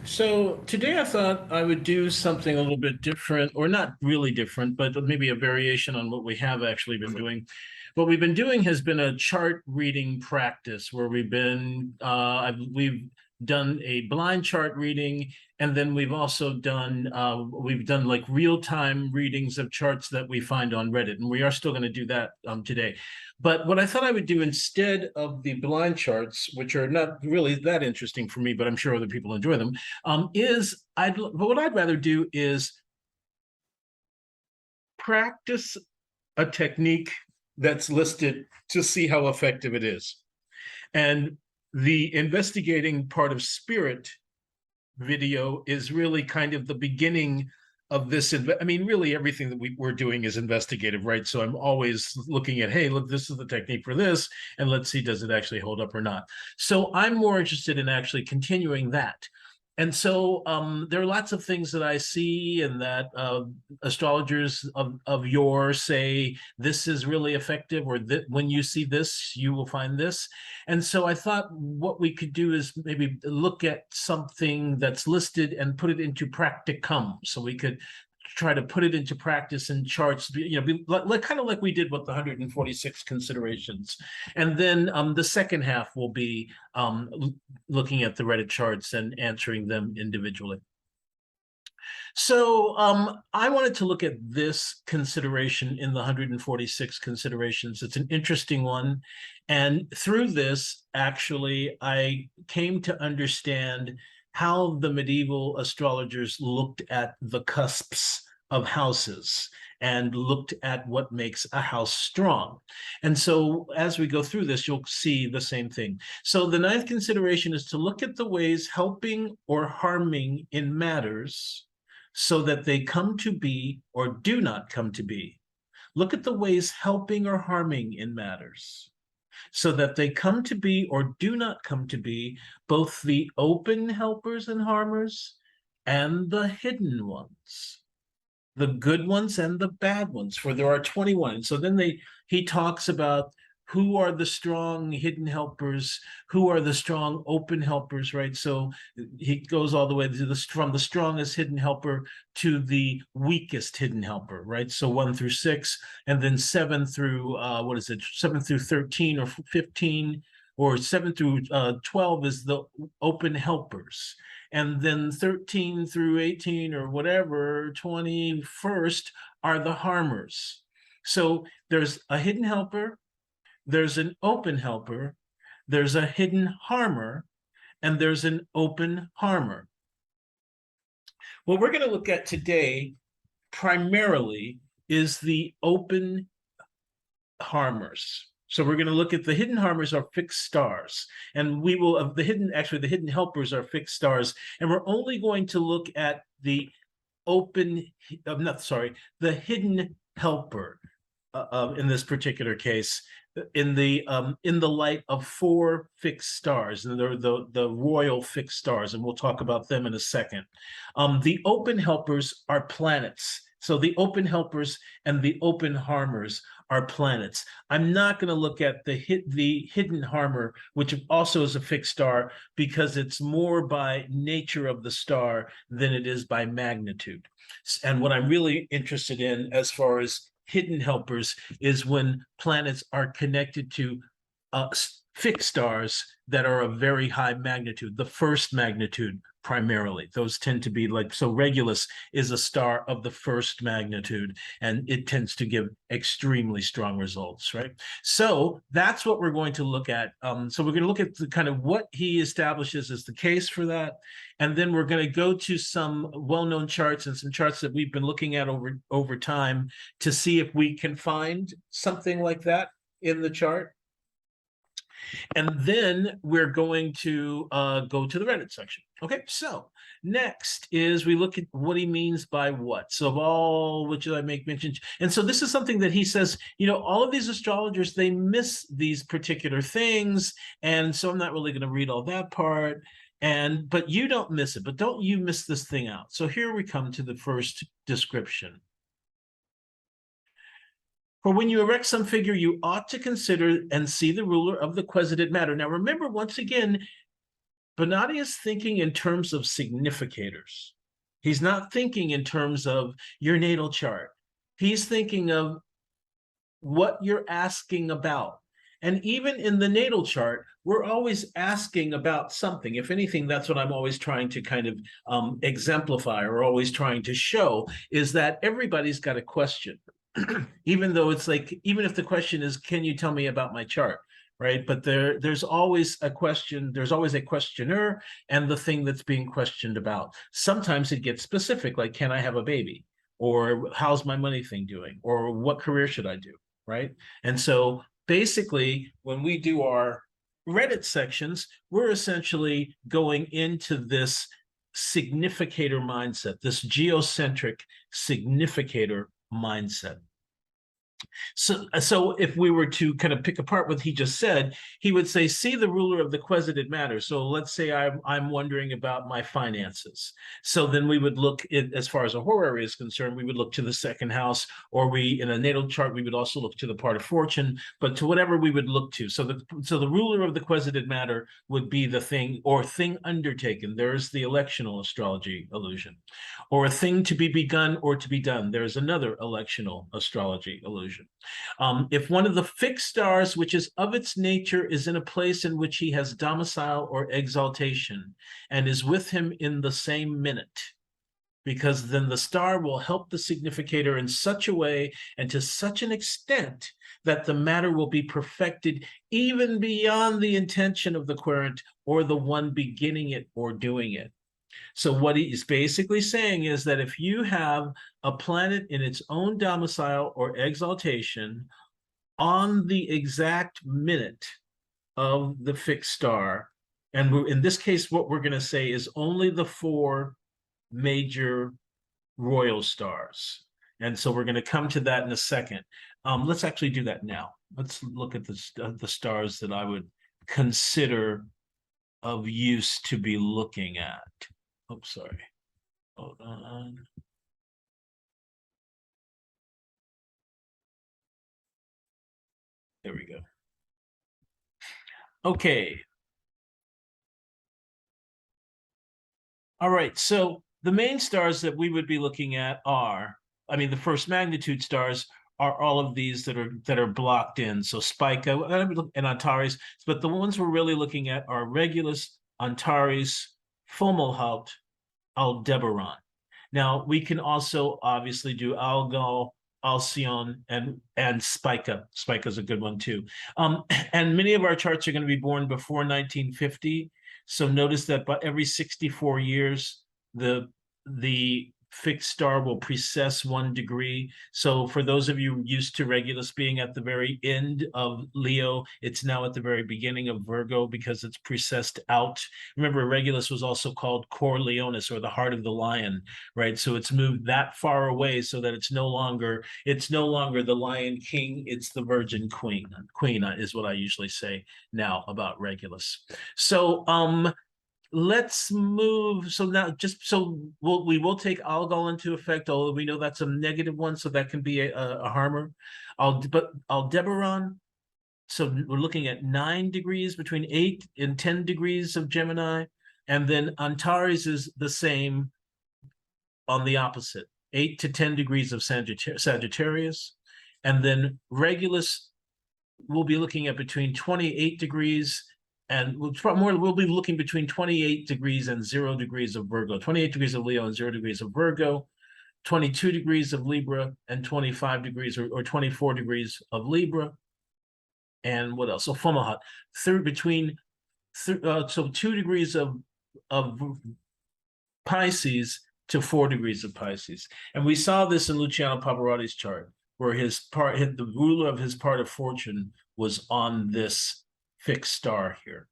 So today I thought I would do something a little bit different, or not really different, but maybe a variation on what we have actually been doing. What we've been doing has been a chart reading practice where we've done a blind chart reading, and then we've done like real-time readings of charts that we find on Reddit, and we are still going to do that today. But what I thought I would do instead of the blind charts, which are not really that interesting for me, but I'm sure other people enjoy them, what I'd rather do is practice a technique that's listed to see how effective it is. And the investigating part of spirit video is really kind of the beginning of this. I mean, really everything that we're doing is investigative, right? So I'm always looking at, hey, look, this is the technique for this, and let's see, does it actually hold up or not? So I'm more interested in actually continuing that. And so there are lots of things that I see and that astrologers of yore say, this is really effective, or that when you see this, you will find this. And so I thought what we could do is maybe look at something that's listed and put it into practicum. So we could try to put it into practice in charts, kind of like we did with the 146 considerations. And then the second half will be looking at the Reddit charts and answering them individually. So I wanted to look at this consideration in the 146 considerations. It's an interesting one. And through this, actually, I came to understand how the medieval astrologers looked at the cusps of houses and looked at what makes a house strong. And so as we go through this, you'll see the same thing. So the ninth consideration is to look at the ways helping or harming in matters so that they come to be or do not come to be. Look at the ways helping or harming in matters so that they come to be or do not come to be, both the open helpers and harmers and the hidden ones, the good ones and the bad ones, for there are 21. So then he talks about who are the strong hidden helpers, who are the strong open helpers, right? So he goes all the way to from the strongest hidden helper to the weakest hidden helper, right? So 1 through 6, and then 7 through 7 through 13 or 15, or 7 through 12 is the open helpers. And then 13 through 18 or whatever, 21st are the harmers. So there's a hidden helper, there's an open helper, there's a hidden harmer, and there's an open harmer. What we're going to look at today primarily is the open harmers. So we're going to look at the hidden harmers are fixed stars, and we will the hidden helpers are fixed stars, and we're only going to look at the the hidden helper in this particular case, in the light of 4 fixed stars, and they're the royal fixed stars, and we'll talk about them in a second. The open helpers are planets. So the open helpers and the open harmers are planets. I'm not going to look at the hidden harmer, which also is a fixed star, because it's more by nature of the star than it is by magnitude. And what I'm really interested in as far as hidden helpers is when planets are connected to fixed stars that are of very high magnitude, the first magnitude primarily. Those tend to be like, so Regulus is a star of the first magnitude, and it tends to give extremely strong results, right? So that's what we're going to look at. So we're going to look at the kind of what he establishes as the case for that. And then we're going to go to some well-known charts and some charts that we've been looking at over time to see if we can find something like that in the chart. And then we're going to go to the Reddit section. Okay, so next is we look at what he means by what. So of all which I make mention. And so this is something that he says, all of these astrologers, they miss these particular things. And so I'm not really going to read all that part. But you don't miss it. But don't you miss this thing out. So here we come to the first description. For when you erect some figure, you ought to consider and see the ruler of the quested matter. Now, remember, once again, Bonatti is thinking in terms of significators. He's not thinking in terms of your natal chart. He's thinking of what you're asking about. And even in the natal chart, we're always asking about something. If anything, that's what I'm always trying to kind of exemplify, or always trying to show, is that everybody's got a question. Even though it's like, even if the question is, can you tell me about my chart? Right. But there's always a question. There's always a questioner and the thing that's being questioned about. Sometimes it gets specific, like, can I have a baby? Or how's my money thing doing? Or what career should I do? Right. And so basically, when we do our Reddit sections, we're essentially going into this significator mindset, this geocentric significator mindset. So if we were to kind of pick apart what he just said, he would say, see the ruler of the quesited matter. So let's say I'm wondering about my finances. So then we would look at, as far as a horary is concerned, we would look to the second house, or we, in a natal chart, we would also look to the part of fortune, but to whatever we would look to. So the ruler of the quesited matter would be the thing, or thing undertaken. There's the electional astrology illusion. Or a thing to be begun or to be done. There's another electional astrology illusion. If one of the fixed stars, which is of its nature, is in a place in which he has domicile or exaltation, and is with him in the same minute, because then the star will help the significator in such a way and to such an extent that the matter will be perfected even beyond the intention of the querent or the one beginning it or doing it. So what he's basically saying is that if you have a planet in its own domicile or exaltation on the exact minute of the fixed star, and in this case, what we're going to say is only the 4 major royal stars. And so we're going to come to that in a second. Let's actually do that now. Let's look at the stars that I would consider of use to be looking at. Oh, sorry. Hold on. There we go. Okay. All right. So the main stars that we would be looking at are, I mean, the first magnitude stars are all of these that are blocked in. So Spica and Antares, but the ones we're really looking at are Regulus, Antares, Fomalhaut, Aldebaran. Now we can also obviously do Algol, Alcyone, and Spica. Spica is a good one too. And many of our charts are going to be born before 1950. So notice that by every 64 years, the fixed star will precess 1 degree. So for those of you used to Regulus being at the very end of Leo, it's now at the very beginning of Virgo because it's precessed out. Remember, Regulus was also called Cor Leonis, or the heart of the lion, right? So it's moved that far away so that it's no longer the Lion King, it's the Virgin Queen. Queen is what I usually say now about Regulus. So let's move. So now, just so we will take Algol into effect, although we know that's a negative one, so that can be a harmer. But Aldebaran, so we're looking at 9 degrees, between 8 and 10 degrees of Gemini, and then Antares is the same on the opposite, 8 to 10 degrees of Sagittarius, and then Regulus we'll be looking at between 28 degrees and we'll be looking between 28 degrees and 0 degrees of Virgo, 28 degrees of Leo and 0 degrees of Virgo, 22 degrees of Libra and 25 degrees or 24 degrees of Libra. And what else? So Fomalhaut, so 2 degrees of Pisces to 4 degrees of Pisces. And we saw this in Luciano Pavarotti's chart, where the ruler of his part of fortune was on this fixed star here.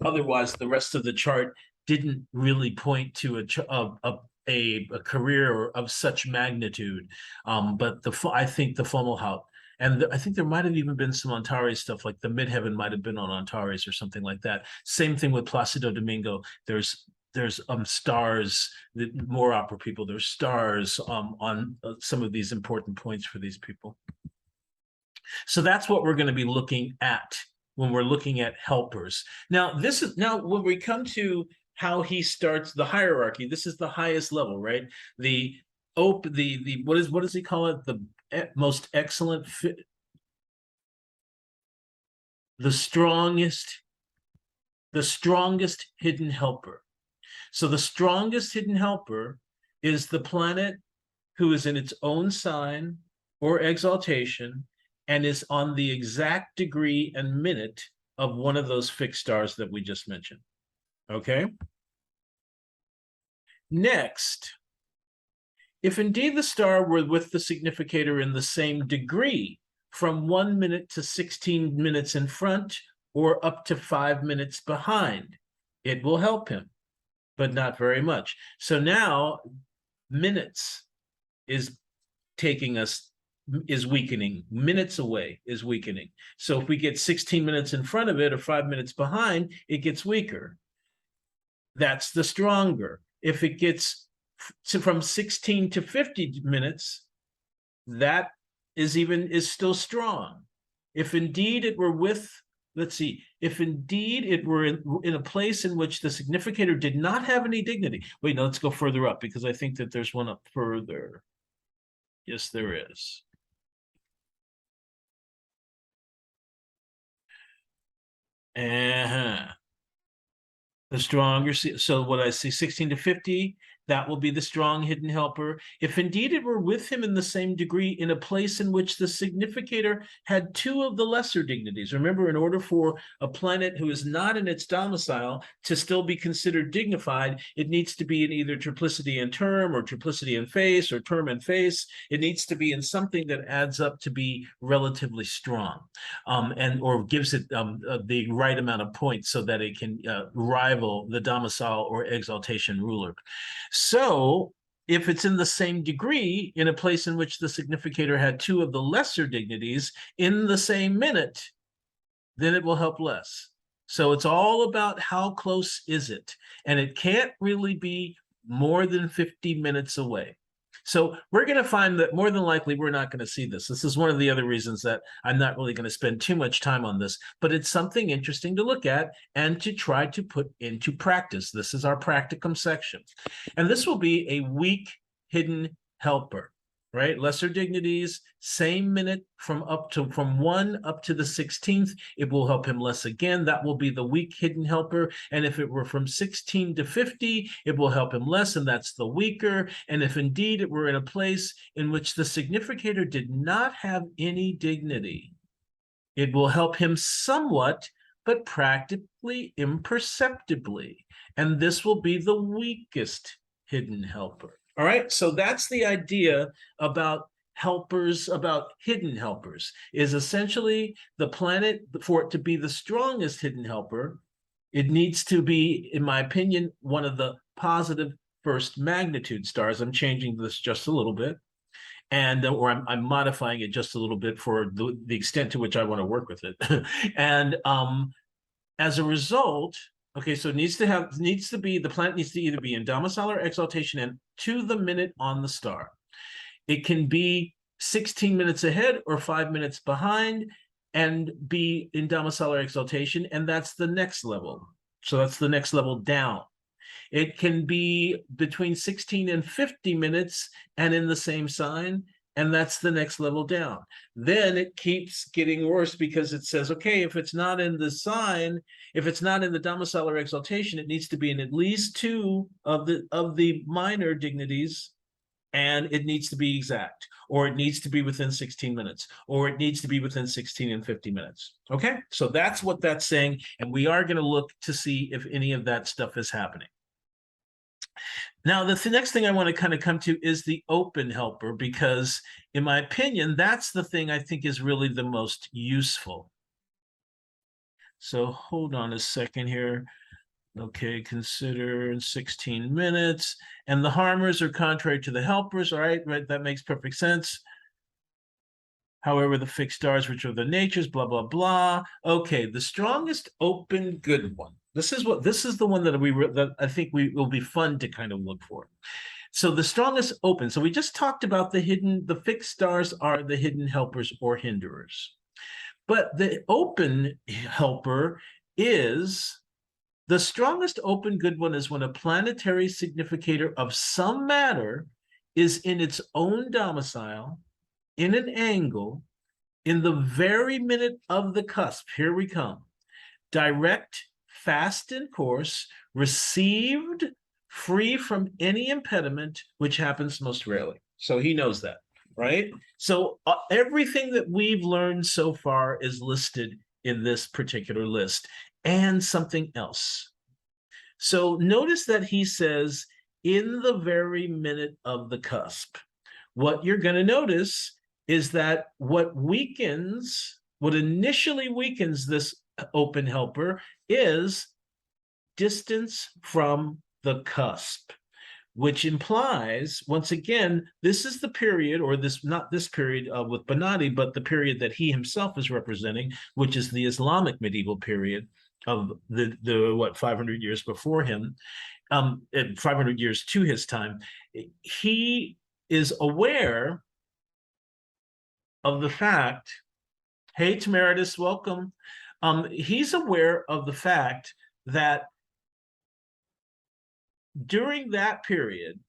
Otherwise, the rest of the chart didn't really point to a career of such magnitude. But I think the Fomalhaut, and I think there might have even been some Antares stuff, like the midheaven might have been on Antares or something like that. Same thing with Placido Domingo. There's stars, more opera people, there's stars on some of these important points for these people. So that's what we're going to be looking at when we're looking at helpers. Now, when we come to how he starts the hierarchy, this is the highest level, right? The what does he call it? The most excellent fit, the strongest hidden helper. So the strongest hidden helper is the planet who is in its own sign or exaltation and is on the exact degree and minute of one of those fixed stars that we just mentioned. Okay? Next, if indeed the star were with the significator in the same degree, from 1 minute to 16 minutes in front or up to 5 minutes behind, it will help him, but not very much. So now minutes is weakening. Minutes away is weakening. So if we get 16 minutes in front of it or 5 minutes behind, it gets weaker. That's the stronger. If it gets from 16 to 50 minutes, that is still strong. If indeed it were with, let's see, if indeed it were in a place in which the significator did not have any dignity. Wait, no, let's go further up because I think that there's one up further. Yes, there is. The stronger, so what I see, 16 to 50, that will be the strong hidden helper. If indeed it were with him in the same degree in a place in which the significator had two of the lesser dignities. Remember, in order for a planet who is not in its domicile to still be considered dignified, it needs to be in either triplicity in term or triplicity in face or term and face. It needs to be in something that adds up to be relatively strong, or gives it the right amount of points so that it can rival the domicile or exaltation ruler. So if it's in the same degree in a place in which the significator had two of the lesser dignities in the same minute, then it will help less. So it's all about how close is it, and it can't really be more than 50 minutes away. So we're going to find that more than likely we're not going to see this. This is one of the other reasons that I'm not really going to spend too much time on this, but it's something interesting to look at and to try to put into practice. This is our practicum section. And this will be a weak hidden helper, right? Lesser dignities, same minute from 1 up to the 16th, it will help him less again. That will be the weak hidden helper. And if it were from 16 to 50, it will help him less, and that's the weaker. And if indeed it were in a place in which the significator did not have any dignity, it will help him somewhat, but practically imperceptibly. And this will be the weakest hidden helper. All right, so that's the idea about helpers, about hidden helpers, is essentially the planet, for it to be the strongest hidden helper, it needs to be, in my opinion, one of the positive first magnitude stars. I'm changing this just a little bit, and or I'm modifying it just a little bit for the extent to which I want to work with it. And as a result, okay, so the planet needs to either be in domicile or exaltation and to the minute on the star. It can be 16 minutes ahead or 5 minutes behind and be in domicile or exaltation, and that's the next level. So that's the next level down. It can be between 16 and 50 minutes and in the same sign, and that's the next level down. Then it keeps getting worse because it says, okay, if it's not in the sign, if it's not in the domicile or exaltation, it needs to be in at least 2 of the minor dignities, and it needs to be exact, or it needs to be within 16 minutes, or it needs to be within 16 and 50 minutes. Okay, so that's what that's saying, and we are going to look to see if any of that stuff is happening. Now, the next thing I want to kind of come to is the open helper, because in my opinion, that's the thing I think is really the most useful. So hold on a second here. Okay, consider in 16 minutes. And the harmers are contrary to the helpers, all right? That makes perfect sense. However, the fixed stars, which are the natures, blah, blah, blah. Okay, the strongest open good one. This is the one that I think will be fun to kind of look for. So the strongest open. So we just talked about the fixed stars are the hidden helpers or hinderers. But the open helper is the strongest open good one is when a planetary significator of some matter is in its own domicile, in an angle, in the very minute of the cusp. Here we come. Direct, fast in course, received, free from any impediment, which happens most rarely. So he knows that, right? So everything that we've learned so far is listed in this particular list, and something else. So notice that he says, in the very minute of the cusp. What you're going to notice is that what initially weakens this open helper is distance from the cusp, which implies, once again, this is the period, or this, not this period with Bonatti, but the period that he himself is representing, which is the Islamic medieval period of the 500 years before him, 500 years to his time. He is aware of the fact, hey, Temerius, welcome. He's aware of the fact that during that period,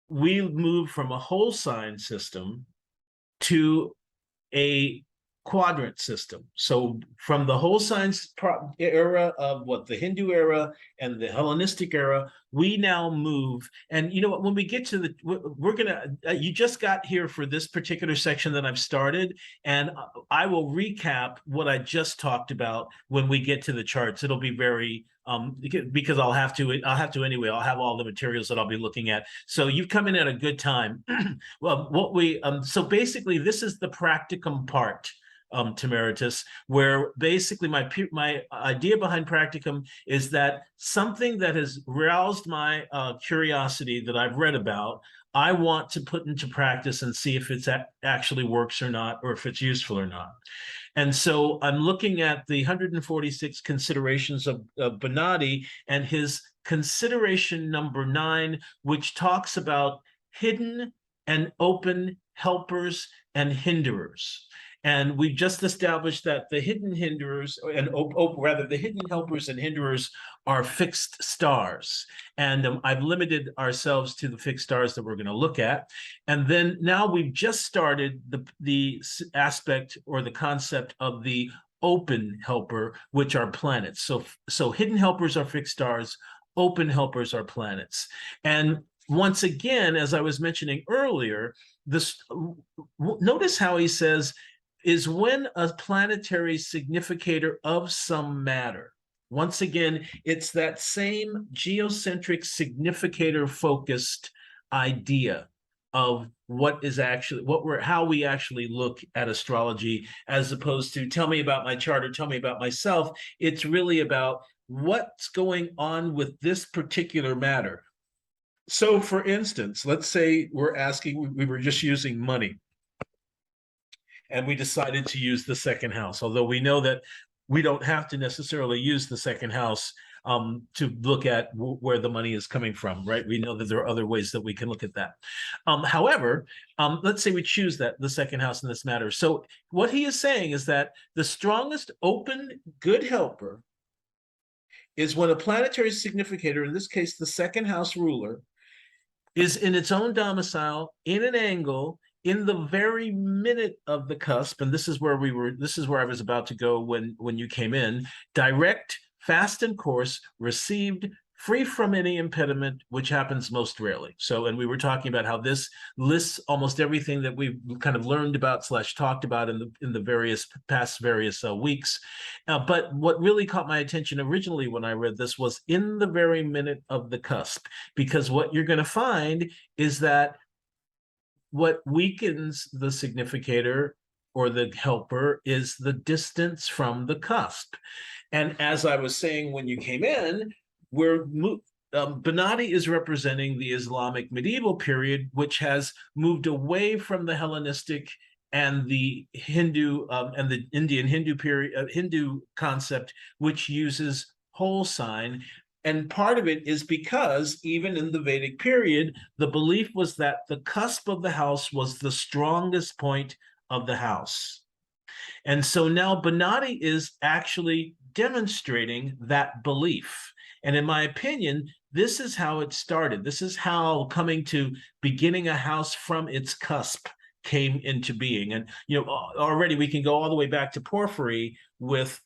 we moved from a whole sign system to a quadrant system. So from the whole signs era of the Hindu era and the Hellenistic era, we now move. And you know what, when we get to we're gonna, you just got here for this particular section that I've started, and I will recap what I just talked about when we get to the charts. It'll be very because I'll have to anyway. I'll have all the materials that I'll be looking at. So you've come in at a good time. Well, so basically this is the practicum part, Temeritus, where basically my idea behind Practicum is that something that has roused my curiosity that I've read about, I want to put into practice and see if it actually works or not, or if it's useful or not. And so I'm looking at the 146 considerations of Bonatti and his consideration number 9, which talks about hidden and open helpers and hinderers. And we've just established that the hidden hinderers, and rather the hidden helpers and hinderers, are fixed stars. And I've limited ourselves to the fixed stars that we're going to look at. And then now we've just started the aspect or the concept of the open helper, which are planets. So hidden helpers are fixed stars, open helpers are planets. And once again, as I was mentioning earlier, notice how he says, is when a planetary significator of some matter. Once again, it's that same geocentric significator focused idea of what is actually how we actually look at astrology, as opposed to tell me about my chart or tell me about myself. It's really about what's going on with this particular matter. So for instance, let's say we were just using money, and we decided to use the second house, although we know that we don't have to necessarily use the second house to look at where the money is coming from, right? We know that there are other ways that we can look at that. However, let's say we choose the second house in this matter. So what he is saying is that the strongest open good helper is when a planetary significator, in this case, the second house ruler, is in its own domicile, in an angle, in the very minute of the cusp. And this is where I was about to go when you came in. Direct, fast in course, received, free from any impediment, which happens most rarely. So, and we were talking about how this lists almost everything that we've kind of learned about / talked about in the past various weeks. But what really caught my attention originally when I read this was in the very minute of the cusp, because what you're going to find is that what weakens the significator or the helper is the distance from the cusp. And as I was saying when you came in, Bonatti is representing the Islamic medieval period, which has moved away from the Hellenistic and the Hindu and the Indian Hindu period, Hindu concept, which uses whole sign. And part of it is because even in the Vedic period, the belief was that the cusp of the house was the strongest point of the house. And so now Bonatti is actually demonstrating that belief. And in my opinion, this is how it started. This is how coming to beginning a house from its cusp came into being. And, already we can go all the way back to Porphyry with,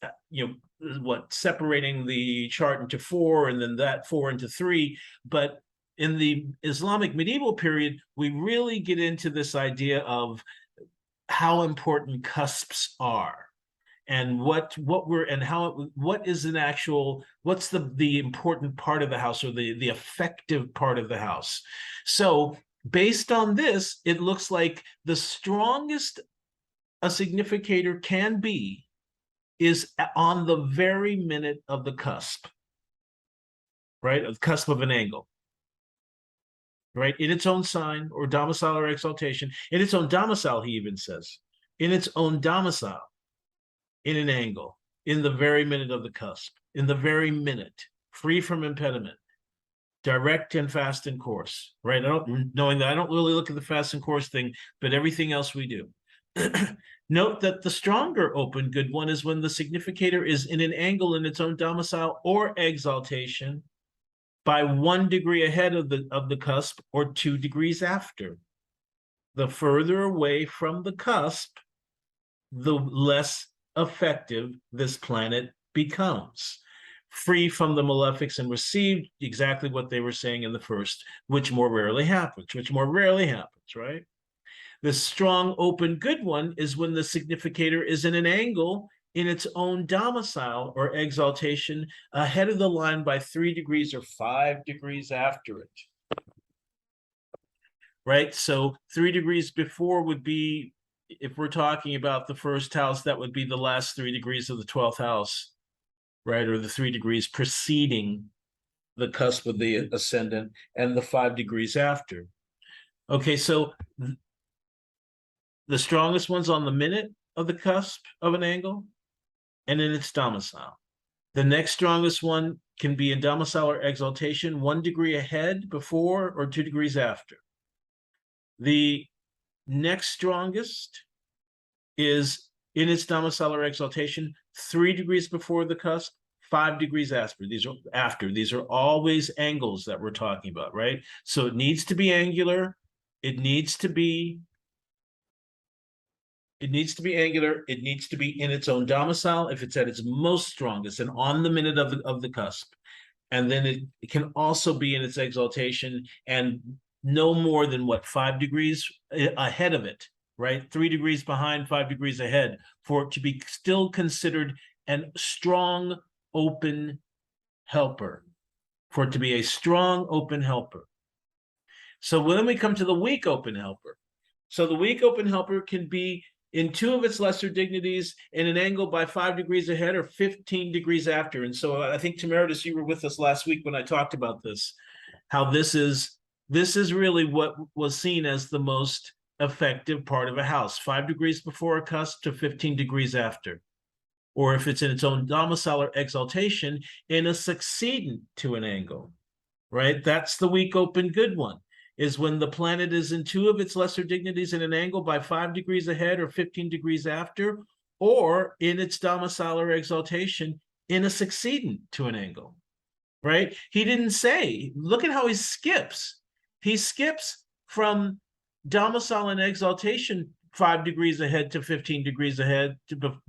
separating the chart into four and then that four into three. But in the Islamic medieval period, we really get into this idea of how important cusps are, and what is an actual, what's the important part of the house, or the effective part of the house. So based on this, it looks like the strongest a significator can be is on the very minute of the cusp, right? Of the cusp of an angle, right? In its own sign or domicile or exaltation, in its own domicile, he even says, in its own domicile, in an angle, in the very minute of the cusp, in the very minute, free from impediment, direct and fast in course, right? Knowing that I don't really look at the fast and course thing, but everything else we do. Note that the stronger open good one is when the significator is in an angle in its own domicile or exaltation by 1 degree ahead of the cusp or 2 degrees after. The further away from the cusp, the less effective this planet becomes. Free from the malefics and received, exactly what they were saying in the first, which more rarely happens, right? The strong open good one is when the significator is in an angle in its own domicile or exaltation ahead of the line by 3 degrees or 5 degrees after it. Right? So 3 degrees before would be, if we're talking about the first house, that would be the last 3 degrees of the 12th house, right? Or the 3 degrees preceding the cusp of the ascendant, and the 5 degrees after. Okay, so the strongest one's on the minute of the cusp of an angle and in its domicile. The next strongest one can be in domicile or exaltation, 1 degree ahead, before, or 2 degrees after. The next strongest is in its domicile or exaltation, 3 degrees before the cusp, 5 degrees after. These are always angles that we're talking about, right? So it needs to be angular. It needs to be angular. It needs to be in its own domicile if it's at its most strongest and on the minute of the cusp. And then it can also be in its exaltation and no more than 5 degrees ahead of it, right? 3 degrees behind, 5 degrees ahead, for it to be still considered a strong open helper, for it to be a strong open helper. So when we come to the weak open helper, so the weak open helper can be in 2 of its lesser dignities in an angle by 5 degrees ahead or 15 degrees after. And so I think, Temerius, you were with us last week when I talked about this, how this is really what was seen as the most effective part of a house, 5 degrees before a cusp to 15 degrees after. Or if it's in its own domicile or exaltation, in a succeedant to an angle, right? That's the weak open good one, is when the planet is in 2 of its lesser dignities in an angle by 5 degrees ahead or 15 degrees after, or in its domicile or exaltation in a succeedant to an angle, right? He didn't say, look at how he skips. He skips from domicile and exaltation 5 degrees ahead to 15 degrees ahead to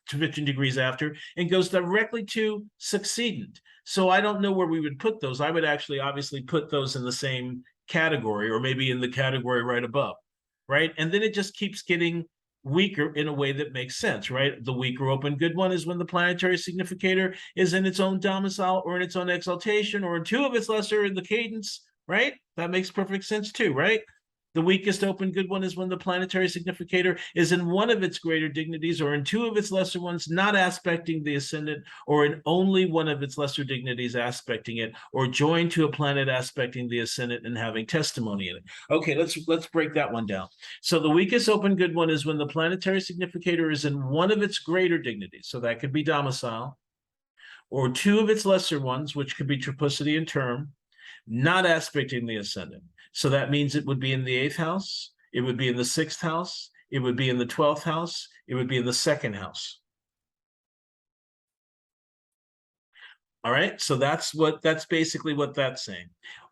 15 degrees after, and goes directly to succeedant. So I don't know where we would put those. I would actually obviously put those in the same category, or maybe in the category right above, right? And then it just keeps getting weaker in a way that makes sense, right? The weaker open good one is when the planetary significator is in its own domicile or in its own exaltation, or in 2 of its lesser in the cadence, right? That makes perfect sense too, right? The weakest open good one is when the planetary significator is in 1 of its greater dignities or in 2 of its lesser ones, not aspecting the ascendant, or in only 1 of its lesser dignities aspecting it, or joined to a planet aspecting the ascendant and having testimony in it. Okay, let's break that one down. So the weakest open good one is when the planetary significator is in 1 of its greater dignities. So that could be domicile, or 2 of its lesser ones, which could be triplicity and term, not aspecting the ascendant. So that means it would be in the 8th house, it would be in the 6th house, it would be in the 12th house, It would be in the second house. All right, so that's basically what that's saying.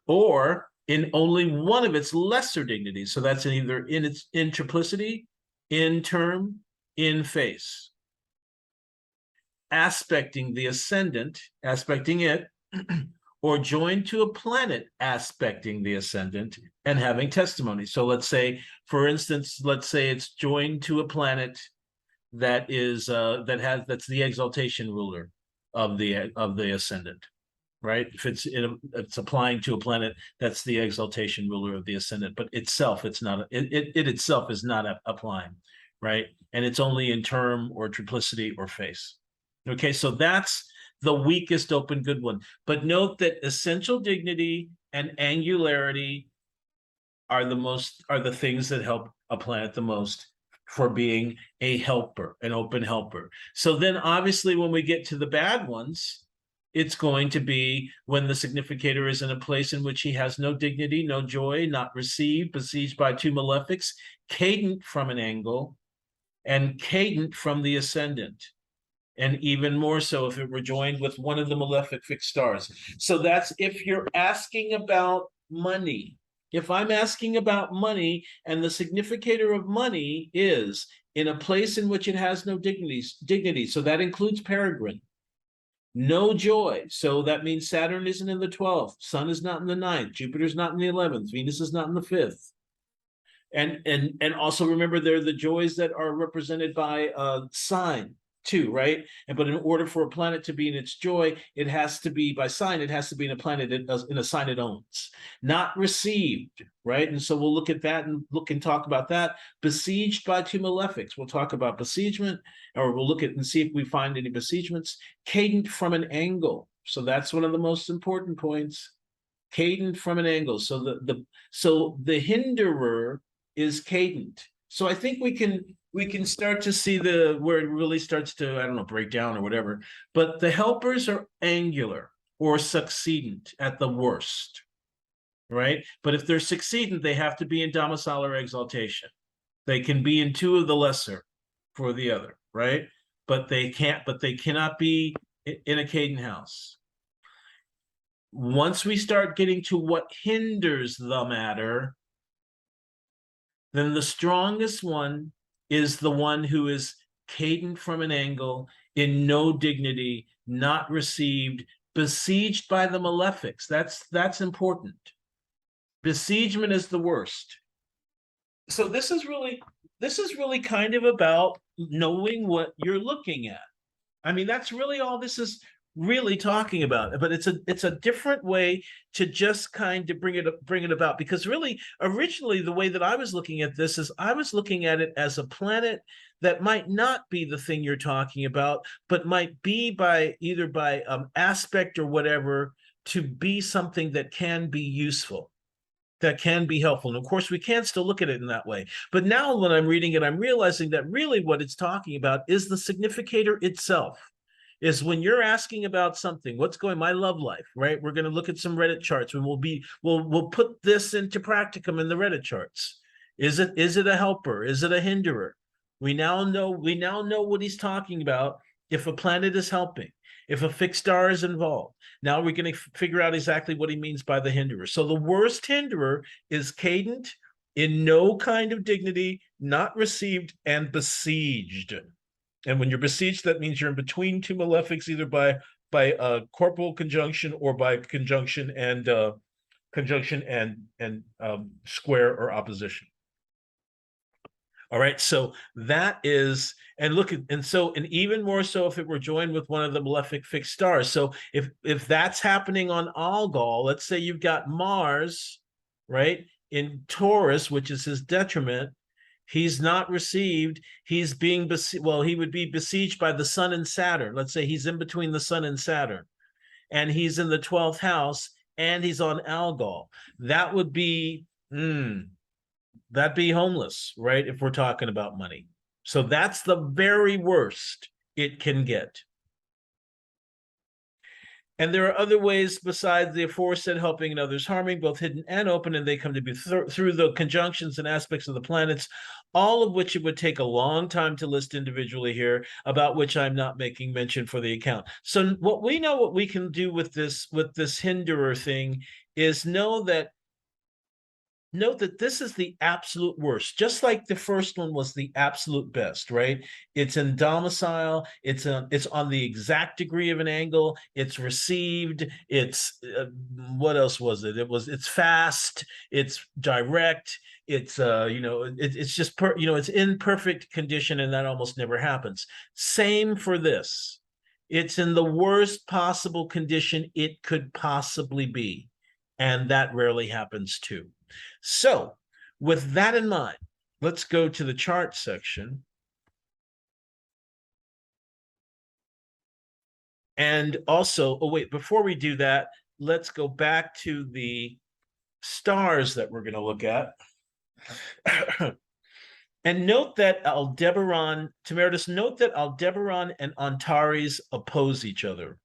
Or in only one of its lesser dignities. So that's either in triplicity, in term, in face. Aspecting the ascendant, aspecting it, or joined to a planet aspecting the ascendant and having testimony. So let's say, for instance, let's say it's joined to a planet that is that's the exaltation ruler of the ascendant, right? If it's applying to a planet that's the exaltation ruler of the ascendant, but itself it's not it itself is not applying, right? And it's only in term or triplicity or face. Okay, so that's the weakest open good one. But note that essential dignity and angularity are the things that help a planet the most for being a helper, an open helper. So then obviously when we get to the bad ones, it's going to be when the significator is in a place in which he has no dignity, no joy, not received, besieged by two malefics, cadent from an angle, and cadent from the ascendant. And even more so if it were joined with one of the malefic fixed stars. So that's if you're asking about money. If I'm asking about money and the significator of money is in a place in which it has no dignity, so that includes peregrine, no joy. So that means Saturn isn't in the 12th, Sun is not in the 9th, Jupiter's not in the 11th, Venus is not in the 5th. And also remember, there are the joys that are represented by sign too, right? But in order for a planet to be in its joy, it has to be by sign. It has to be in a planet in a sign it owns, not received, right? And so we'll look at that and talk about that. Besieged by two malefics. We'll talk about besiegement, or we'll look at and see if we find any besiegements. Cadent from an angle. So that's one of the most important points. Cadent from an angle. So the hinderer is cadent. So I think we can start to see where it really starts to, I don't know, break down or whatever. But the helpers are angular or succeedent at the worst, right? But if they're succeedent, they have to be in domicile or exaltation. They can be in two of the lesser for the other, right? But they cannot be in a cadent house. Once we start getting to what hinders the matter, then the strongest one is the one who is cadent from an angle, in no dignity, not received, besieged by the malefics. That's important. Besiegement is the worst. So this is really kind of about knowing what you're looking at. I mean, that's really all this is really talking about, but it's a different way to just kind of bring it about, because really originally the way that I was looking at this is I was looking at it as a planet that might not be the thing you're talking about, but might be by either by aspect or whatever to be something that can be useful, that can be helpful. And of course, we can still look at it in that way. But now when I'm reading it, I'm realizing that really what it's talking about is the significator itself. Is when you're asking about something, what's going my love life, right? We're going to look at some Reddit charts, and we'll put this into practicum in the Reddit charts. Is it a helper? Is it a hinderer? We now know what he's talking about if a planet is helping, if a fixed star is involved. Now we're going to figure out exactly what he means by the hinderer. So the worst hinderer is cadent, in no kind of dignity, not received, and besieged. And when you're besieged, that means you're in between two malefics, either by corporal conjunction or by conjunction and square or opposition. All right, so that is, and look, and even more so if it were joined with one of the malefic fixed stars. So if that's happening on Algol, let's say you've got Mars, right, in Taurus, which is his detriment. He's not received. He's being he would be besieged by the Sun and Saturn. Let's say he's in between the Sun and Saturn, and he's in the 12th house, and he's on Algol. That would be that'd be homeless, right? If we're talking about money. So that's the very worst it can get. And there are other ways besides the aforesaid helping and others harming, both hidden and open, and they come to be through the conjunctions and aspects of the planets, all of which it would take a long time to list individually here, about which I'm not making mention for the account. So what we can do with this hinderer thing is note that this is the absolute worst, just like the first one was the absolute best, right? It's in domicile, it's on the exact degree of an angle, it's received, it's what else was it? It's fast, it's direct, it's it's just it's in perfect condition, and that almost never happens. Same for this. It's in the worst possible condition it could possibly be, and that rarely happens too. So with that in mind, let's go to the chart section. And also, oh wait, before we do that, let's go back to the stars that we're going to look at. And note that Aldebaran, Temerius, note that Aldebaran and Antares oppose each other.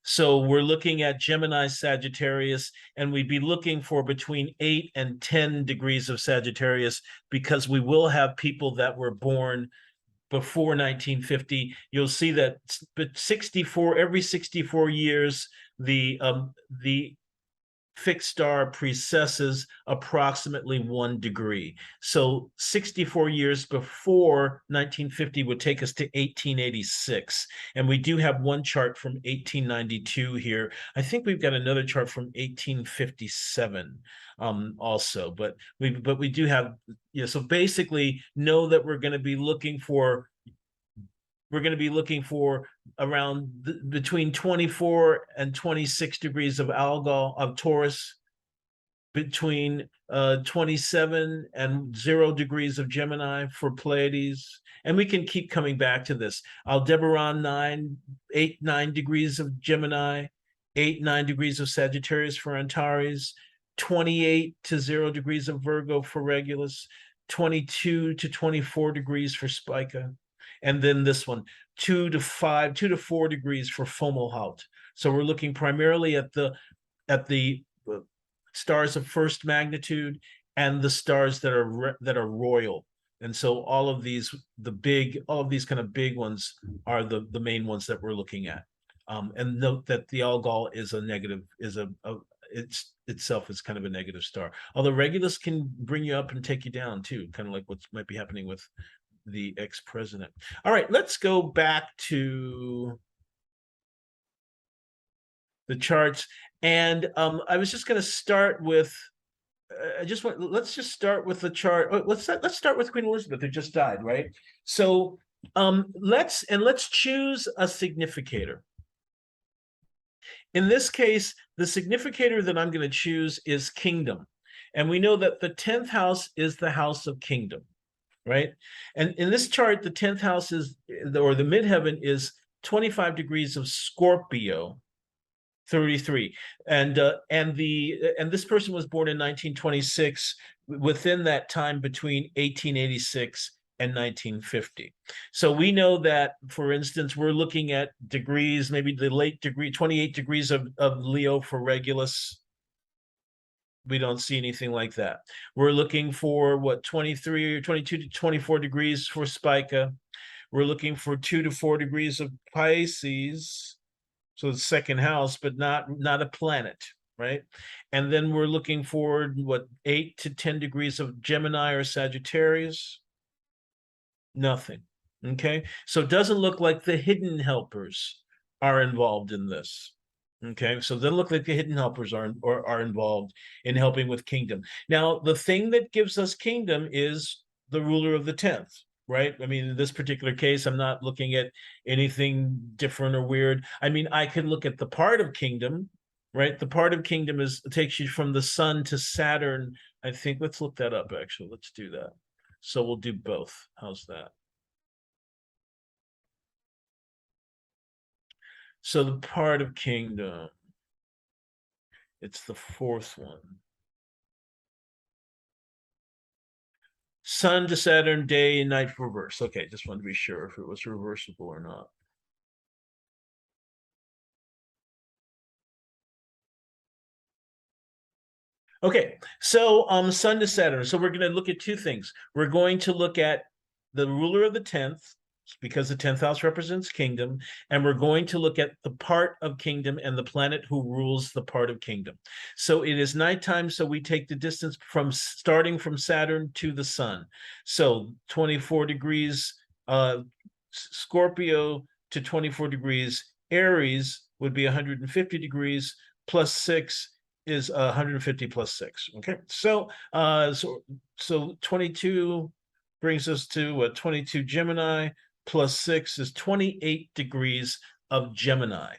So we're looking at Gemini Sagittarius, and we'd be looking for between 8 and 10 degrees of Sagittarius, because we will have people that were born before 1950. You'll see that every 64 years, the fixed star precesses approximately 1 degree. So 64 years before 1950 would take us to 1886. And we do have one chart from 1892 here. I think we've got another chart from 1857 also, but we do have, so basically know that we're going to be looking for around between 24 and 26 degrees of Algol of Taurus, between 27 and 0 degrees of Gemini for Pleiades. And we can keep coming back to this. Aldebaran 9 degrees of Gemini, 9 degrees of Sagittarius for Antares, 28 to 0 degrees of Virgo for Regulus, 22 to 24 degrees for Spica. And then this one, 2 to 4 degrees for Fomalhaut. So we're looking primarily at the stars of first magnitude and the stars that are royal. And so all of these kind of big ones are the main ones that we're looking at. And note that the Algol is a negative, itself is kind of a negative star. Although Regulus can bring you up and take you down too, kind of like what might be happening with the ex-president. All right, let's go back to the charts. And I was just going to start with, let's just start with the chart. Oh, let's start with Queen Elizabeth, who just died, right? So let's choose a significator. In this case, the significator that I'm going to choose is kingdom. And we know that the 10th house is the house of kingdom, right? And in this chart, the 10th house is, or the midheaven is 25 degrees of Scorpio, 33. And this person was born in 1926, within that time between 1886 and 1950. So we know that, for instance, we're looking at degrees, maybe the late degree, 28 degrees of Leo for Regulus. We don't see anything like that. We're looking for what, 23 or 22 to 24 degrees for Spica. We're looking for 2 to 4 degrees of Pisces. So the second house, but not a planet, right? And then we're looking for what, 8 to 10 degrees of Gemini or Sagittarius. Nothing. Okay. So it doesn't look like the hidden helpers are involved in this. Okay, so it doesn't look like the hidden helpers are involved in helping with kingdom. Now, the thing that gives us kingdom is the ruler of the 10th, right? I mean, in this particular case, I'm not looking at anything different or weird. I mean, I can look at the part of kingdom, right? The part of kingdom takes you from the sun to Saturn. I think, let's look that up, actually. Let's do that. So we'll do both. How's that? So the part of kingdom, it's the 4th one. Sun to Saturn, day and night reverse. Okay, just wanted to be sure if it was reversible or not. Okay, so Sun to Saturn. So we're going to look at two things. We're going to look at the ruler of the 10th, because the 10th house represents kingdom, and we're going to look at the part of kingdom and the planet who rules the part of kingdom. So it is nighttime, so we take the distance from starting from Saturn to the sun. So 24 degrees Scorpio to 24 degrees Aries would be 150 degrees, plus 6 is 150 plus 6. Okay, so 22 brings us to what? 22 Gemini plus 6 is 28 degrees of Gemini.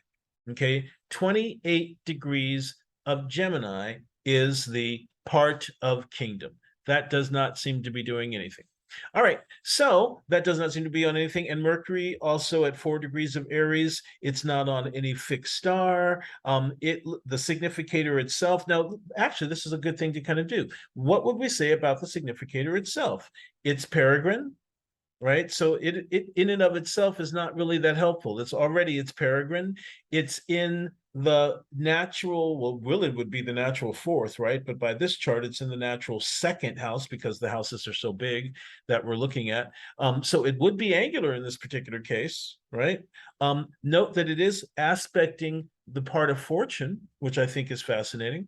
Okay, 28 degrees of Gemini is the part of kingdom. That does not seem to be doing anything. All right, so that does not seem to be on anything. And Mercury also at 4 degrees of Aries, it's not on any fixed star. The significator itself. Now, actually, this is a good thing to kind of do. What would we say about the significator itself? It's peregrine, right? So it in and of itself is not really that helpful. It's peregrine. It's in the natural, well, really would be the natural fourth, right? But by this chart, it's in the natural second house because the houses are so big that we're looking at. So it would be angular in this particular case, right? Note that it is aspecting the part of fortune, which I think is fascinating.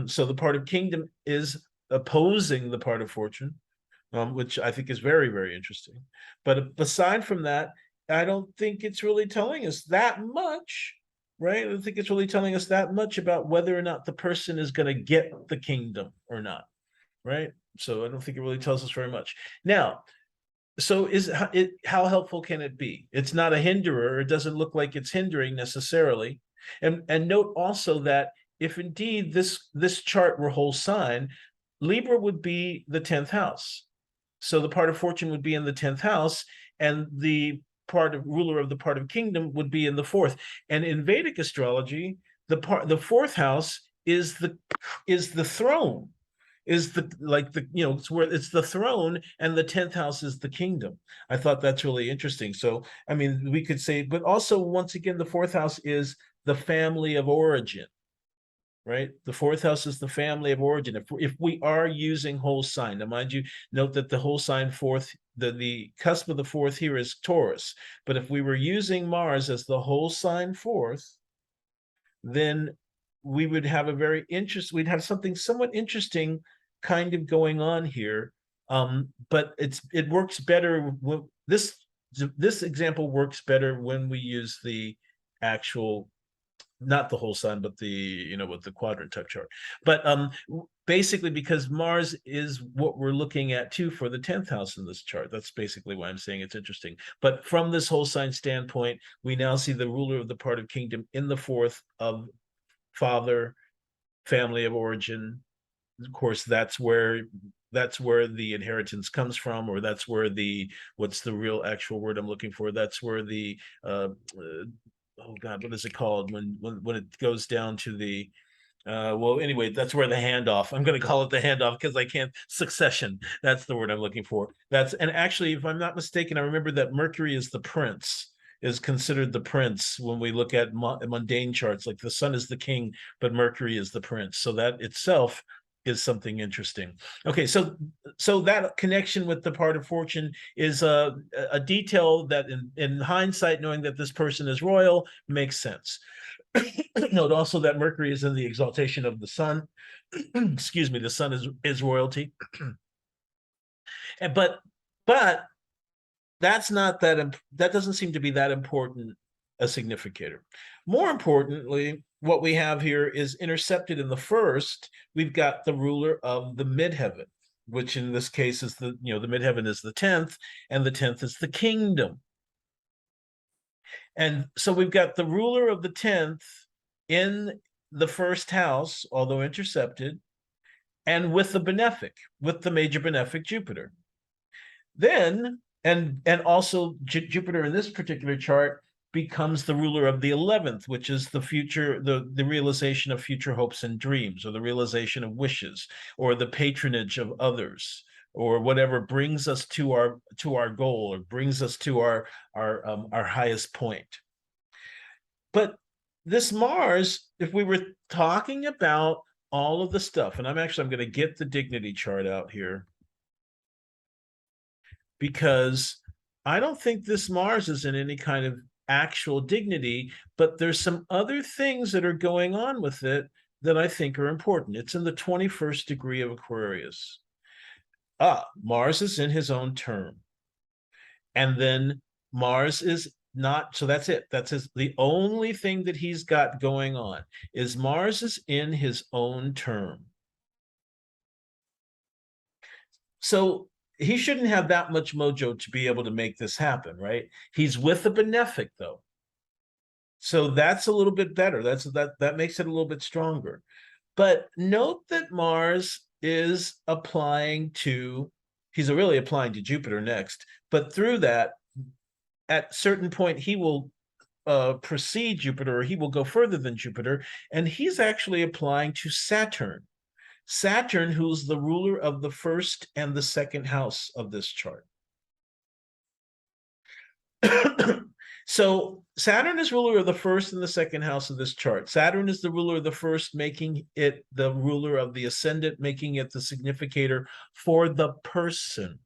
So the part of kingdom is opposing the part of fortune, which I think is very, very interesting. But aside from that, I don't think it's really telling us that much, right? I don't think it's really telling us that much about whether or not the person is going to get the kingdom or not, right? So I don't think it really tells us very much. Now, so how helpful can it be? It's not a hinderer. It doesn't look like it's hindering necessarily. And note also that if indeed this chart were whole sign, Libra would be the 10th house. So the part of fortune would be in the 10th house, and the part of ruler of the part of kingdom would be in the fourth. And in Vedic astrology, the fourth house is the throne, is it's where it's the throne, and the 10th house is the kingdom. I thought that's really interesting. So I mean, we could say, but also once again, the fourth house is the family of origin, right? The fourth house is the family of origin. If we are using whole sign, now mind you, note that the whole sign fourth, the cusp of the fourth here is Taurus. But if we were using Mars as the whole sign fourth, then we would have we'd have something somewhat interesting kind of going on here. But it works better. This example works better when we use the actual, not the whole sign, but with the quadrant type chart. But basically, because Mars is what we're looking at too for the 10th house in this chart. That's basically why I'm saying it's interesting. But from this whole sign standpoint, we now see the ruler of the part of kingdom in the fourth of father, family of origin. Of course, that's where the inheritance comes from, or that's where what's the real actual word I'm looking for? That's where the oh God, what is it called when it goes down to the well, anyway, that's where the handoff. I'm going to call it the handoff because I can't. Succession. That's the word I'm looking for. And actually, if I'm not mistaken, I remember that Mercury is the prince, is considered the prince when we look at mundane charts. Like the sun is the king, but Mercury is the prince. So that itself is something interesting. Okay, so that connection with the part of fortune is a detail that in hindsight, knowing that this person is royal, makes sense. Note also that Mercury is in the exaltation of the sun. Excuse me, the sun is royalty. but that's not that doesn't seem to be that important a significator. More importantly, what we have here is intercepted in the first, we've got the ruler of the midheaven, which in this case is the midheaven is the 10th, and the 10th is the kingdom. And so we've got the ruler of the 10th in the first house, although intercepted, and with the major benefic Jupiter. Then, and also Jupiter in this particular chart becomes the ruler of the 11th, which is the future, the realization of future hopes and dreams, or the realization of wishes, or the patronage of others, or whatever brings us to our goal, or brings us to our highest point. But this Mars, if we were talking about all of the stuff, and I'm going to get the dignity chart out here, because I don't think this Mars is in any kind of actual dignity, but there's some other things that are going on with it that I think are important. It's in the 21st degree of Aquarius. Mars is in his own term. And then Mars is not, so that's it. The only thing that he's got going on is Mars is in his own term. So he shouldn't have that much mojo to be able to make this happen, right? He's with a benefic, though. So that's a little bit better. That makes it a little bit stronger. But note that Mars is he's really applying to Jupiter next. But through that, at a certain point, he will precede Jupiter, or he will go further than Jupiter, and he's actually applying to Saturn. Saturn, who's the ruler of the first and the second house of this chart. So Saturn is ruler of the first and the second house of this chart. Saturn is the ruler of the first, making it the ruler of the ascendant, making it the significator for the person.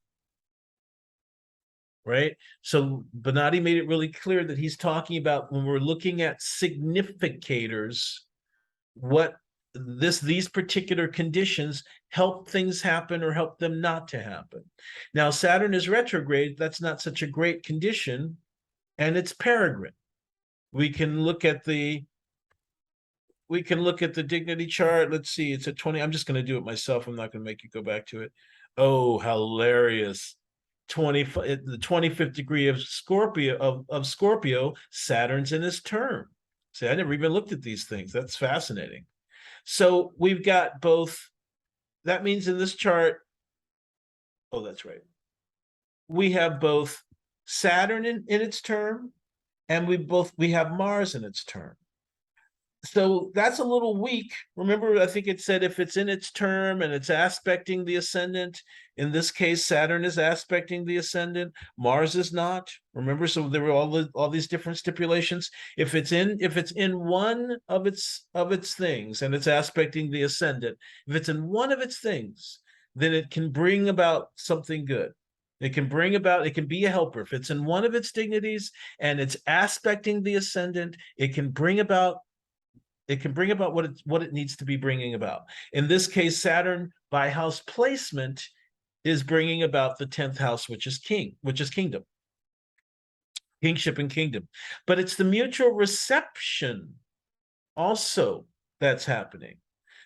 Right? So Bonatti made it really clear that he's talking about, when we're looking at significators, what these particular conditions help things happen or help them not to happen. Now, Saturn is retrograde. That's not such a great condition, and it's peregrine. We can look at the dignity chart. Let's see, it's at 20. I'm just going to do it myself. I'm not going to make you go back to it. Oh, hilarious. The 25th degree of Scorpio, Saturn's in his term. See, I never even looked at these things. That's fascinating. So we've got both. That means in this chart, oh, that's right. We have both Saturn in its term, and we have Mars in its term. So that's a little weak. Remember, I think it said if it's in its term and it's aspecting the ascendant, in this case, Saturn is aspecting the ascendant, Mars is not. Remember, so there were all these different stipulations. If it's in one of its things and it's aspecting the ascendant, if it's in one of its things, then it can bring about something good. It can be a helper. If it's in one of its dignities and it's aspecting the ascendant, it can bring about what it needs to be bringing about. In this case, Saturn, by house placement, is bringing about the 10th house, which is kingdom, kingship and kingdom. But it's the mutual reception also that's happening.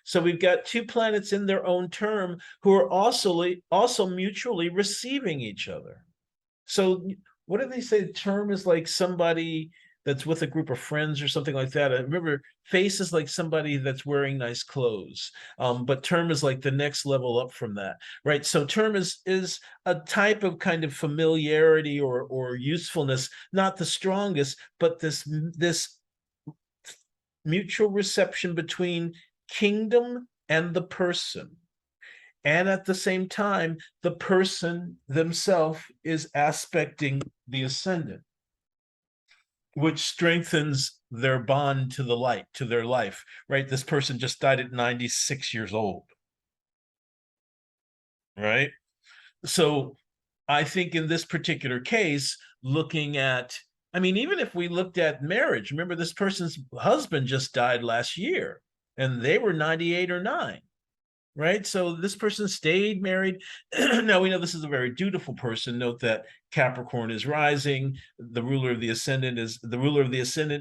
So we've got two planets in their own term who are also mutually receiving each other. So what do they say? The term is like somebody that's with a group of friends or something like that. I remember face is like somebody that's wearing nice clothes, but term is like the next level up from that, right? So term is a type of kind of familiarity or usefulness, not the strongest, but this mutual reception between kingdom and the person. And at the same time, the person themselves is aspecting the ascendant, which strengthens their bond to the light, to their life, right? This person just died at 96 years old, right? So I think in this particular case, looking at, I mean, even if we looked at marriage, remember this person's husband just died last year and they were 98 or 9. Right? So this person stayed married. Now we know this is a very dutiful person. Note that Capricorn is rising. The ruler of the ascendant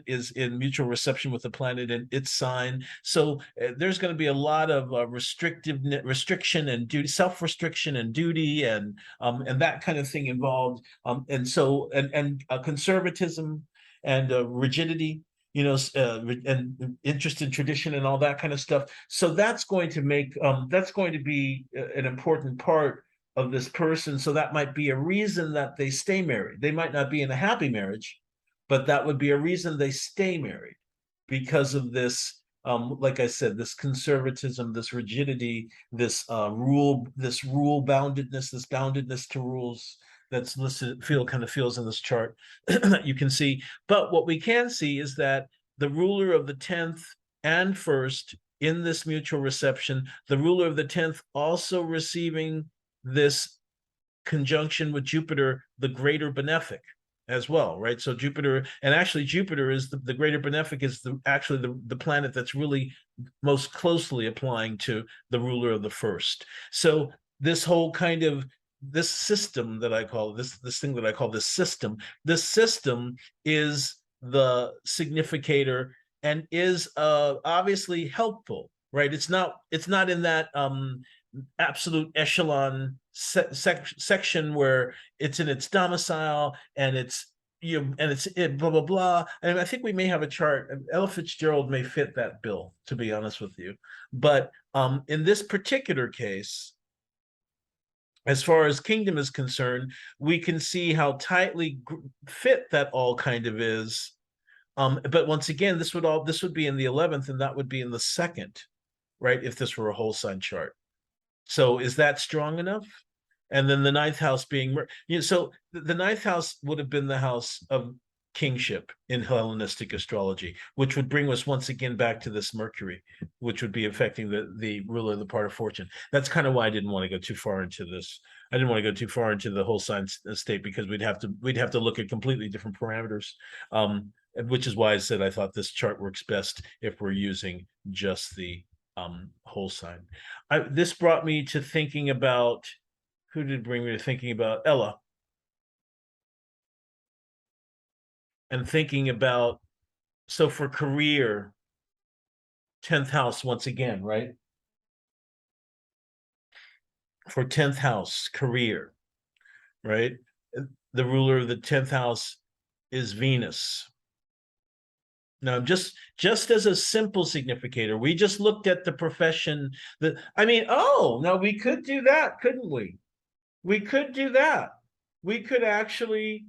is in mutual reception with the planet in its sign. So there's going to be a lot of restriction and duty, self-restriction and duty, and that kind of thing involved. And conservatism and rigidity, and interest in tradition and all that kind of stuff. So that's going to be an important part of this person. So that might be a reason that they stay married. They might not be in a happy marriage, but that would be a reason they stay married, because of this, like I said, this conservatism, this rigidity, this boundedness, this boundedness to rules that's listed, feels in this chart that you can see. But what we can see is that the ruler of the 10th and first in this mutual reception, the ruler of the 10th also receiving this conjunction with Jupiter, the greater benefic, as well, right? So Jupiter, and actually Jupiter is the greater benefic is actually the planet that's really most closely applying to the ruler of the first. So this whole kind of this system that I call this thing that I call this system is the significator and is obviously helpful, right? It's not in that absolute echelon section where it's in its domicile and it's blah blah blah. And I think we may have a chart. Ella Fitzgerald may fit that bill, to be honest with you. But in this particular case, as far as kingdom is concerned, we can see how tightly fit that all kind of is. But once again, this would be in the 11th, and that would be in the 2nd, right? If this were a whole sign chart. So is that strong enough? And then the 9th house being, so the 9th house would have been the house of kingship in Hellenistic astrology, which would bring us once again back to this Mercury, which would be affecting the ruler of the part of fortune. That's kind of why I didn't want to go too far into this. I didn't want to go too far into the whole sign state because we'd have to look at completely different parameters. Which is why I said I thought this chart works best if we're using just the whole sign. This brought me to thinking about, who did bring me to thinking about? Ella. And thinking about, so for career, 10th house once again, right? For 10th house, career, right? The ruler of the 10th house is Venus. No, just as a simple significator, we just looked at the profession that, I mean, oh, no, we could do that, couldn't we? We could do that. We could actually,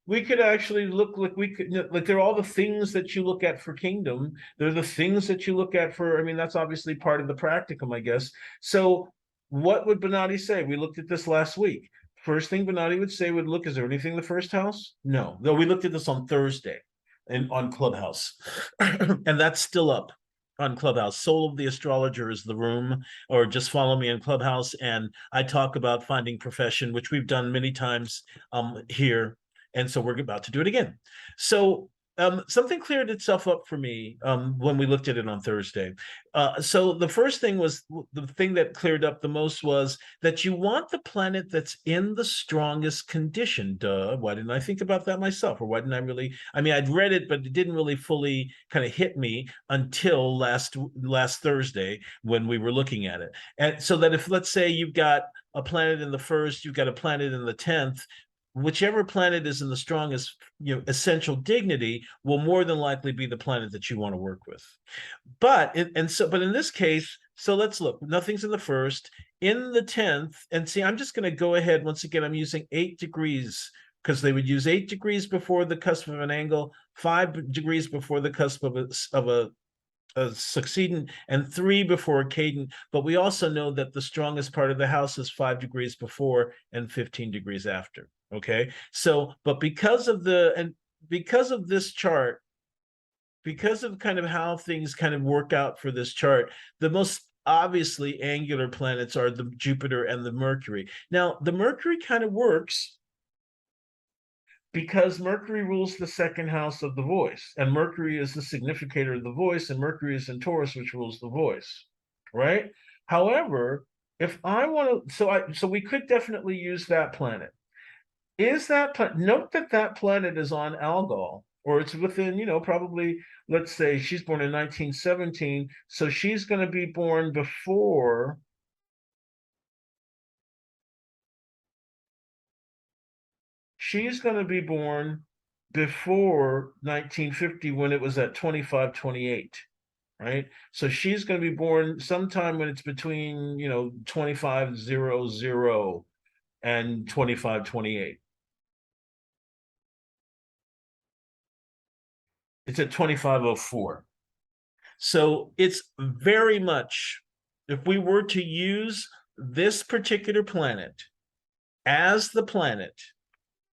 we could actually look like there are all the things that you look at for kingdom. They're the things that you look at for, I mean, that's obviously part of the practicum, I guess. So what would Bonatti say? We looked at this last week. First thing Bonatti would say would look, is there anything in the first house? No. Though we looked at this on Thursday and on Clubhouse. And that's still up on Clubhouse. Soul of the Astrologer is the room, or just follow me on Clubhouse. And I talk about finding profession, which we've done many times here. And so we're about to do it again. So something cleared itself up for me when we looked at it on Thursday. So the first thing was, the thing that cleared up the most was that you want the planet that's in the strongest condition. Duh. Why didn't I think about that myself? Or why didn't I really? I mean, I'd read it, but it didn't really fully kind of hit me until last Thursday when we were looking at it. And so that if, let's say, you've got a planet in the first, you've got a planet in the 10th, whichever planet is in the strongest, essential dignity will more than likely be the planet that you want to work with. But in this case, so let's look. Nothing's in the first, in the 10th, and see, I'm just going to go ahead. Once again, I'm using 8 degrees because they would use 8 degrees before the cusp of an angle, 5 degrees before the cusp of a succeedant, and 3 before a cadent. But we also know that the strongest part of the house is 5 degrees before and 15 degrees after. Okay, so but because of this chart, because of kind of how things kind of work out for this chart, the most obviously angular planets are the Jupiter and the Mercury. Now, the Mercury kind of works because Mercury rules the 2nd house of the voice, and Mercury is the significator of the voice, and Mercury is in Taurus, which rules the voice, right? However, if I want to, so we could definitely use that planet. Is that note that planet is on Algol, or it's within, probably, let's say she's born in 1917, so she's going to be born before she's going to be born before 1950 when it was at 2528, right? So she's going to be born sometime when it's between 2500 and 2528. It's at 2504. So it's very much, if we were to use this particular planet as the planet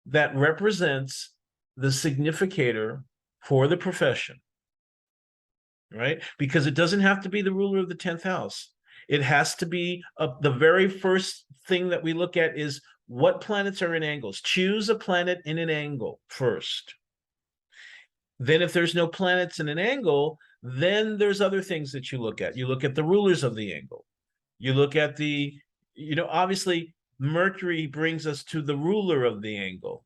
that represents the significator for the profession, right? Because it doesn't have to be the ruler of the 10th house. It has to be the very first thing that we look at is what planets are in angles. Choose a planet in an angle first. Then if there's no planets in an angle, then there's other things that you look at. You look at the rulers of the angle. You look at the, obviously Mercury brings us to the ruler of the angle,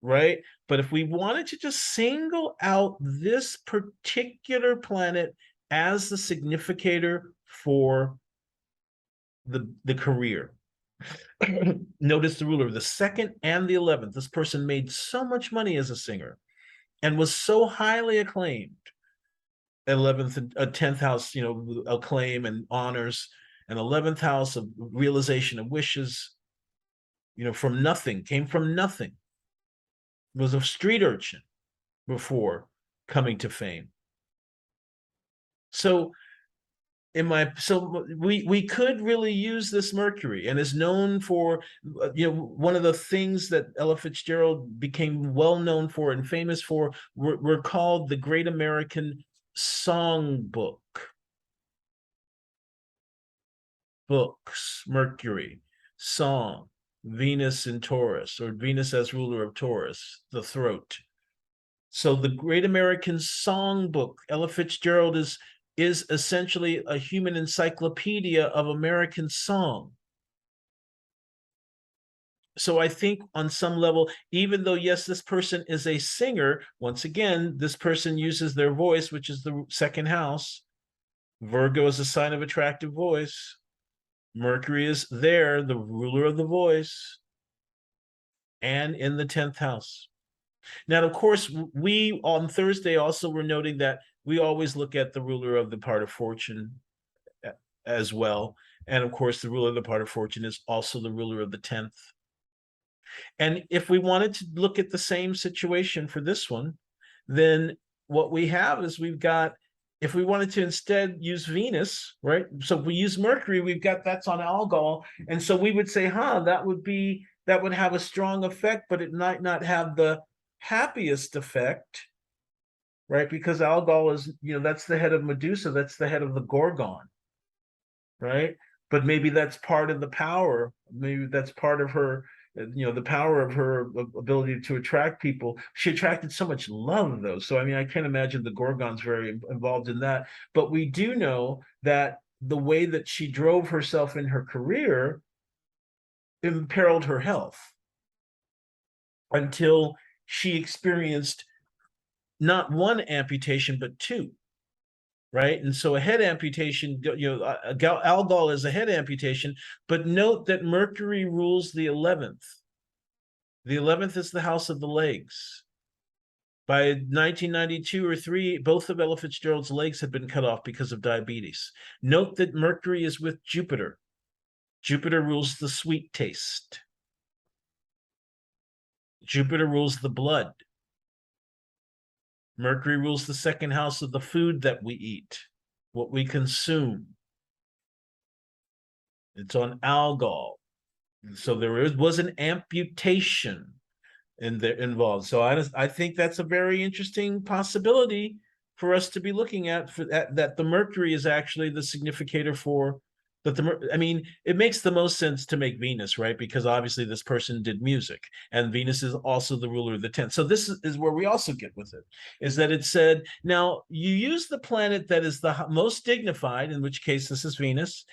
right? But if we wanted to just single out this particular planet as the significator for the career, notice the ruler of the 2nd and the 11th. This person made so much money as a singer and was so highly acclaimed. 11th and 10th house, acclaim and honors, and 11th house of realization of wishes, from nothing, came from nothing, was a street urchin before coming to fame. So we could really use this Mercury, and is known for, one of the things that Ella Fitzgerald became well known for and famous for were called the Great American Songbook. Books, Mercury, song, Venus in Taurus, or Venus as ruler of Taurus, the throat. So the Great American Songbook, Ella Fitzgerald is essentially a human encyclopedia of American song. So I think on some level, even though, yes, this person is a singer, once again, this person uses their voice, which is the 2nd house. Virgo is a sign of attractive voice. Mercury is there, the ruler of the voice, and in the 10th house. Now, of course, we on Thursday also were noting that we always look at the ruler of the part of fortune as well. And of course, the ruler of the part of fortune is also the ruler of the 10th. And if we wanted to look at the same situation for this one, then what we have is we've got, if we wanted to instead use Venus, right? So if we use Mercury, we've got that's on Algol. And so we would say, that would have a strong effect, but it might not have the happiest effect, right? Because Algol is, that's the head of Medusa, that's the head of the Gorgon, right? But maybe that's part of the power. Maybe that's part of her, the power of her ability to attract people. She attracted so much love, though. So, I can't imagine the Gorgon's very involved in that. But we do know that the way that she drove herself in her career imperiled her health until she experienced not one amputation, but 2. Right. And so a head amputation, Algol is a head amputation, but note that Mercury rules the 11th. The 11th is the house of the legs. By 1992 or 3, both of Ella Fitzgerald's legs had been cut off because of diabetes. Note that Mercury is with Jupiter. Jupiter rules the sweet taste. Jupiter rules the blood. Mercury rules the 2nd house of the food that we eat, what we consume. It's on Algol. So there was an amputation involved. So I think that's a very interesting possibility for us to be looking at, for that the Mercury is actually the significator for that. It makes the most sense to make Venus, right? Because obviously this person did music, and Venus is also the ruler of the 10th. So this is where we also get with it, is that it said, now you use the planet that is the most dignified, in which case this is Venus,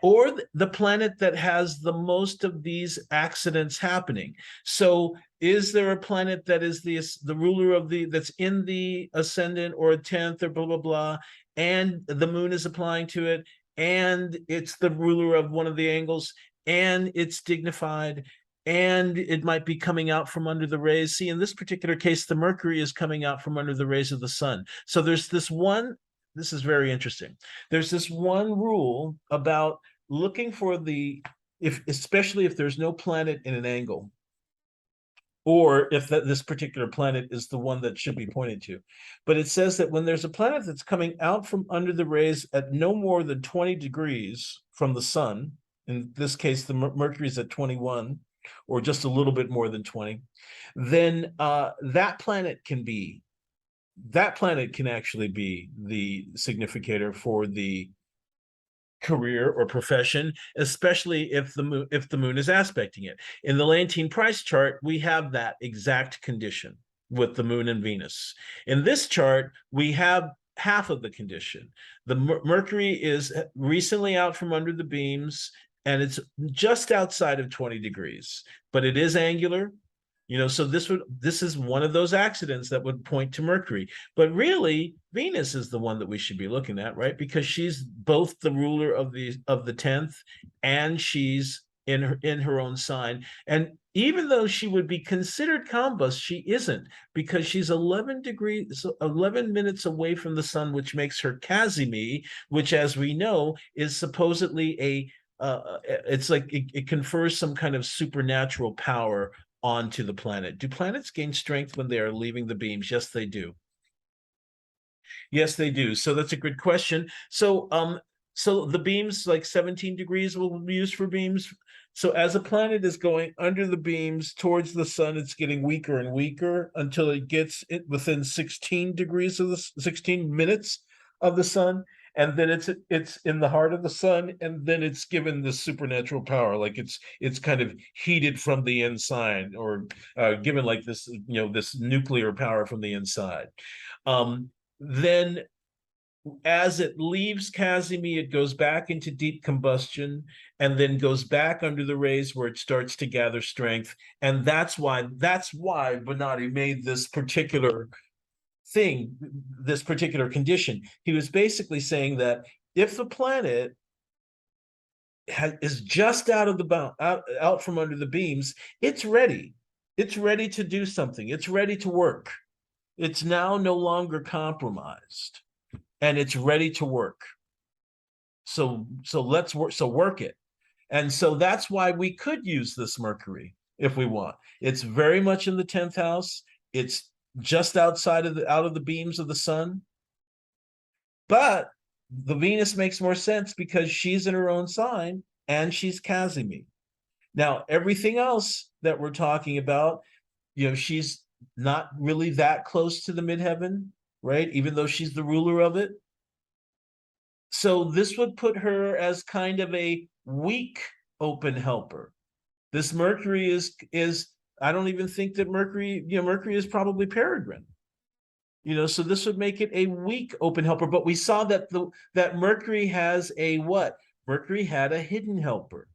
or the planet that has the most of these accidents happening. So is there a planet that is the ruler of that's in the ascendant or a 10th or blah, blah, blah, and the moon is applying to it, and it's the ruler of one of the angles, and it's dignified, and it might be coming out from under the rays. See, in this particular case, the Mercury is coming out from under the rays of the sun. So there's this is very interesting. There's this one rule about looking for especially if there's no planet in an angle, or if this particular planet is the one that should be pointed to. But it says that when there's a planet that's coming out from under the rays at no more than 20 degrees from the sun, in this case, the Mercury is at 21, or just a little bit more than 20, then that planet can be that planet can actually be the significator for the career or profession, especially if the moon is aspecting it. In the Leontian price chart, we have that exact condition with the moon and Venus. In this chart, we have half of the condition. The Mercury is recently out from under the beams, and it's just outside of 20 degrees, but it is angular. So this is one of those accidents that would point to Mercury. But really, Venus is the one that we should be looking at, right? Because she's both the ruler of the 10th, and she's in her own sign. And even though she would be considered combust, she isn't, because she's 11 minutes away from the sun, which makes her Casimir, which, as we know, is supposedly it's like it confers some kind of supernatural power onto the planet. Do planets gain strength when they are leaving the beams? Yes, they do. Yes, they do. So that's a good question. So the beams, like 17 degrees, will be used for beams. So as a planet is going under the beams towards the sun, it's getting weaker and weaker until it gets within 16 degrees of the 16 minutes of the sun. And then it's in the heart of the sun, and then it's given this supernatural power, like it's kind of heated from the inside, or given like this, this nuclear power from the inside. Then as it leaves Casimir, it goes back into deep combustion, and then goes back under the rays where it starts to gather strength. And that's why Bonatti made this particular thing, this particular condition. He was basically saying that if the planet is just out of the out from under the beams, it's ready. It's ready to do something. It's ready to work. It's now no longer compromised, and it's ready to work. So let's work. So work it. And so that's why we could use this Mercury if we want. It's very much in the 10th house. It's just outside of out of the beams of the sun. But the Venus makes more sense because she's in her own sign and she's Casimir. Now, everything else that we're talking about, she's not really that close to the midheaven, right? Even though she's the ruler of it. So this would put her as kind of a weak open helper. This Mercury is I don't even think that Mercury is probably peregrine. So this would make it a weak open helper. But we saw that that Mercury has a what? Mercury had a hidden helper.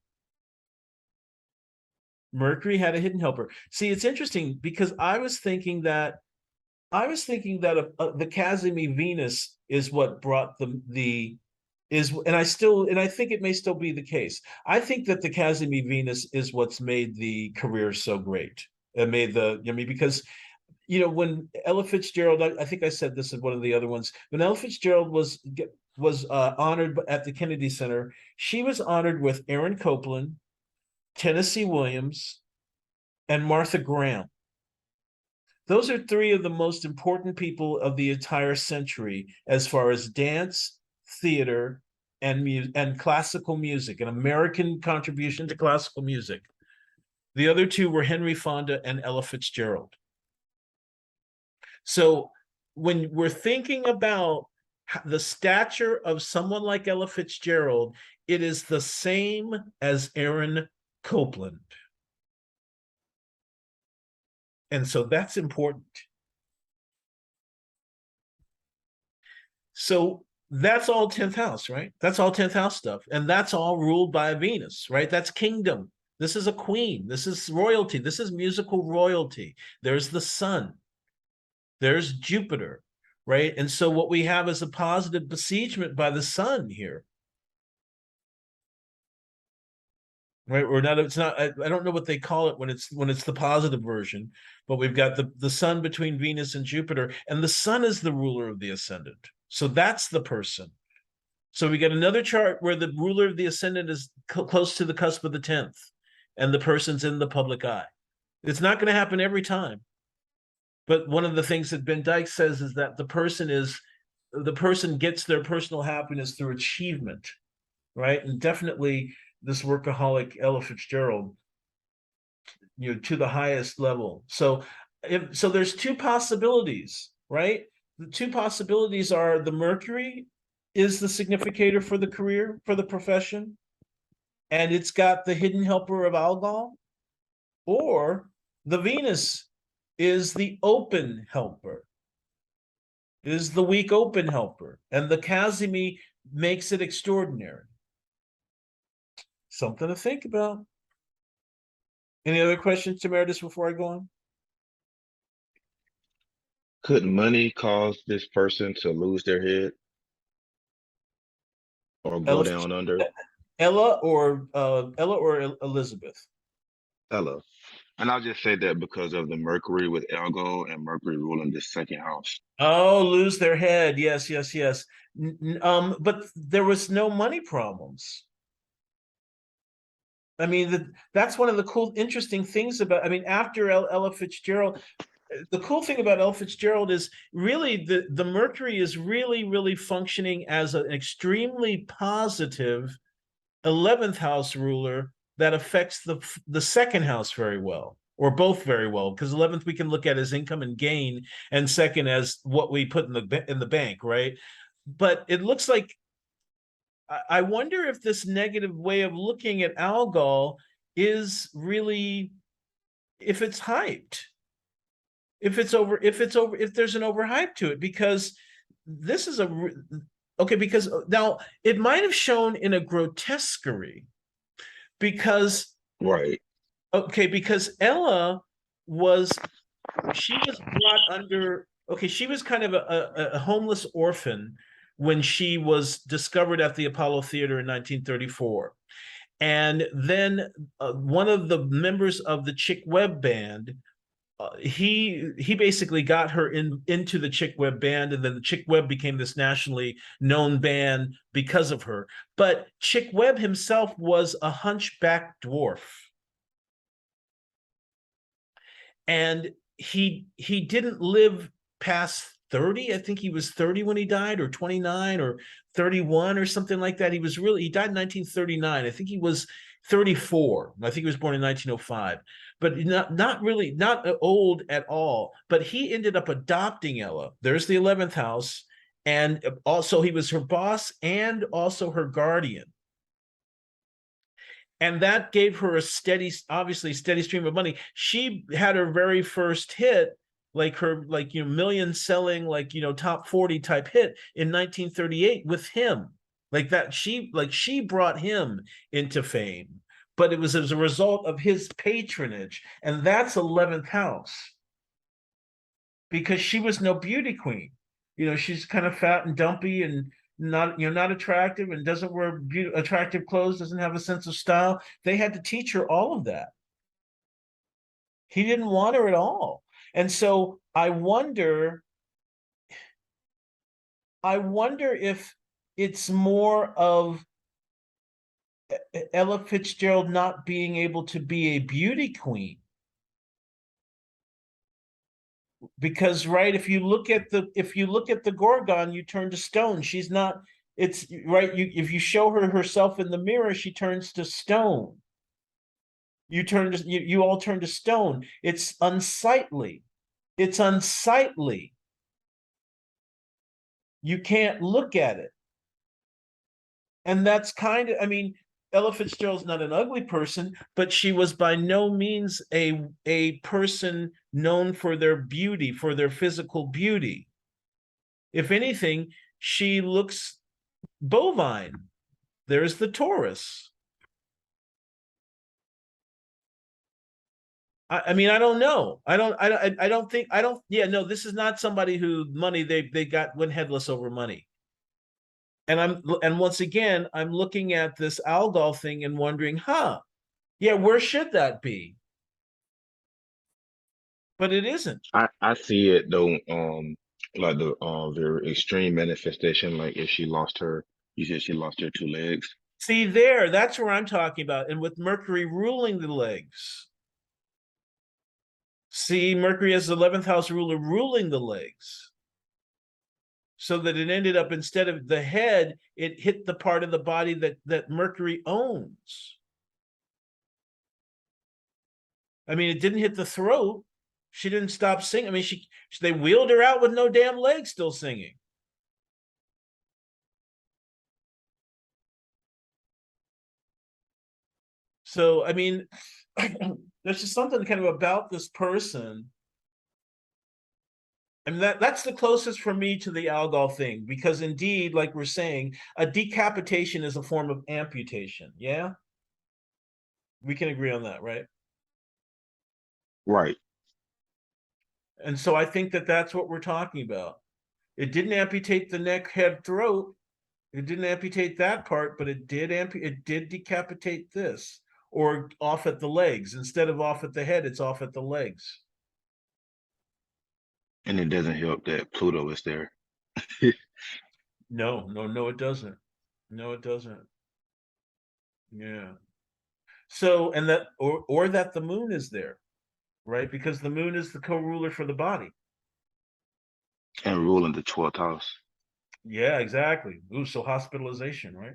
Mercury had a hidden helper. See, it's interesting because I was thinking that the Casimir Venus is what brought and I think it may still be the case. I think that the Casimir Venus is what's made the career so great. It made because when Ella Fitzgerald, I think I said this in one of the other ones, when Ella Fitzgerald was honored at the Kennedy Center, she was honored with Aaron Copland, Tennessee Williams, and Martha Graham. Those are three of the most important people of the entire century as far as dance, theater, and classical music, an American contribution to classical music. The other two were Henry Fonda and Ella Fitzgerald. So when we're thinking about the stature of someone like Ella Fitzgerald, it is the same as Aaron Copland. And so that's important. So that's all 10th house, right? That's all 10th house stuff. And that's all ruled by Venus, right? That's kingdom. This is a queen. This is royalty. This is musical royalty. There's the sun. There's Jupiter, right? And so what we have is a positive besiegement by the sun here. Right? Or not, it's not, I don't know what they call it when it's the positive version, but we've got the sun between Venus and Jupiter, and the sun is the ruler of the ascendant. So that's the person. So we get another chart where the ruler of the ascendant is close to the cusp of the 10th, and the person's in the public eye. It's not going to happen every time. But one of the things that Ben Dykes says is that the person gets their personal happiness through achievement, right? And definitely this workaholic Ella Fitzgerald, to the highest level. So there's two possibilities, right? the two possibilities are the Mercury is the significator for the career, for the profession, and it's got the hidden helper of Algol, or the Venus is the open helper, is the weak open helper, and the Casimir makes it extraordinary. Something to think about. Any other questions, Temerius, before I go on? Could money cause this person to lose their head or go Ella, down under? Ella or Elizabeth? Ella. And I'll just say that because of the Mercury with Ergo and Mercury ruling the second house. Oh, lose their head. Yes, yes, yes. But there was no money problems. I mean, that's one of the cool, interesting things about, I mean, after Ella Fitzgerald, the cool thing about Ella Fitzgerald is really the Mercury is really, really functioning as an extremely positive 11th house ruler that affects the second house very well, or both very well, because 11th we can look at as income and gain, and second as what we put in the bank, right? But it looks like, I wonder if this negative way of looking at Algol is really, if it's hyped, if there's an overhype to it, because this is okay, because now it might have shown in a grotesquerie, because Right. okay, because Ella she was brought under, okay, she was kind of a homeless orphan when she was discovered at the Apollo Theater in 1934. And then one of the members of the Chick Webb band, he basically got her into the Chick Webb band, and then the Chick Webb became this nationally known band because of her. But Chick Webb himself was a hunchback dwarf, and he didn't live past 30. I think he was 30 when he died, or 29 or 31 or something like that. He died in 1939. I think he was 34. I think he was born in 1905, but not really, not old at all. But he ended up adopting Ella. There's the 11th house, and also he was her boss and also her guardian. And that gave her obviously steady stream of money. She had her very first hit, million selling, top 40 type hit in 1938 with him. Like that, she brought him into fame, but it was as a result of his patronage, and that's 11th house, because she was no beauty queen. She's kind of fat and dumpy and not attractive, and doesn't wear attractive clothes, doesn't have a sense of style. They had to teach her all of that. He didn't want her at all. And so I wonder if it's more of Ella Fitzgerald not being able to be a beauty queen. Because, right, if you look at the Gorgon, you turn to stone. She's not, it's right, if you show her herself in the mirror, she turns to stone. You all turn to stone. It's unsightly. It's unsightly. You can't look at it. And that's kind of, I mean, Ella Fitzgerald's not an ugly person, but she was by no means a person known for their beauty, for their physical beauty. If anything, she looks bovine. There's the Taurus. I mean, I don't know. I don't think, yeah, no, this is not somebody who money, they went headless over money. And once again, I'm looking at this Algol thing and wondering, yeah, where should that be? But it isn't. I see it though, like the very extreme manifestation, like if she lost her, you said she lost her two legs. See there, that's where I'm talking about. And with Mercury ruling the legs. See, Mercury as the 11th house ruler ruling the legs. So that it ended up, instead of the head, it hit the part of the body that Mercury owns. I mean, it didn't hit the throat, She didn't stop singing. I mean, they wheeled her out with no damn legs, still singing. So, I mean, there's just something kind of about this person. And that's the closest for me to the Algol thing, because indeed, like we're saying, a decapitation is a form of amputation. Yeah, we can agree on that, right? Right. And so I think that that's what we're talking about. It didn't amputate the neck, head, throat. It didn't amputate that part, but it did decapitate this, or off at the legs. Instead of off at the head, it's off at the legs. And it doesn't help that Pluto is there. No, no, no, it doesn't. No, it doesn't. Yeah. So, and that, or that the moon is there, right? Because the moon is the co-ruler for the body. And ruling the 12th house. Yeah, exactly. Ooh, so hospitalization, right?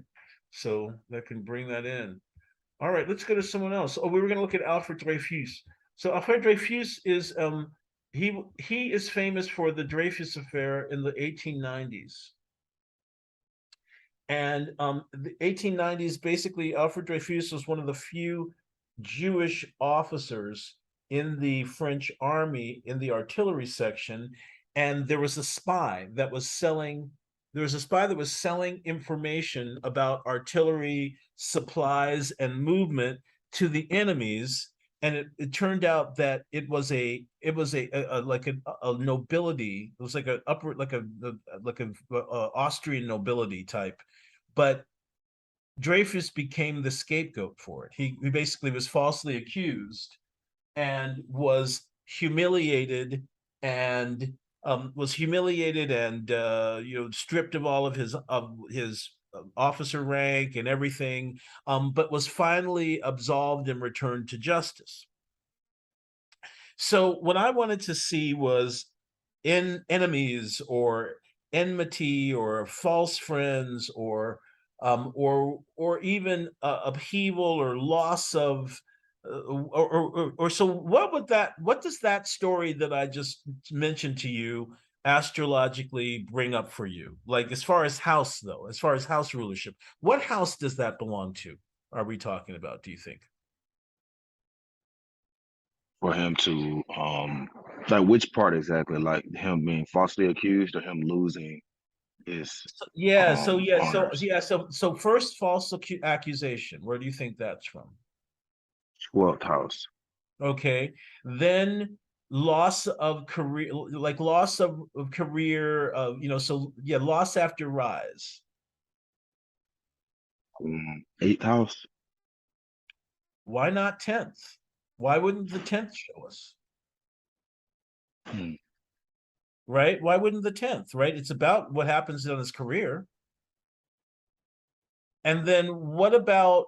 So that can bring that in. All right, let's go to someone else. Oh, we were going to look at Alfred Dreyfus. So Alfred Dreyfus is he is famous for the Dreyfus affair in the 1890s. And the 1890s, basically, Alfred Dreyfus was one of the few Jewish officers in the French army in the artillery section. And there was a spy that was selling, information about artillery supplies and movement to the enemies. And it turned out that it was a like a nobility. It was like a upper like a Austrian nobility type, but Dreyfus became the scapegoat for it. He basically was falsely accused and was humiliated and stripped of all of his officer rank and everything, but was finally absolved and returned to justice. So what I wanted to see was in enemies or enmity or false friends or even upheaval or loss of or so what does that story that I just mentioned to you astrologically bring up for you, like as far as house, though, as far as house rulership, what house does that belong to, are we talking about, do you think? For him to like which part exactly? Like him being falsely accused or him losing his Yeah, so honors? first false accusation, where do you think that's from? 12th house. Okay, then loss of career, like loss of career, so yeah, loss after rise. 8th house. Why not 10th? Why wouldn't the 10th show us? Hmm. Right, why wouldn't the 10th? Right, it's about what happens in his career. And then what about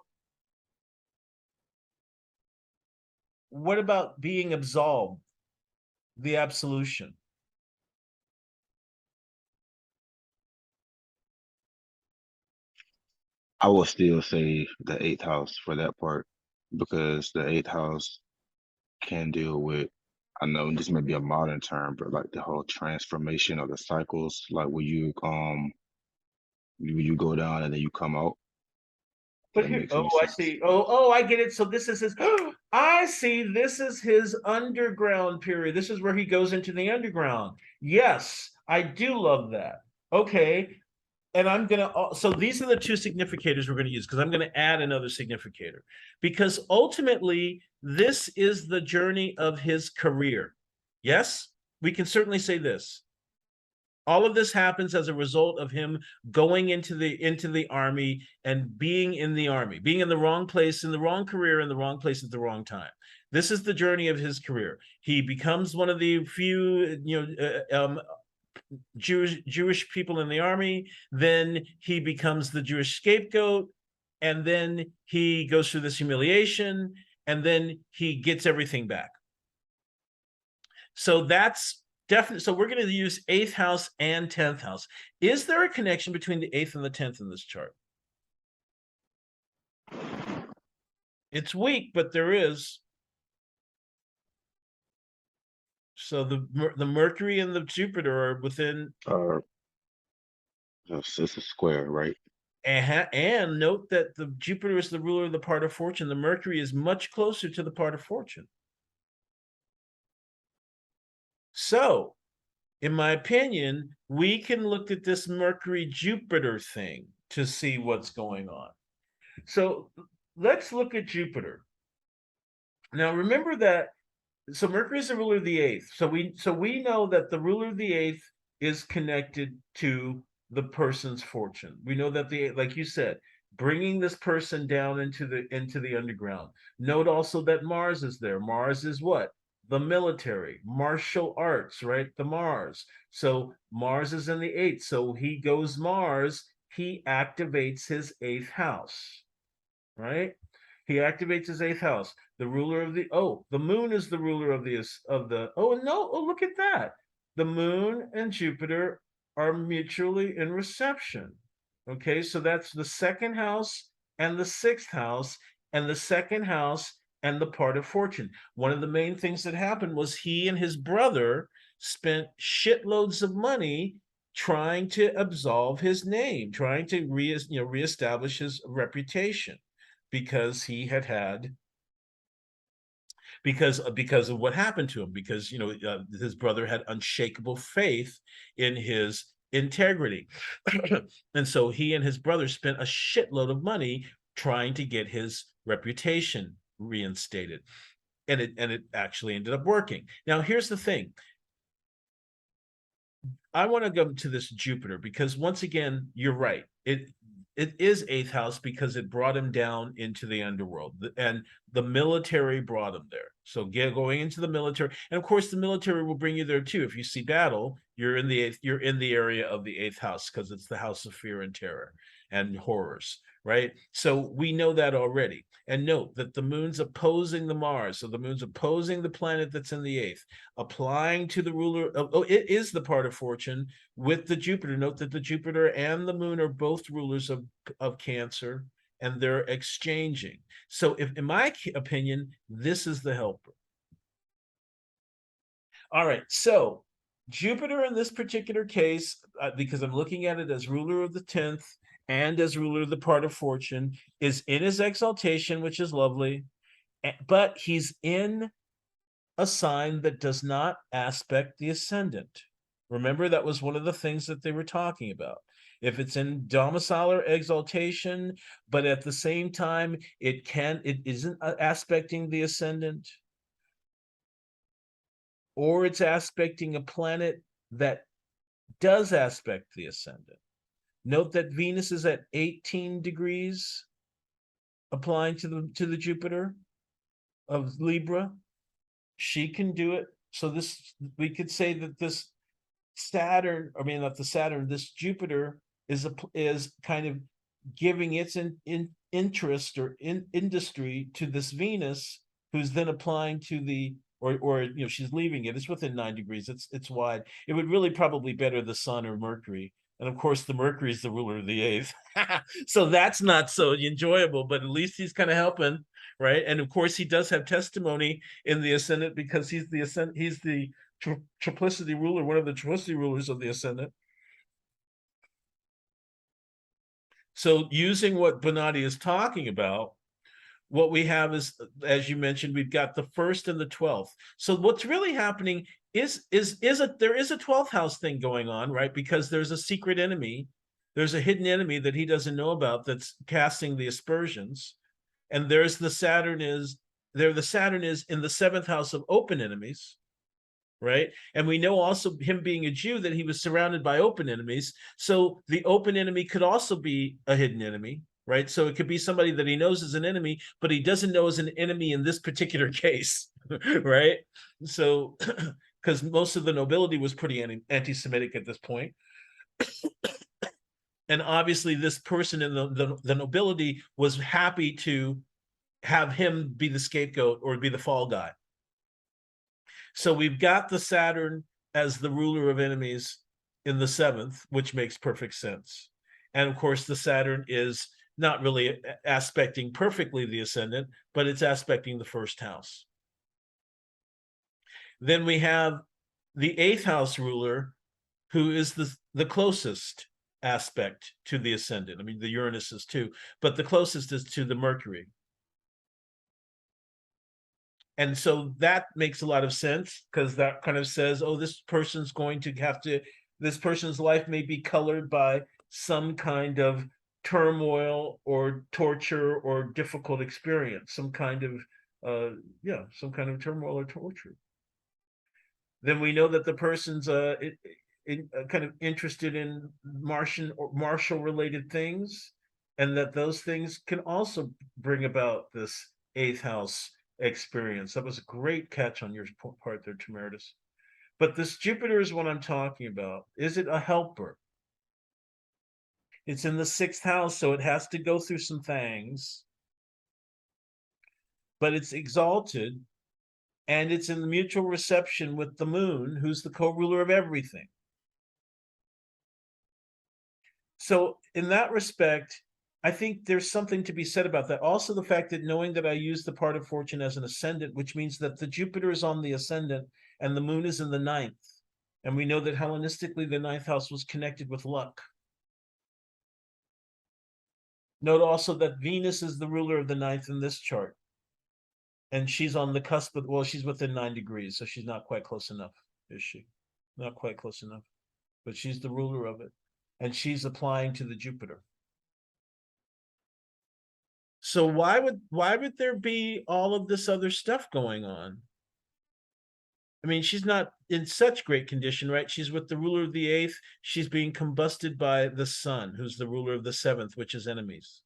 being absolved, the absolution? I will still say the 8th house for that part because the 8th house can deal with, I know this may be a modern term, but like the whole transformation of the cycles, like when you go down and then you come out, if But that here, makes oh, any I sense. see. Oh, I get it. So this is his. I see. This is his underground period. This is where he goes into the underground. Yes, I do love that. Okay, and I'm gonna. So these are the two significators we're going to use, because I'm going to add another significator, because ultimately this is the journey of his career. Yes, we can certainly say this. All of this happens as a result of him going into the army and being in the army, being in the wrong place, in the wrong career, in the wrong place at the wrong time. This is the journey of his career. He becomes one of the few, Jewish people in the army. Then he becomes the Jewish scapegoat, and then he goes through this humiliation, and then he gets everything back. So that's definitely, so we're going to use 8th house and 10th house. Is there a connection between the 8th and the 10th in this chart? It's weak, but there is. So the Mercury and the Jupiter are within. It's a square, right? And note that the Jupiter is the ruler of the part of fortune. The Mercury is much closer to the part of fortune. So, in my opinion, we can look at this Mercury Jupiter thing to see what's going on. So, let's look at Jupiter. Now, remember that. So Mercury is the ruler of the eighth. So we know that the ruler of the eighth is connected to the person's fortune. We know that like you said, bringing this person down into the underground. Note also that Mars is there. Mars is what? The military, martial arts, right? The Mars. So Mars is in the eighth. So he goes Mars. He activates his eighth house, right? He activates his eighth house. The ruler of the moon is the ruler of look at that. The moon and Jupiter are mutually in reception. Okay, so that's the second house and the sixth house, and the second house and the part of fortune. One of the main things that happened was he and his brother spent shitloads of money trying to absolve his name, trying to reestablish his reputation, because he had because of what happened to him, because his brother had unshakable faith in his integrity. And so he and his brother spent a shitload of money trying to get his reputation reinstated, and it actually ended up working. Now here's the thing. I want to go to this Jupiter because, once again, you're right. It is eighth house because it brought him down into the underworld, and the military brought him there. So going into the military, and of course the military will bring you there too. If you see battle, you're in the eighth. You're in the area of the eighth house because it's the house of fear and terror and horrors, right? So we know that already. And note that the moon's opposing the Mars, so the moon's opposing the planet that's in the eighth, applying to the ruler of, it is the part of fortune with the Jupiter. Note that the Jupiter and the moon are both rulers of Cancer, and they're exchanging. So if, in my opinion, this is the helper. All right, so Jupiter in this particular case, because I'm looking at it as ruler of the 10th and as ruler of the part of fortune, is in his exaltation, which is lovely, but he's in a sign that does not aspect the ascendant. Remember, that was one of the things that they were talking about. If it's in domicile or exaltation, but at the same time, it isn't aspecting the ascendant, or it's aspecting a planet that does aspect the ascendant. Note that Venus is at 18 degrees, applying to the Jupiter of Libra. She can do it. So we could say that this Saturn, I mean, not the Saturn, this Jupiter is kind of giving its interest or industry to this Venus, who's then applying to the, or she's leaving it. It's within 9 degrees. It's wide. It would really probably better the Sun or Mercury. And of course, the Mercury is the ruler of the eighth. So that's not so enjoyable, but at least he's kind of helping, right? And of course, he does have testimony in the ascendant because he's the triplicity ruler, one of the triplicity rulers of the ascendant. So using what Bonatti is talking about, what we have is, as you mentioned, we've got the 1st and the 12th. So what's really happening is there is a 12th house thing going on, right? Because there's a secret enemy. There's a hidden enemy that he doesn't know about that's casting the aspersions. And there's the Saturn is in the 7th house of open enemies, right? And we know also, him being a Jew, that he was surrounded by open enemies. So the open enemy could also be a hidden enemy, right? So it could be somebody that he knows is an enemy, but he doesn't know is an enemy in this particular case, right? So, because most of the nobility was pretty anti-Semitic at this point. And obviously this person in the nobility was happy to have him be the scapegoat or be the fall guy. So we've got the Saturn as the ruler of enemies in the 7th, which makes perfect sense. And of course, the Saturn is not really aspecting perfectly the ascendant, but it's aspecting the 1st house. Then we have the eighth house ruler, who is the closest aspect to the ascendant. I mean, the Uranus is too, but the closest is to the Mercury. And so that makes a lot of sense, because that kind of says, oh, this person's going to have to, this person's life may be colored by some kind of turmoil or torture or difficult experience, some kind of some kind of turmoil or torture. Then we know that the person's kind of interested in Martian or martial related things, and that those things can also bring about this eighth house experience. That was a great catch on your part there, Temerius. But this Jupiter is what I'm talking about. Is it a helper? It's in the sixth house, so it has to go through some things, but it's exalted, and it's in the mutual reception with the moon, who's the co-ruler of everything. So in that respect, I think there's something to be said about that. Also, the fact that knowing that I use the part of fortune as an ascendant, which means that the Jupiter is on the ascendant and the moon is in the ninth. And we know that Hellenistically, the ninth house was connected with luck. Note also that Venus is the ruler of the ninth in this chart. And she's on the cusp of, well, she's within 9 degrees, so she's not quite close enough, is she? Not quite close enough. But she's the ruler of it. And she's applying to the Jupiter. So why would there be all of this other stuff going on? I mean, she's not in such great condition, right? She's with the ruler of the eighth. She's being combusted by the sun, who's the ruler of the seventh, which is enemies.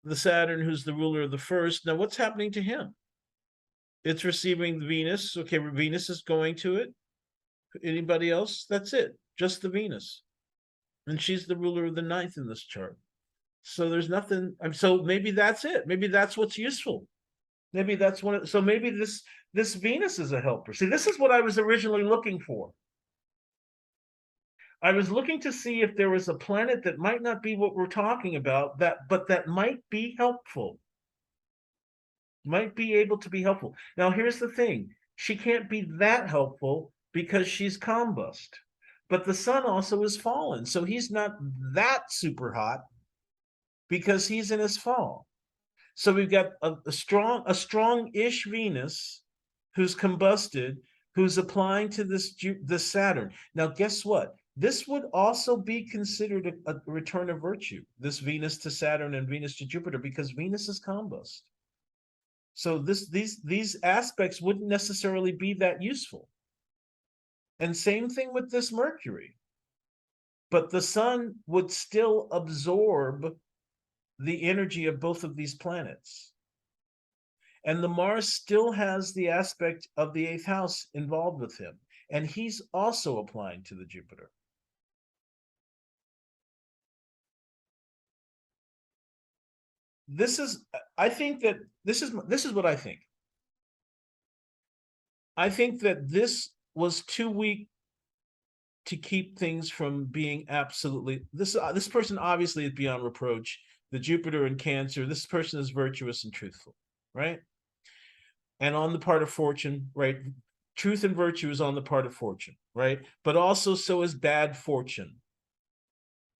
The Saturn, who's the ruler of the first. Now, what's happening to him? It's receiving Venus. Okay, Venus is going to it. Anybody else? That's it. Just the Venus. And she's the ruler of the ninth in this chart. So there's nothing. So maybe that's it. Maybe that's what's useful. Maybe that's one. So maybe this Venus is a helper. See, this is what I was originally looking for. I was looking to see if there was a planet that might not be what we're talking about, but that might be helpful. Might be able to be helpful. Now, here's the thing. She can't be that helpful because she's combust. But the sun also is fallen. So he's not that super hot because he's in his fall. So we've got a strong-ish Venus who's combusted, who's applying to this Saturn. Now, guess what? This would also be considered a return of virtue, this Venus to Saturn and Venus to Jupiter, because Venus is combust. So these aspects wouldn't necessarily be that useful. And same thing with this Mercury. But the sun would still absorb the energy of both of these planets. And the Mars still has the aspect of the eighth house involved with him. And he's also applying to the Jupiter. I think that this is what I think. I think that this was too weak to keep things from being absolutely, this person obviously is beyond reproach. The Jupiter in Cancer, this person is virtuous and truthful, right? And on the part of fortune, right? Truth and virtue is on the part of fortune, right? But also so is bad fortune,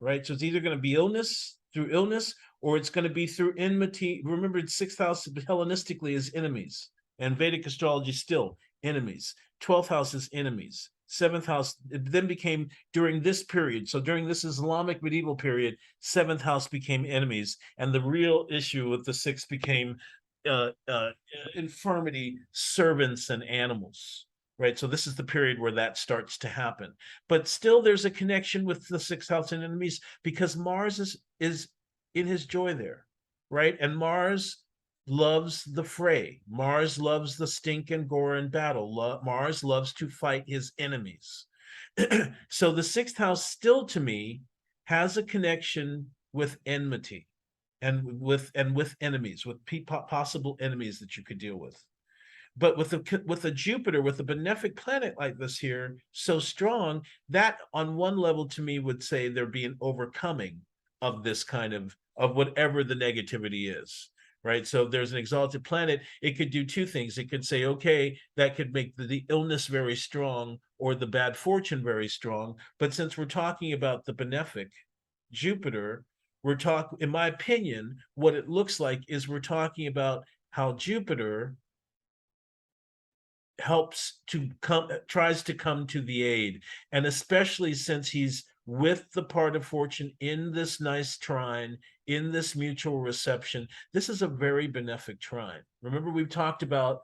right? So it's either going to be through illness, or it's going to be through enmity. Remember, sixth house Hellenistically is enemies, and Vedic astrology still enemies. 12th house is enemies. 7th house, it then became during this period. So during this Islamic medieval period, 7th house became enemies. And the real issue with the 6th became infirmity, servants, and animals. Right. So this is the period where that starts to happen. But still, there's a connection with the 6th house and enemies, because Mars is in his joy there. Right. And Mars loves the fray. Mars loves the stink and gore and battle. Mars loves to fight his enemies. So the 6th house still, to me, has a connection with enmity and with enemies, with possible enemies that you could deal with. But with a Jupiter, with a benefic planet like this here, so strong, that on one level to me would say there be an overcoming of this kind of whatever the negativity is. right? So if there's an exalted planet, it could do two things. It could say, okay, that could make the illness very strong or the bad fortune very strong. But since we're talking about the benefic Jupiter, we're talking, in my opinion, what it looks like is we're talking about how Jupiter helps to come, tries to come to the aid, and especially since he's with the part of fortune in this nice trine, in this mutual reception. This is a very benefic trine. Remember, we've talked about,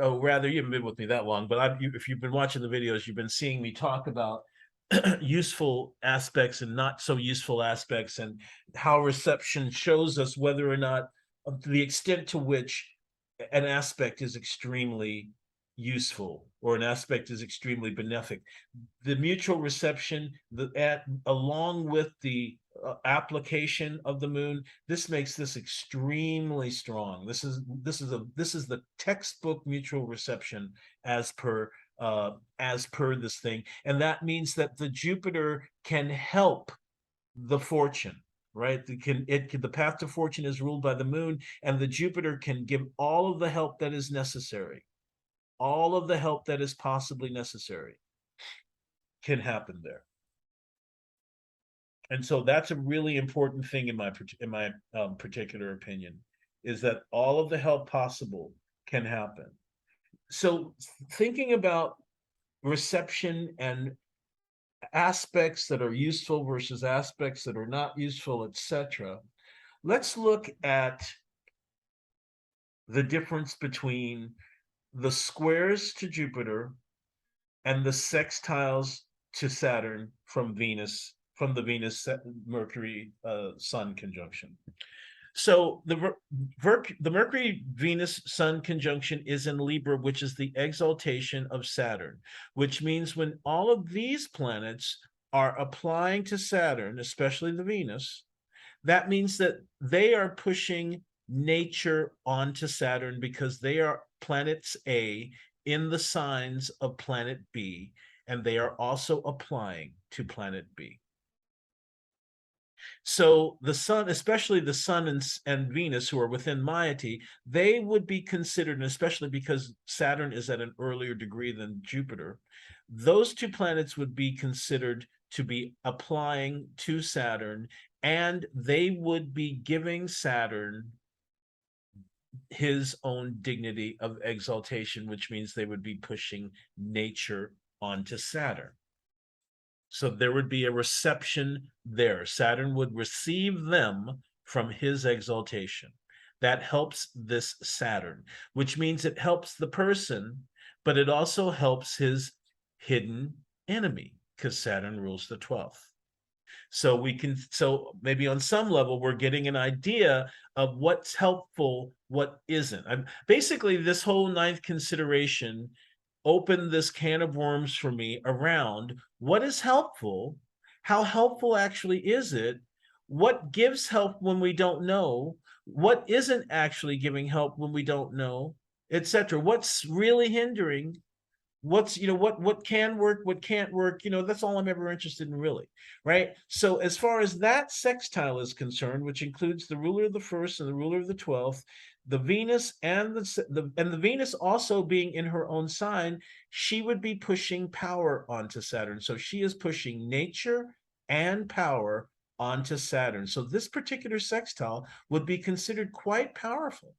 oh, rather, you haven't been with me that long, but if you've been watching the videos, you've been seeing me talk about useful aspects and not so useful aspects, and how reception shows us whether or not, the extent to which an aspect is extremely useful or an aspect is extremely benefic. The mutual reception, along with the application of the moon, this makes this extremely strong. This is the textbook mutual reception as per this thing, and that means that the Jupiter can help the fortune, right? The path to fortune is ruled by the moon, and the Jupiter can give all of the help that is necessary. All of the help that is possibly necessary can happen there. And so that's a really important thing in my particular opinion, is that all of the help possible can happen. So thinking about reception and aspects that are useful versus aspects that are not useful, etc., let's look at the difference between the squares to Jupiter and the sextiles to Saturn from the Venus Mercury Sun conjunction. So the Mercury Venus Sun conjunction is in Libra, which is the exaltation of Saturn, which means when all of these planets are applying to Saturn, especially the Venus, that means that they are pushing nature onto Saturn, because they are planets A in the signs of planet B, and they are also applying to planet B. So the sun, especially the sun and Venus, who are within moiety, they would be considered, and especially because Saturn is at an earlier degree than Jupiter, those two planets would be considered to be applying to Saturn, and they would be giving Saturn his own dignity of exaltation, which means they would be pushing nature onto Saturn. So there would be a reception there. Saturn would receive them from his exaltation. That helps this Saturn, which means it helps the person, but it also helps his hidden enemy, because Saturn rules the 12th. So maybe on some level, we're getting an idea of what's helpful, what isn't. Basically, this whole ninth consideration opened this can of worms for me around what is helpful, how helpful actually is it, what gives help when we don't know, what isn't actually giving help when we don't know, etc. What's really hindering, what's, what can work, what can't work, that's all I'm ever interested in, really, right? So as far as that sextile is concerned, which includes the ruler of the first and the ruler of the 12th, the Venus and the Venus also being in her own sign, she would be pushing power onto Saturn. So she is pushing nature and power onto Saturn. So this particular sextile would be considered quite powerful,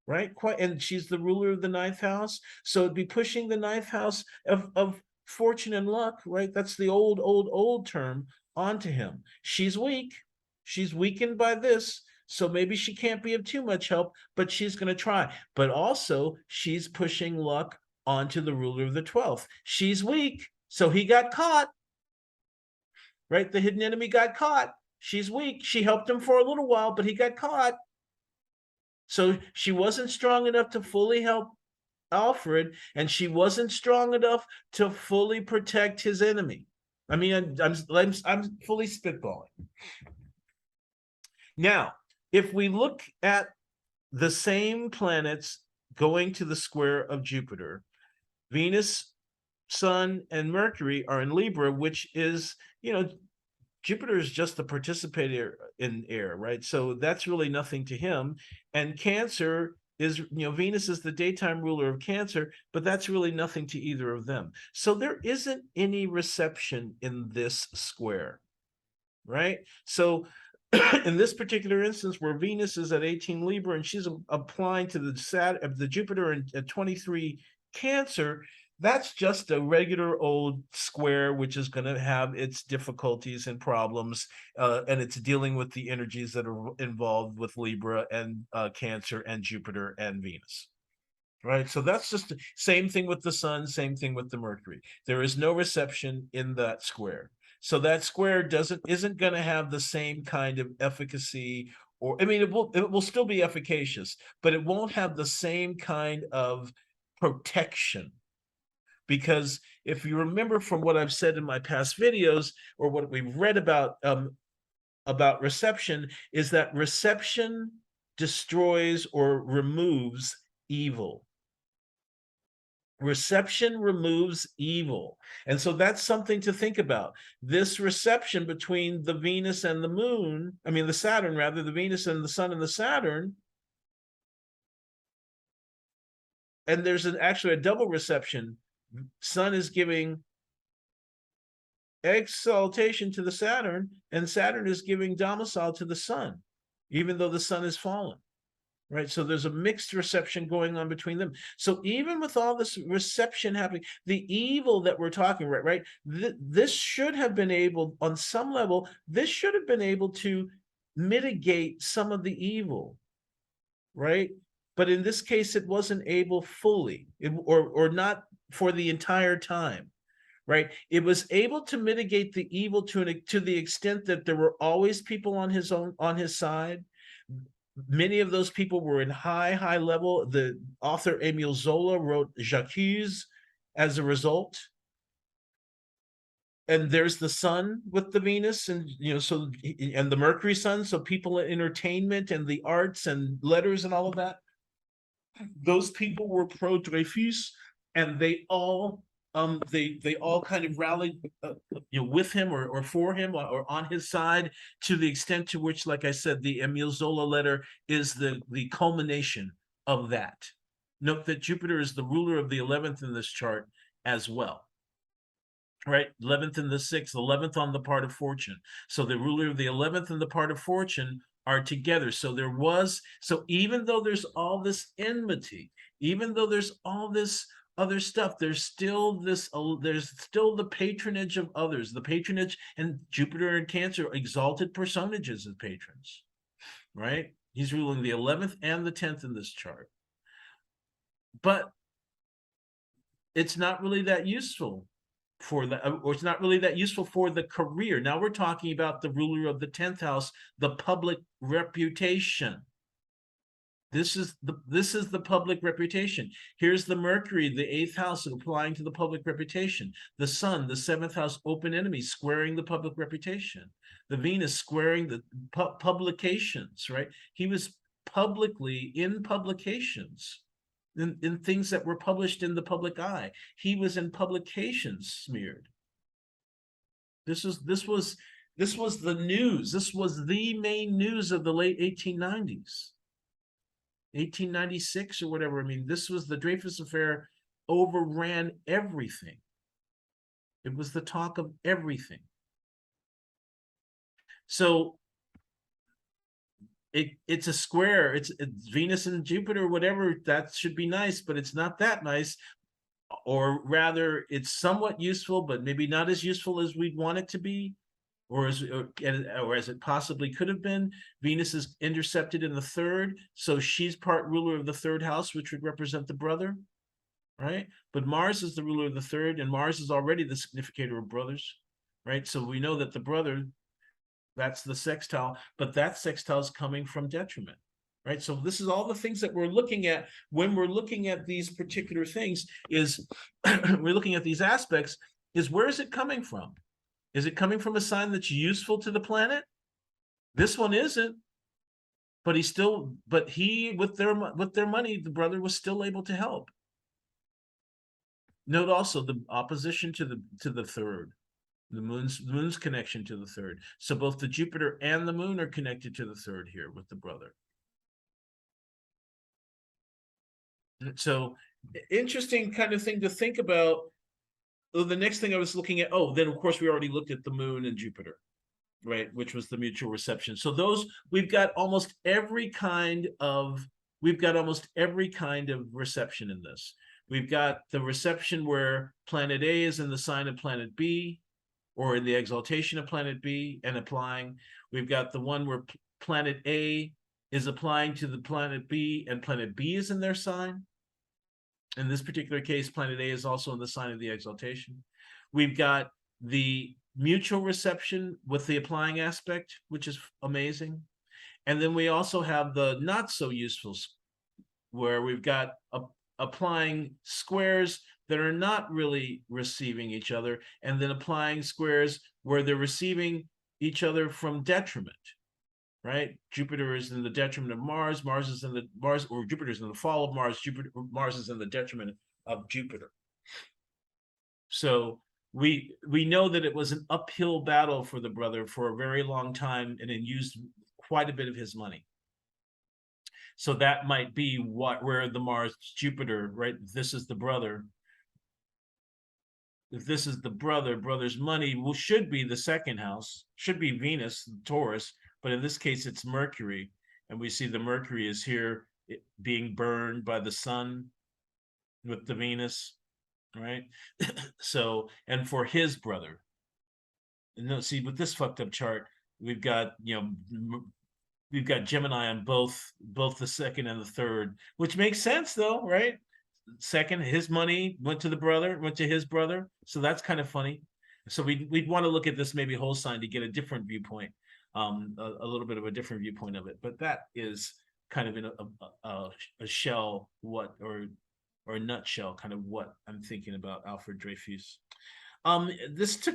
right? And she's the ruler of the 9th house, so it'd be pushing the 9th house of fortune and luck, right? That's the old term, onto him. She's weak. She's weakened by this, so maybe she can't be of too much help, but she's going to try. But also, she's pushing luck onto the ruler of the 12th. She's weak, so he got caught, right? The hidden enemy got caught. She's weak. She helped him for a little while, but he got caught. So she wasn't strong enough to fully help Alfred, and she wasn't strong enough to fully protect his enemy. I mean, I'm fully spitballing. Now, if we look at the same planets going to the square of Jupiter, Venus, Sun, and Mercury are in Libra, which is, Jupiter is just the participator in air, right? So that's really nothing to him. And Cancer is, Venus is the daytime ruler of Cancer, but that's really nothing to either of them. So there isn't any reception in this square, right? So in this particular instance, where Venus is at 18 Libra and she's applying to the Jupiter at 23 Cancer, that's just a regular old square, which is going to have its difficulties and problems, and it's dealing with the energies that are involved with Libra and Cancer and Jupiter and Venus. Right. So that's just the same thing with the sun, same thing with the Mercury. There is no reception in that square. So that square isn't going to have the same kind of efficacy, or I mean, it will still be efficacious, but it won't have the same kind of protection. Because if you remember from what I've said in my past videos, or what we've read about reception, is that reception destroys or removes evil. Reception removes evil. And so that's something to think about. This reception between the Venus and the moon, I mean, the Saturn, rather, the Venus and the sun and the Saturn. And there's actually a double reception. Sun is giving exaltation to the Saturn, and Saturn is giving domicile to the sun, even though the sun is fallen. Right. So there's a mixed reception going on between them. So even with all this reception happening, the evil that we're talking about, right? This should have been able, on some level, this should have been able to mitigate some of the evil, right? But in this case, it wasn't able fully, or not for the entire time. Right. It was able to mitigate the evil to the extent that there were always people on his side. Many of those people were in high level. The author Emile Zola wrote J'accuse as a result. And there's the sun with the Venus, and so, and the Mercury sun. So people in entertainment and the arts and letters and all of that, those people were pro Dreyfus, and they all kind of rallied with him, or for him, or on his side, to the extent to which, like I said, the Emile Zola letter is the culmination of that. Note that Jupiter is the ruler of the 11th in this chart as well. Right, 11th and the 6th, 11th on the part of fortune. So the ruler of the 11th and the part of fortune are together. So even though there's all this enmity, even though there's all this other stuff, there's still the patronage of others, the patronage, and Jupiter and Cancer, exalted personages as patrons, right? He's ruling the 11th and the 10th in this chart. But it's not really that useful or it's not really that useful for the career. Now we're talking about the ruler of the 10th house, the public reputation. This is the public reputation. Here's the Mercury, the 8th house, applying to the public reputation. The Sun, the 7th house, open enemy, squaring the public reputation. The Venus squaring the publications, right? He was publicly in publications, in things that were published in the public eye. He was in publications smeared. This was the news. This was the main news of the late 1890s. 1896 or whatever. I mean, this was the Dreyfus affair, overran everything. It was the talk of everything. So it's a square. It's Venus and Jupiter, whatever. That should be nice, but it's not that nice. Or rather, it's somewhat useful, but maybe not as useful as we'd want it to be, or as it possibly could have been. Venus is intercepted in the 3rd, so she's part ruler of the 3rd house, which would represent the brother, right? But Mars is the ruler of the 3rd, and Mars is already the significator of brothers, right? So we know that the brother, that's the sextile, but that sextile is coming from detriment, right? So this is all the things that we're looking at when we're looking at these particular things. Is we're looking at these aspects, is where is it coming from? Is it coming from a sign that's useful to the planet? This one isn't, but with their money, the brother was still able to help. Note also the opposition to the 3rd. The moon's connection to the third. So both the Jupiter and the moon are connected to the third here with the brother. So interesting kind of thing to think about. The next thing I was looking at, then of course we already looked at the moon and Jupiter, right, which was the mutual reception. So those, we've got almost every kind of reception in this. We've got the reception where planet A is in the sign of planet B, or in the exaltation of planet B and applying. We've got the one where planet A is applying to the planet B and planet B is in their sign. In this particular case, planet A is also in the sign of the exaltation. We've got the mutual reception with the applying aspect, which is amazing. And then we also have the not so useful, where we've got applying squares that are not really receiving each other, and then applying squares where they're receiving each other from detriment, right? Jupiter is in the detriment of Mars, or Jupiter is in the fall of Mars, Mars is in the detriment of Jupiter. So we know that it was an uphill battle for the brother for a very long time, and it used quite a bit of his money. So that might be where the Mars Jupiter, right? This is the brother. If this is the brother's money should be the second house, should be Venus, Taurus, but in this case it's Mercury, and we see the Mercury is here being burned by the sun with the Venus, right? So, and for his brother, no, see, with this fucked up chart, we've got we've got Gemini on both the second and the third, which makes sense though, right? Second, his money went to his brother, so that's kind of funny. So we'd want to look at this maybe whole sign to get a different viewpoint, a little bit of a different viewpoint of it. But that is kind of in a shell, or a nutshell, kind of what I'm thinking about Alfred Dreyfus. This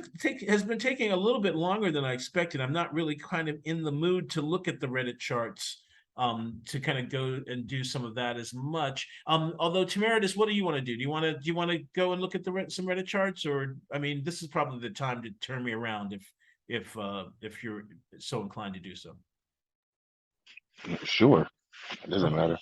has been taking a little bit longer than I expected. I'm not really kind of in the mood to look at the Reddit charts, to kind of go and do some of that as much. Although Temerius, what do you want to do? Do you want to go and look at some Reddit charts, or I mean, this is probably the time to turn me around if you're so inclined to do so. Sure, it doesn't matter.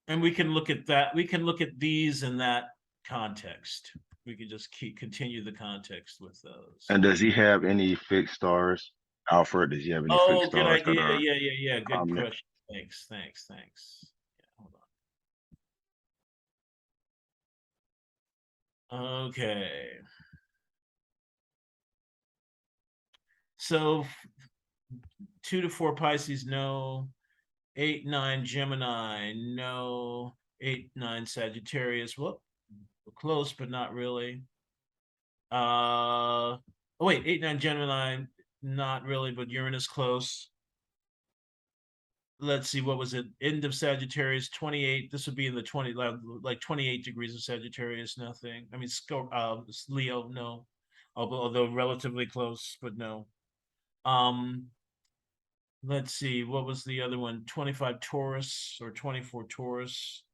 And we can look at that. We can look at these in that context. We can just continue the context with those. And does he have any fixed stars, Alfred? Does he have any fixed Good stars idea. that are Yeah. Good prominent? question. Thanks. Yeah, hold on. Okay. So 2 to 4 Pisces, no. 8, 9 Gemini, no. 8, 9 Sagittarius. Well, close, but not really. Oh wait, 8, 9 Gemini, not really, but Uranus close. Let's see, what was it? End of Sagittarius, 28. This would be in the 20, like 28 degrees of Sagittarius, nothing. I mean, Leo, no. Although relatively close, but no. Let's see, what was the other one? 25 Taurus or 24 Taurus?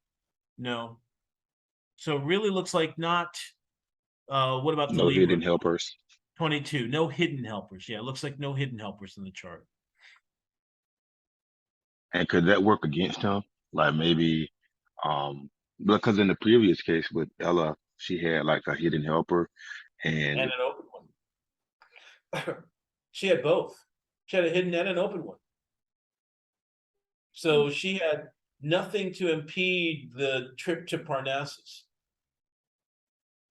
No. So it really looks like not. What about the No Libra? hidden helpers. 22, no hidden helpers. Yeah, it looks like no hidden helpers in the chart. And could that work against him? Like maybe, because in the previous case with Ella, she had like a hidden helper, And and an open one. She had both. She had a hidden and an open one. So she had nothing to impede the trip to Parnassus.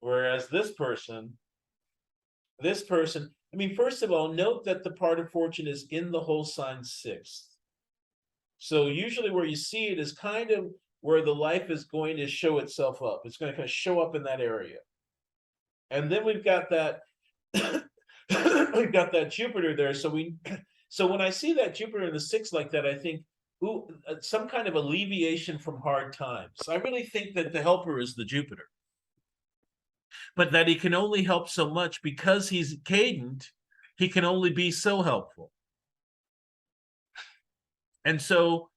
Whereas this person, I mean, first of all, note that the part of fortune is in the whole sign 6th. So usually where you see it is kind of where the life is going to show itself up. It's going to kind of show up in that area. And then we've got that we've got that Jupiter there. So when I see that Jupiter in the 6th like that, I think, ooh, some kind of alleviation from hard times. I really think that the helper is the Jupiter. But that he can only help so much because he's cadent, he can only be so helpful. And so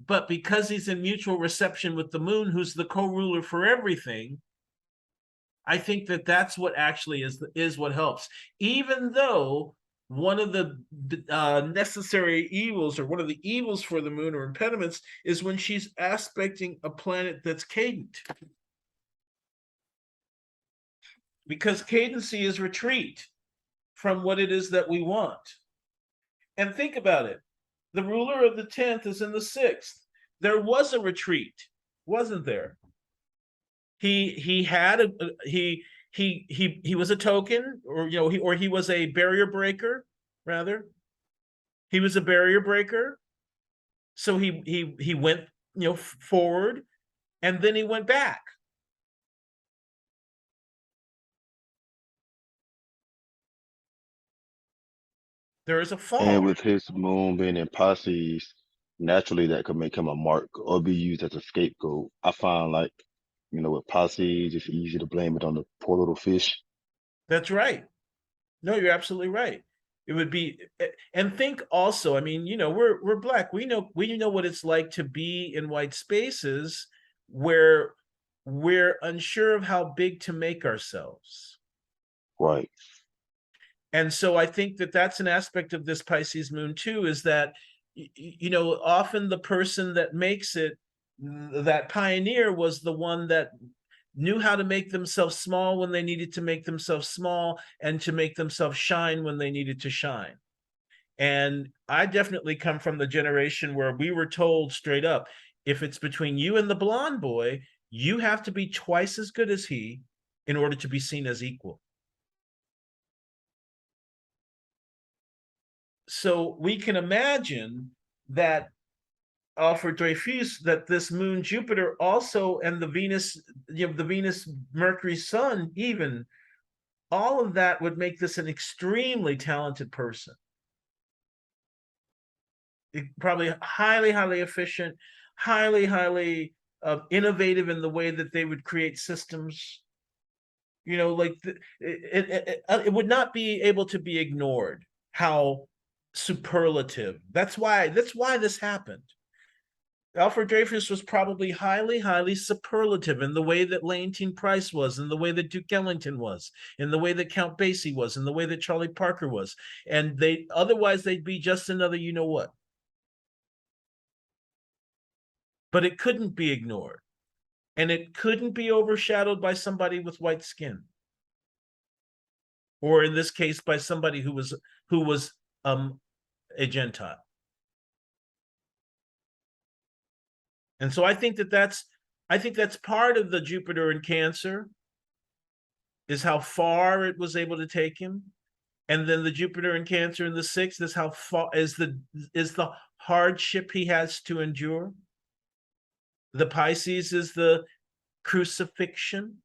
But because he's in mutual reception with the moon, who's the co-ruler for everything, I think that that's what actually is what helps. Even though one of the necessary evils, or one of the evils for the moon or impediments, is when she's aspecting a planet that's cadent. Because cadency is retreat from what it is that we want. And think about it. The ruler of the 10th is in the 6th. There was a retreat, wasn't there? He had a he was a token, or he was a barrier breaker, rather. He was a barrier breaker. So he went forward, and then he went back. There is a fall. And with his moon being in Pisces, naturally that could make him a mark or be used as a scapegoat. I find like, with Pisces, it's easy to blame it on the poor little fish. That's right. No, you're absolutely right. It would be, and think also, I mean, we're Black. We know what it's like to be in white spaces where we're unsure of how big to make ourselves. Right. And so I think that that's an aspect of this Pisces moon too, is that, often the person that makes it, that pioneer, was the one that knew how to make themselves small when they needed to make themselves small, and to make themselves shine when they needed to shine. And I definitely come from the generation where we were told straight up, if it's between you and the blonde boy, you have to be twice as good as he in order to be seen as equal. So we can imagine that for Dreyfus, that this moon Jupiter also, and the Venus, the Venus Mercury Sun, even all of that would make this an extremely talented person. Probably highly efficient, highly innovative in the way that they would create systems. Like it would not be able to be ignored how superlative. That's why this happened. Alfred Dreyfus was probably highly superlative in the way that Leontyne Price was, in the way that Duke Ellington was, in the way that Count Basie was, in the way that Charlie Parker was. And otherwise they'd be just another what. But it couldn't be ignored. And it couldn't be overshadowed by somebody with white skin. Or in this case, by somebody who was a Gentile. And so I think that's part of the Jupiter in Cancer, is how far it was able to take him. And then the Jupiter in Cancer in the 6th is how far is the hardship he has to endure. The Pisces is the crucifixion,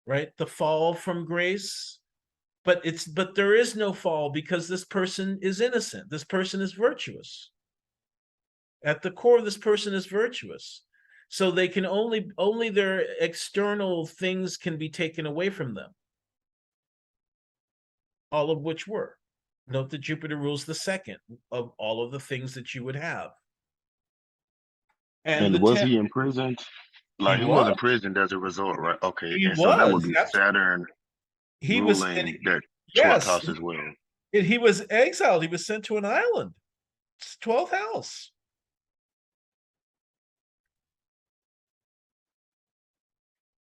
right? The fall from grace. But there is no fall, because this person is innocent. This person is virtuous. At the core, this person is virtuous. So they can only their external things can be taken away from them. All of which were. Note that Jupiter rules the 2nd of all of the things that you would have. And And was he imprisoned? Like he was was. imprisoned as a result, right? Okay, He and so that would was. be Saturn He was. ruling that 12th Yes. house as well. He was exiled. He was sent to an island. It's 12th house.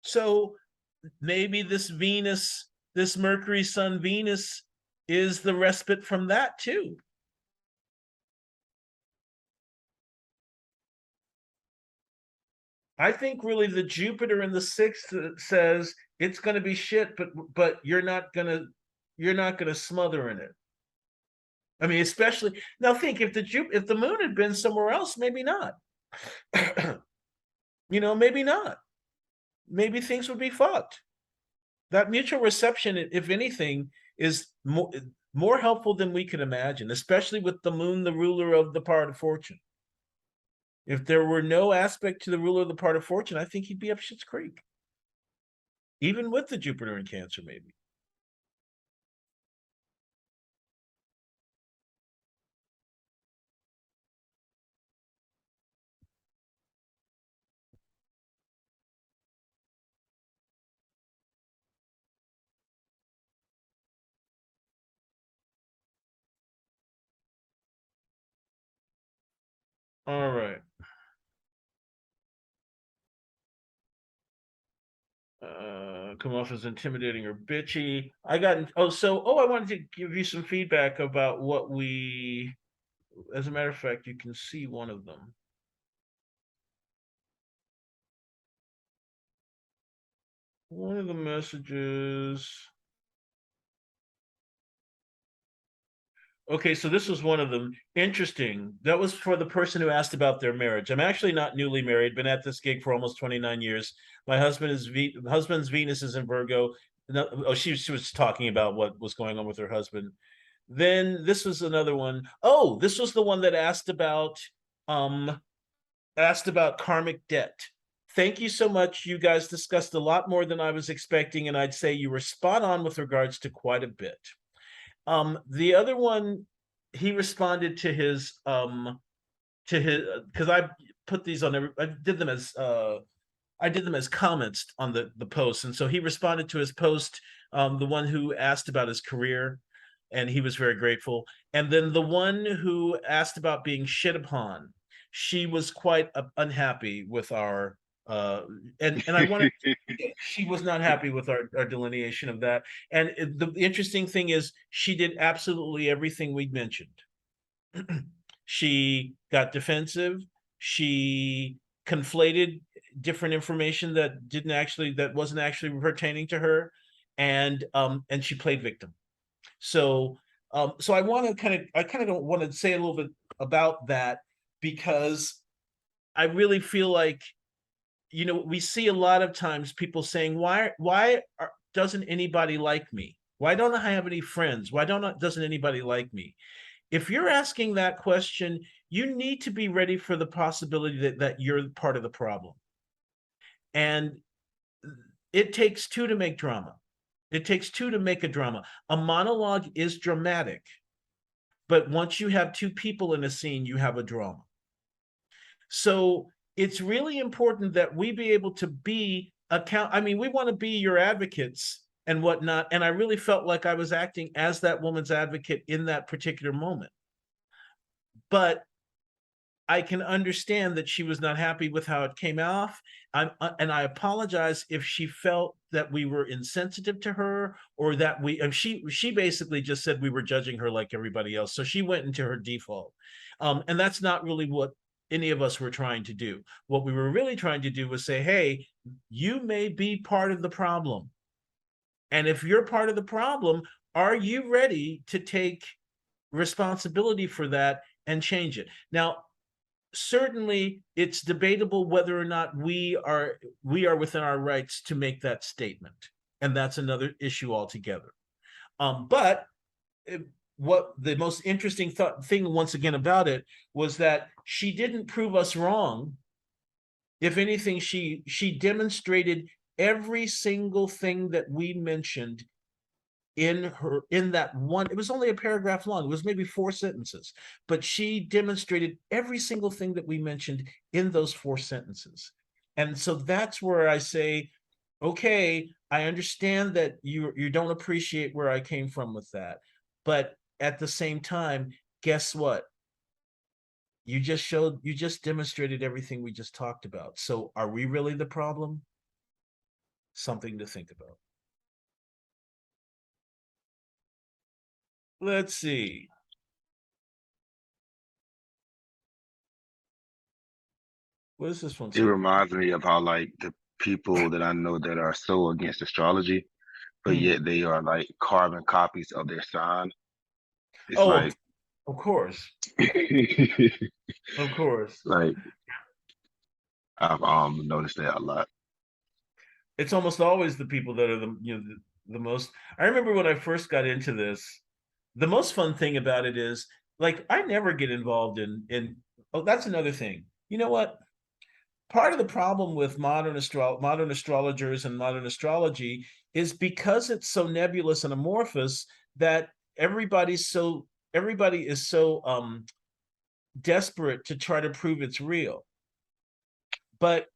So maybe this Venus, this Mercury Sun Venus, is the respite from that too. I think really the Jupiter in the 6th says it's going to be shit, but you're not going to smother in it. I mean, especially now, think if the moon had been somewhere else, maybe not. Maybe not. Maybe things would be fucked. That mutual reception, if anything, is more helpful than we could imagine, especially with the moon, the ruler of the part of fortune. If there were no aspect to the ruler of the part of fortune, I think he'd be up shit's creek. Even with the Jupiter in Cancer, maybe. All right. Come off as intimidating or bitchy. I wanted to give you some feedback about what we, as a matter of fact, you can see one of them. One of the messages. Okay, so this was one of them. Interesting. That was for the person who asked about their marriage. I'm actually not newly married, been at this gig for almost 29 years. My husband's Venus is in Virgo. No, oh, she was talking about what was going on with her husband. Then this was another one. Oh, this was the one that um asked about karmic debt. Thank you so much. You guys discussed a lot more than I was expecting, and I'd say you were spot on with regards to quite a bit. The other one, he responded to his because I put these on I did them as comments on the post, and so he responded to his post, the one who asked about his career, and he was very grateful. And then the one who asked about being shit upon, she was quite unhappy with our and I wanted she was not happy with our delineation of that. And the interesting thing is she did absolutely everything we'd mentioned. She got defensive. She conflated different information that wasn't actually pertaining to her, and she played victim. So so I kind of don't want to say a little bit about that, because I really feel like, we see a lot of times people saying, doesn't anybody like me? Why don't I have any friends? Doesn't anybody like me? If you're asking that question, you need to be ready for the possibility that you're part of the problem. And it takes two to make drama. It takes two to make a drama. A monologue is dramatic, but once you have two people in a scene, you have a drama. So it's really important that we be able to be we want to be your advocates and whatnot. And I really felt like I was acting as that woman's advocate in that particular moment. But I can understand that she was not happy with how it came off. And I apologize if she felt that we were insensitive to her, or that she basically just said we were judging her like everybody else. So she went into her default. And that's not really what any of us were trying to do. What we were really trying to do was say, hey, you may be part of the problem. And if you're part of the problem, are you ready to take responsibility for that and change it? Now, certainly it's debatable whether or not we are within our rights to make that statement, and that's another issue altogether. But what the most interesting thing once again about it was that she didn't prove us wrong. If anything, she demonstrated every single thing that we mentioned in that one. It was only a paragraph long. It was maybe 4 sentences, but she demonstrated every single thing that we mentioned in those 4 sentences. And so that's where I say, okay, I understand that you don't appreciate where I came from with that, but at the same time, guess what? You just demonstrated everything we just talked about. So are we really the problem? Something to think about. Let's see. What does this one It say? reminds me of how like the people that I know that are so against astrology, but Hmm. yet they are like carbon copies of their sign. It's Oh, like of course. Of course. like I've noticed that a lot. It's almost always the people that are the most. I remember when I first got into this, the most fun thing about it is, like, I never get involved in oh, that's another thing. You know what? Part of the problem with modern astrologers and modern astrology is because it's so nebulous and amorphous that everybody is so desperate to try to prove it's real. But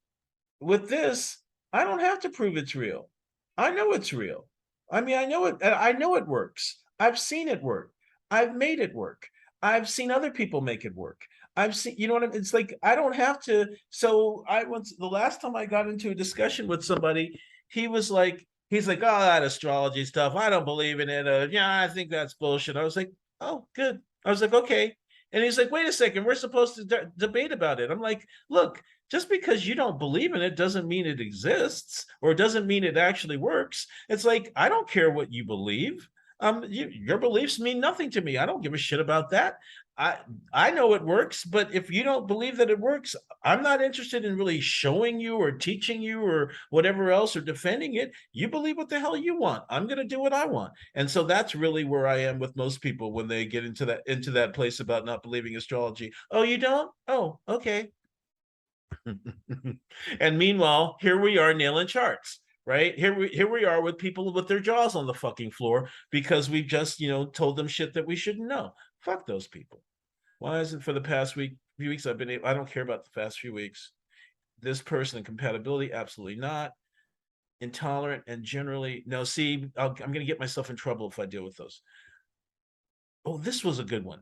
with this, I don't have to prove it's real. I know it's real. I mean, I know it works. I've seen it work. I've made it work. I've seen other people make it work. I've seen, you know what I mean? It's like, I don't have to. So I once, the last time I got into a discussion with somebody, he's like, oh, that astrology stuff, I don't believe in it. Yeah, I think that's bullshit. I was like, oh, good. I was like, okay. And he's like, wait a second, we're supposed to debate about it. I'm like, look, just because you don't believe in it doesn't mean it exists or doesn't mean it actually works. It's like, I don't care what you believe. Your beliefs mean nothing to me. I don't give a shit about that. I I know it works, but if you don't believe that it works, I'm not interested in really showing you or teaching you or whatever else or defending it. You believe what the hell you want. I'm going to do what I want. And so that's really where I am with most people when they get into that place about not believing astrology. Oh, you don't? Oh, okay. And meanwhile, here we are nailing charts, right? Here we are with people with their jaws on the fucking floor because we've just, told them shit that we shouldn't know. Fuck those people. Why is it for the past few weeks I've been able, I don't care about the past few weeks. This person, compatibility, absolutely not. Intolerant and generally, no, see, I'm going to get myself in trouble if I deal with those. Oh, this was a good one.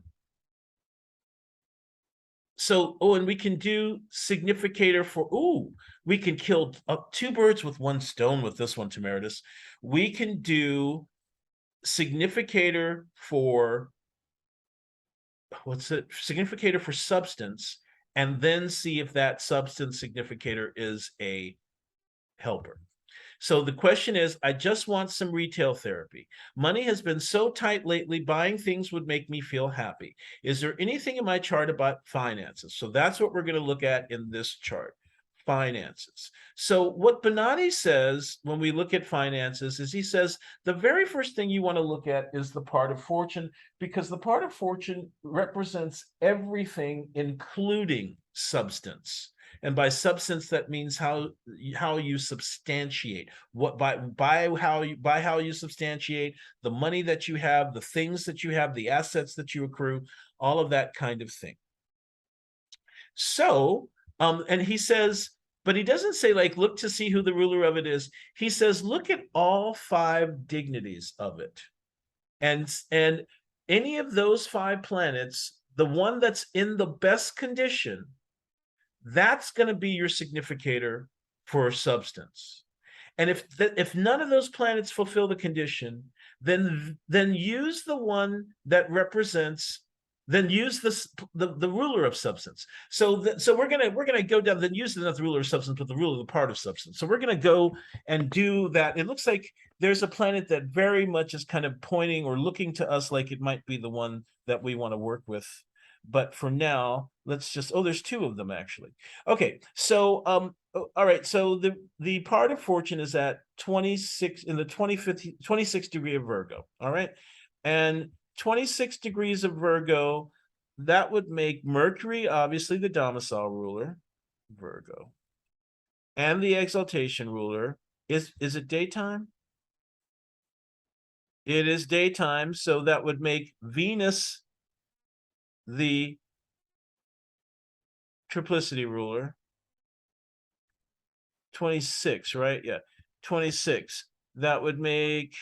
So, and we can do significator for, we can kill two birds with one stone with this one, Temerius. We can do significator for, what's it? Significator for substance, and then see if that substance significator is a helper. So the question is, I just want some retail therapy. Money has been so tight lately, buying things would make me feel happy. Is there anything in my chart about finances? So that's what we're going to look at in this chart. Finances. So what Bonatti says when we look at finances is he says the very first thing you want to look at is the part of fortune, because the part of fortune represents everything, including substance. And by substance, that means how you substantiate what by how you substantiate the money that you have, the things that you have, the assets that you accrue, all of that kind of thing. So, and he says, but he doesn't say like look to see who the ruler of it is. He says look at all 5 dignities of it, and any of those 5 planets, the one that's in the best condition, that's going to be your significator for substance. And if none of those planets fulfill the condition, then use the one that represents, then use the ruler of substance. So we're gonna go down, then use the ruler of substance, but the ruler of the part of substance. So we're gonna go and do that. It looks like there's a planet that very much is kind of pointing or looking to us like it might be the one that we want to work with. But for now, let's just, there's 2 of them actually. Okay, so all right, so the part of fortune is at 26 in the 26th degree of Virgo. All right, and 26 degrees of Virgo, that would make Mercury obviously the domicile ruler, Virgo, and the exaltation ruler. Is it daytime? It is daytime, so that would make Venus the triplicity ruler. 26, right? Yeah, 26. That would make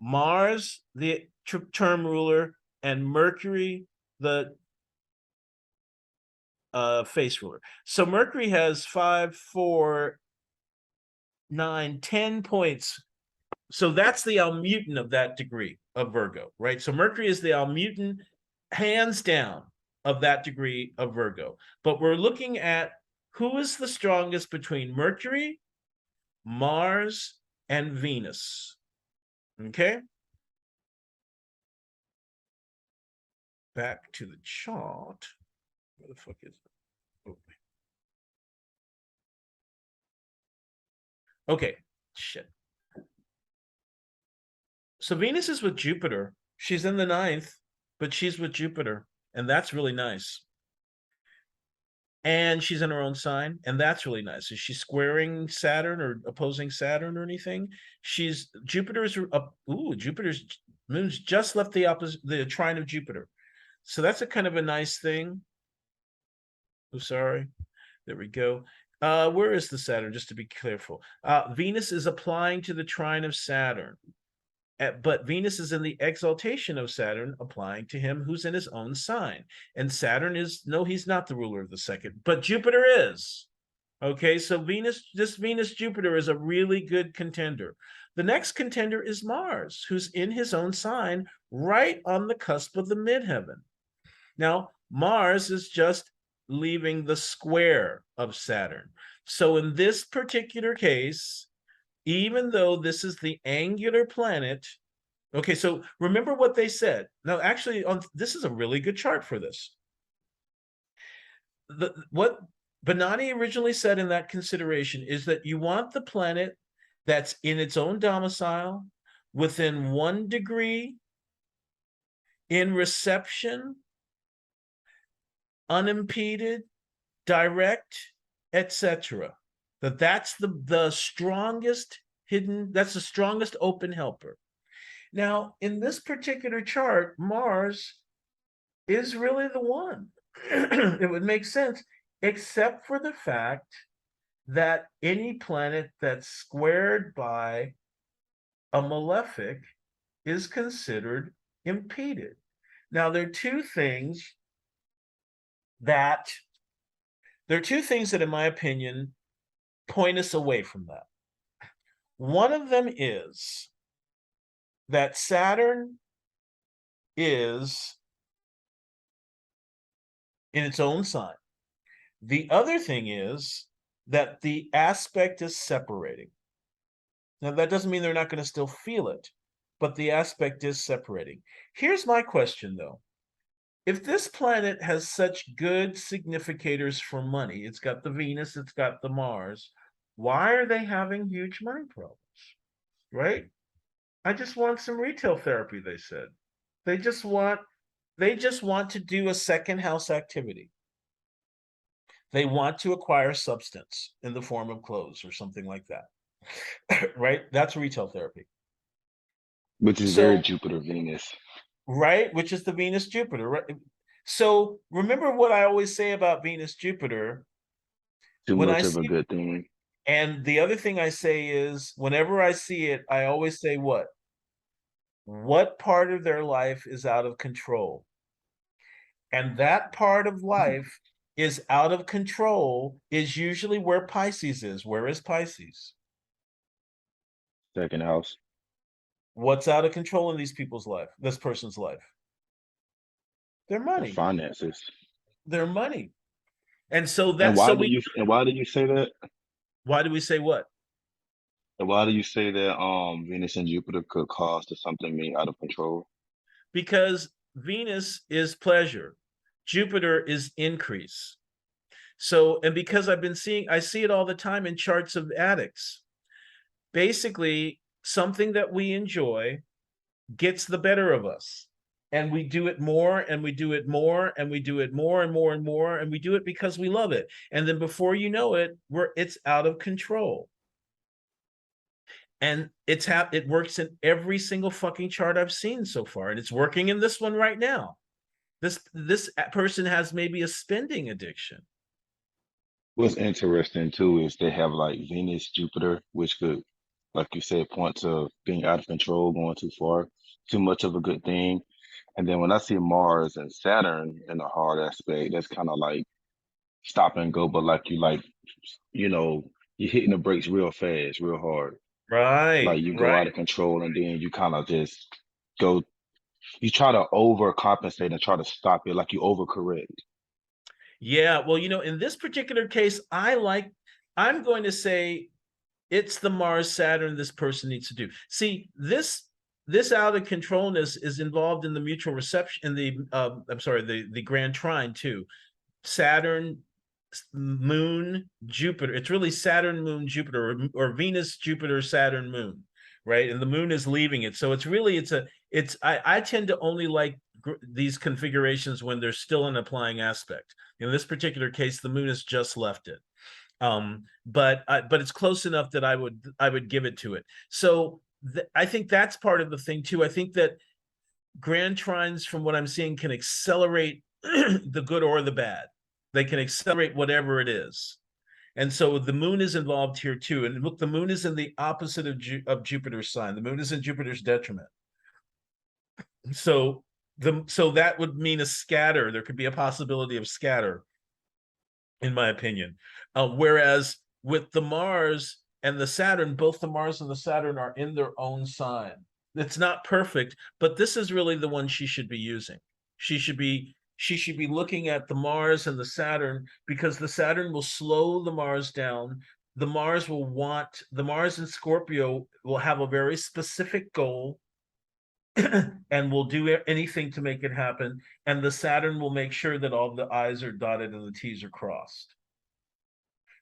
Mars the term ruler and Mercury the face ruler. So Mercury has 5, 4, 9, 10 points. So that's the almutin of that degree of Virgo, right? So Mercury is the almutin, hands down, of that degree of Virgo. But we're looking at who is the strongest between Mercury, Mars, and Venus. Okay. Back to the chart. Where the fuck is it? Okay. Shit. So Venus is with Jupiter. She's in the 9th, but she's with Jupiter, and that's really nice. And she's in her own sign, and that's really nice. Is she squaring Saturn or opposing Saturn or anything? Jupiter's moon's just left the trine of Jupiter. So that's a kind of a nice thing. Oh, sorry. There we go. Where is the Saturn? Just to be careful. Venus is applying to the trine of Saturn. but Venus is in the exaltation of Saturn, applying to him who's in his own sign. And Saturn is, no, he's not the ruler of the second, but Jupiter is. Okay, so this Venus Jupiter is a really good contender. The next contender is Mars, who's in his own sign, right on the cusp of the midheaven. Now, Mars is just leaving the square of Saturn. So in this particular case, even though this is the angular planet, okay, so remember what they said. Now, actually, this is a really good chart for this. What Benani originally said in that consideration is that you want the planet that's in its own domicile within 1 degree in reception, unimpeded, direct, etc. That's the strongest hidden, that's the strongest open helper. Now, in this particular chart, Mars is really the one. It would make sense, except for the fact that any planet that's squared by a malefic is considered impeded. Now, there are two things that, in my opinion, point us away from that. One of them is that Saturn is in its own sign. The other thing is that the aspect is separating. Now, that doesn't mean they're not going to still feel it, but the aspect is separating. Here's my question, though. If this planet has such good significators for money, it's got the Venus, it's got the Mars, why are they having huge money problems, right? I just want some retail therapy, they said. They just want to do a second house activity. They want to acquire substance in the form of clothes or something like that. Right? That's retail therapy. Which is very Jupiter Venus. Right? Which is the Venus Jupiter. Right? So remember what I always say about Venus Jupiter. Too much of a good thing. And the other thing I say is, whenever I see it, I always say what? What part of their life is out of control? And that part of life is out of control is usually where Pisces is. Where is Pisces? Second house. What's out of control in these people's life, this person's life? Their money. The finances. Their money. And so that's, and why do you say that? Why do we say what? And why do you say that Venus and Jupiter could cause to something being out of control? Because Venus is pleasure. Jupiter is increase. So, and because I see it all the time in charts of addicts. Basically, something that we enjoy gets the better of us. And we do it more, and we do it more, and we do it more and more and more, and we do it because we love it. And then before you know it, it's out of control. And it works in every single fucking chart I've seen so far, and it's working in this one right now. This person has maybe a spending addiction. What's interesting too is they have like Venus, Jupiter, which could, like you said, point to being out of control, going too far, too much of a good thing. And then when I see Mars and Saturn in a hard aspect, that's kind of like stop and go, but like you're hitting the brakes real fast, real hard. Right. Like you go out of control and then you kind of just go, you try to overcompensate and try to stop it, like you overcorrect. Yeah, well, in this particular case, I'm going to say it's the Mars Saturn this person needs to do. See, this out of controlness is involved in the mutual reception, in the grand trine too. Saturn, Moon, Jupiter. It's really Saturn, Moon, Jupiter, or Venus, Jupiter, Saturn, Moon, right? And the Moon is leaving it. So I tend to only like these configurations when they're still an applying aspect. In this particular case, the Moon has just left it. But it's close enough that I would give it to it. So I think that's part of the thing too. I think that grand trines, from what I'm seeing, can accelerate the good or the bad. They can accelerate whatever it is. And so the moon is involved here too. And look, the moon is in the opposite of Jupiter's sign. The moon is in Jupiter's detriment. So so that would mean a scatter. There could be a possibility of scatter, in my opinion. Whereas with the Mars and the Saturn, both the Mars and the Saturn are in their own sign. It's not perfect, but this is really the one she should be using. She should be looking at the Mars and the Saturn, because the Saturn will slow the Mars down. The Mars in Scorpio will have a very specific goal and will do anything to make it happen. And the Saturn will make sure that all the I's are dotted and the T's are crossed.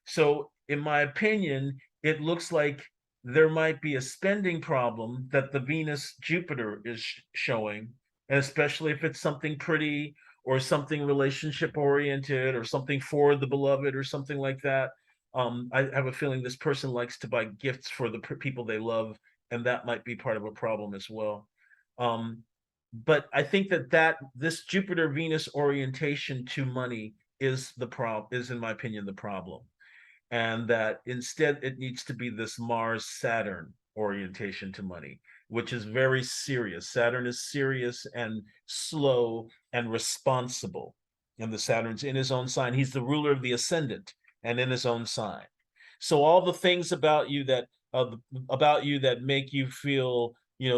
So, in my opinion, it looks like there might be a spending problem that the Venus Jupiter is showing, and especially if it's something pretty or something relationship oriented or something for the beloved or something like that. I have a feeling this person likes to buy gifts for the people they love, and that might be part of a problem as well. But I think that this Jupiter Venus orientation to money is in my opinion the problem, and that instead it needs to be this Mars Saturn orientation to money, which is very serious. Saturn is serious and slow and responsible, and the Saturn's in his own sign. He's the ruler of the ascendant and in his own sign. So all the things about you that make you feel,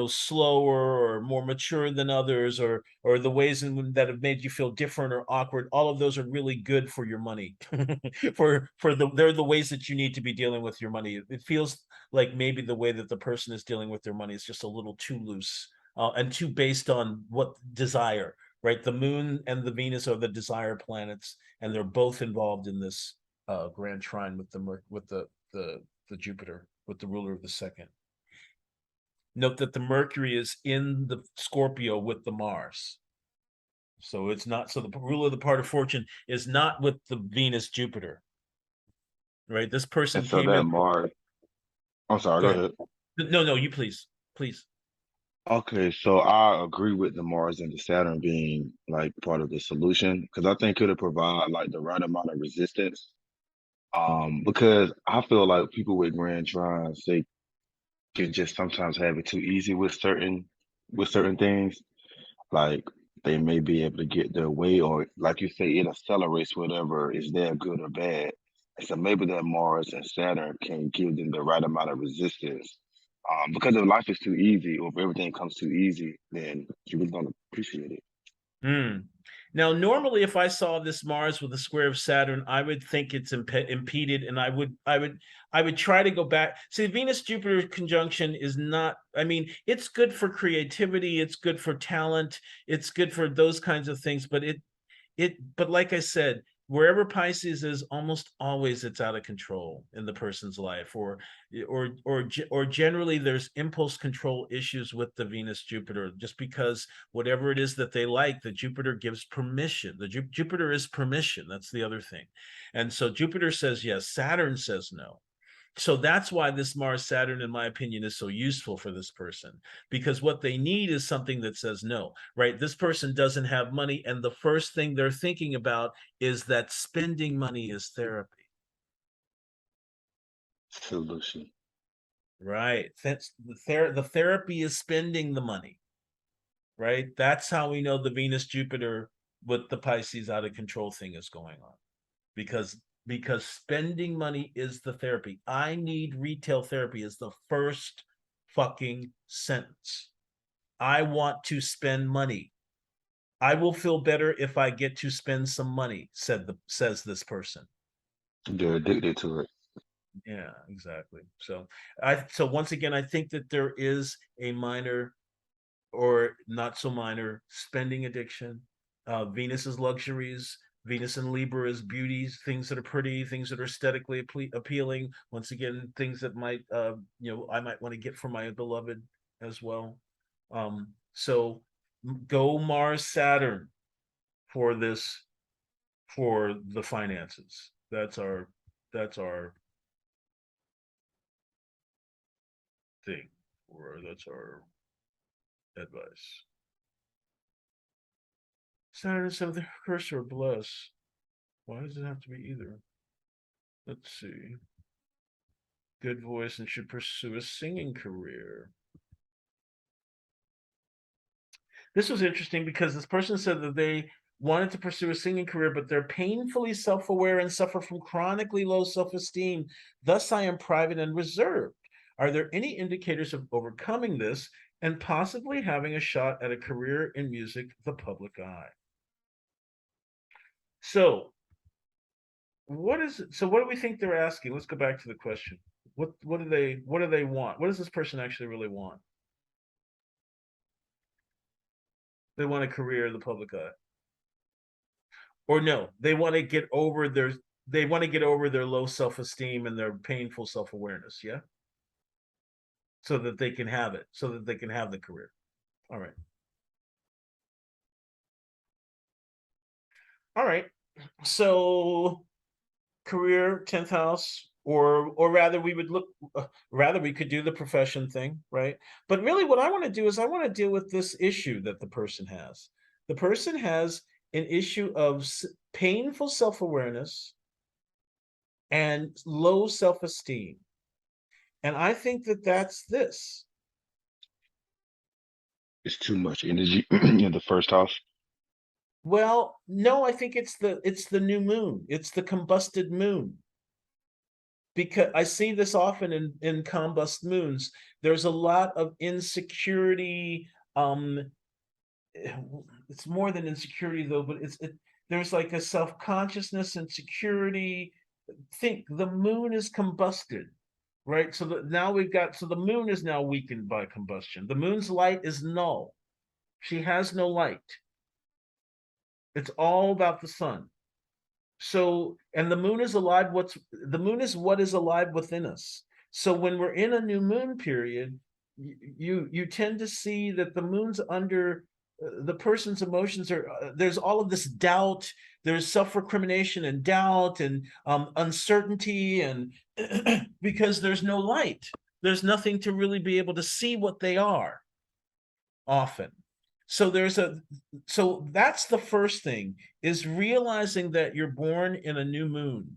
slower or more mature than others, or the ways that have made you feel different or awkward, all of those are really good for your money. They're the ways that you need to be dealing with your money. It feels like maybe the way that the person is dealing with their money is just a little too loose, and too based on what desire, right? The moon and the Venus are the desire planets, and they're both involved in this grand trine with the Jupiter, with the ruler of the second. Note that the Mercury is in the Scorpio with the Mars. So it's not, so the ruler of the part of fortune is not with the Venus Jupiter, right? This person And so came that in. Mars, I'm sorry, Go go ahead. ahead. No, you please. Okay, so I agree with the Mars and the Saturn being like part of the solution because I think it'll provide like the right amount of resistance. Because I feel like people with grand trines, they can just sometimes have it too easy with certain things. Like they may be able to get their way, or like you say, it accelerates whatever is there, good or bad. And so maybe that Mars and Saturn can give them the right amount of resistance. Because if life is too easy, or if everything comes too easy, then you really don't appreciate it. Hmm. Now, normally, if I saw this Mars with a square of Saturn, I would think it's impeded, and I would try to go back. See, Venus Jupiter conjunction is not. I mean, it's good for creativity, it's good for talent, it's good for those kinds of things. But like I said, wherever Pisces is, almost always it's out of control in the person's life, or generally there's impulse control issues with the Venus Jupiter, just because whatever it is that they like, the Jupiter gives permission. The Jupiter is permission. That's the other thing. And so Jupiter says yes, Saturn says no. So that's why this Mars Saturn, in my opinion, is so useful for this person, because what they need is something that says no, right? This person doesn't have money, and the first thing they're thinking about is that spending money is therapy, Solution. right? That's the therapy is spending the money, right? That's how we know the Venus Jupiter with the Pisces out of control thing is going on, because spending money is the therapy. I need retail therapy is the first fucking sentence. I want to spend money. I will feel better if I get to spend some money, says this person. They're addicted to it. Yeah, exactly. So once again, I think that there is a minor or not so minor spending addiction. Venus is luxuries. Venus and Libra is beauties, things that are pretty, things that are aesthetically appealing. Once again, things that I might want to get for my beloved as well. So go Mars Saturn for this, for the finances. That's our thing, or that's our advice. Saturn, seventh curse or bless. Why does it have to be either? Let's see. Good voice and should pursue a singing career. This was interesting because this person said that they wanted to pursue a singing career, but they're painfully self-aware and suffer from chronically low self-esteem. Thus, I am private and reserved. Are there any indicators of overcoming this and possibly having a shot at a career in music, the public eye? So, what do we think they're asking? Let's go back to the question. What do they want? What does this person actually really want? They want a career in the public eye. Or no, they want to get over their low self-esteem and their painful self-awareness, yeah? So that they can have it, so that they can have the career. All right. All right. So career, 10th house, or rather we would look rather we could do the profession thing, right? But really what I want to do is I want to deal with this issue that the person has. The person has an issue of painful self-awareness and low self-esteem. And I think that that's this. It's too much energy in the first house. Well, no, I think it's the new moon. It's the combusted moon. Because I see this often in combust moons. There's a lot of insecurity. It's more than insecurity though, but there's like a self-consciousness and security. Think the moon is combusted, right? So the moon is now weakened by combustion. The moon's light is null. She has no light. It's all about the sun. So, and the moon is alive. The moon is what is alive within us. So when we're in a new moon period, you tend to see that the moon's under the person's emotions are there's all of this doubt, there's self-recrimination and doubt and uncertainty, and because there's no light, there's nothing to really be able to see what they are often. So that's the first thing, is realizing that you're born in a new moon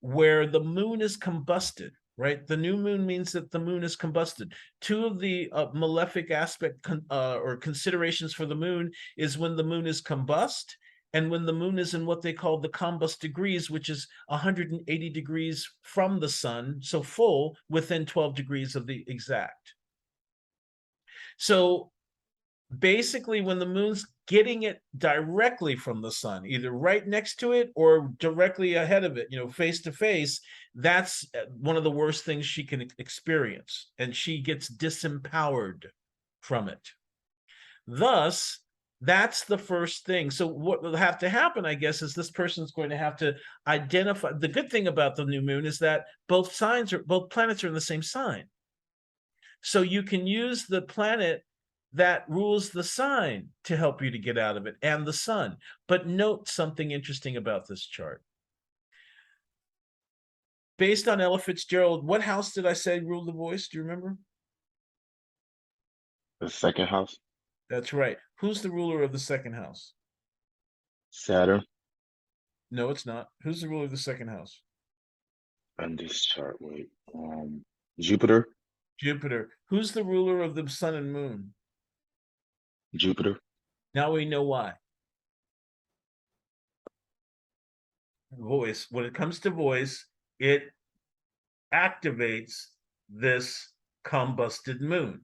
where the moon is combusted, right? The new moon means that the moon is combusted. Two of the malefic aspect or considerations for the moon is when the moon is combust and when the moon is in what they call the combust degrees, which is 180 degrees from the sun, so full within 12 degrees of the exact. So basically when the moon's getting it directly from the sun, either right next to it or directly ahead of it, face to face, that's one of the worst things she can experience, and she gets disempowered from it. Thus, that's the first thing. So what will have to happen, I guess, is this person's going to have to identify. The good thing about the new moon is that both planets are in the same sign. So you can use the planet that rules the sign to help you to get out of it, and the sun. But note something interesting about this chart. Based on Ella Fitzgerald, what house did I say ruled the voice? Do you remember? The second house. That's right. Who's the ruler of the second house? Saturn. No, it's not. Who's the ruler of the second house? On this chart, wait. Jupiter. Jupiter. Who's the ruler of the sun and moon? Jupiter. Now we know why. Voice. When it comes to voice, it activates this combusted moon.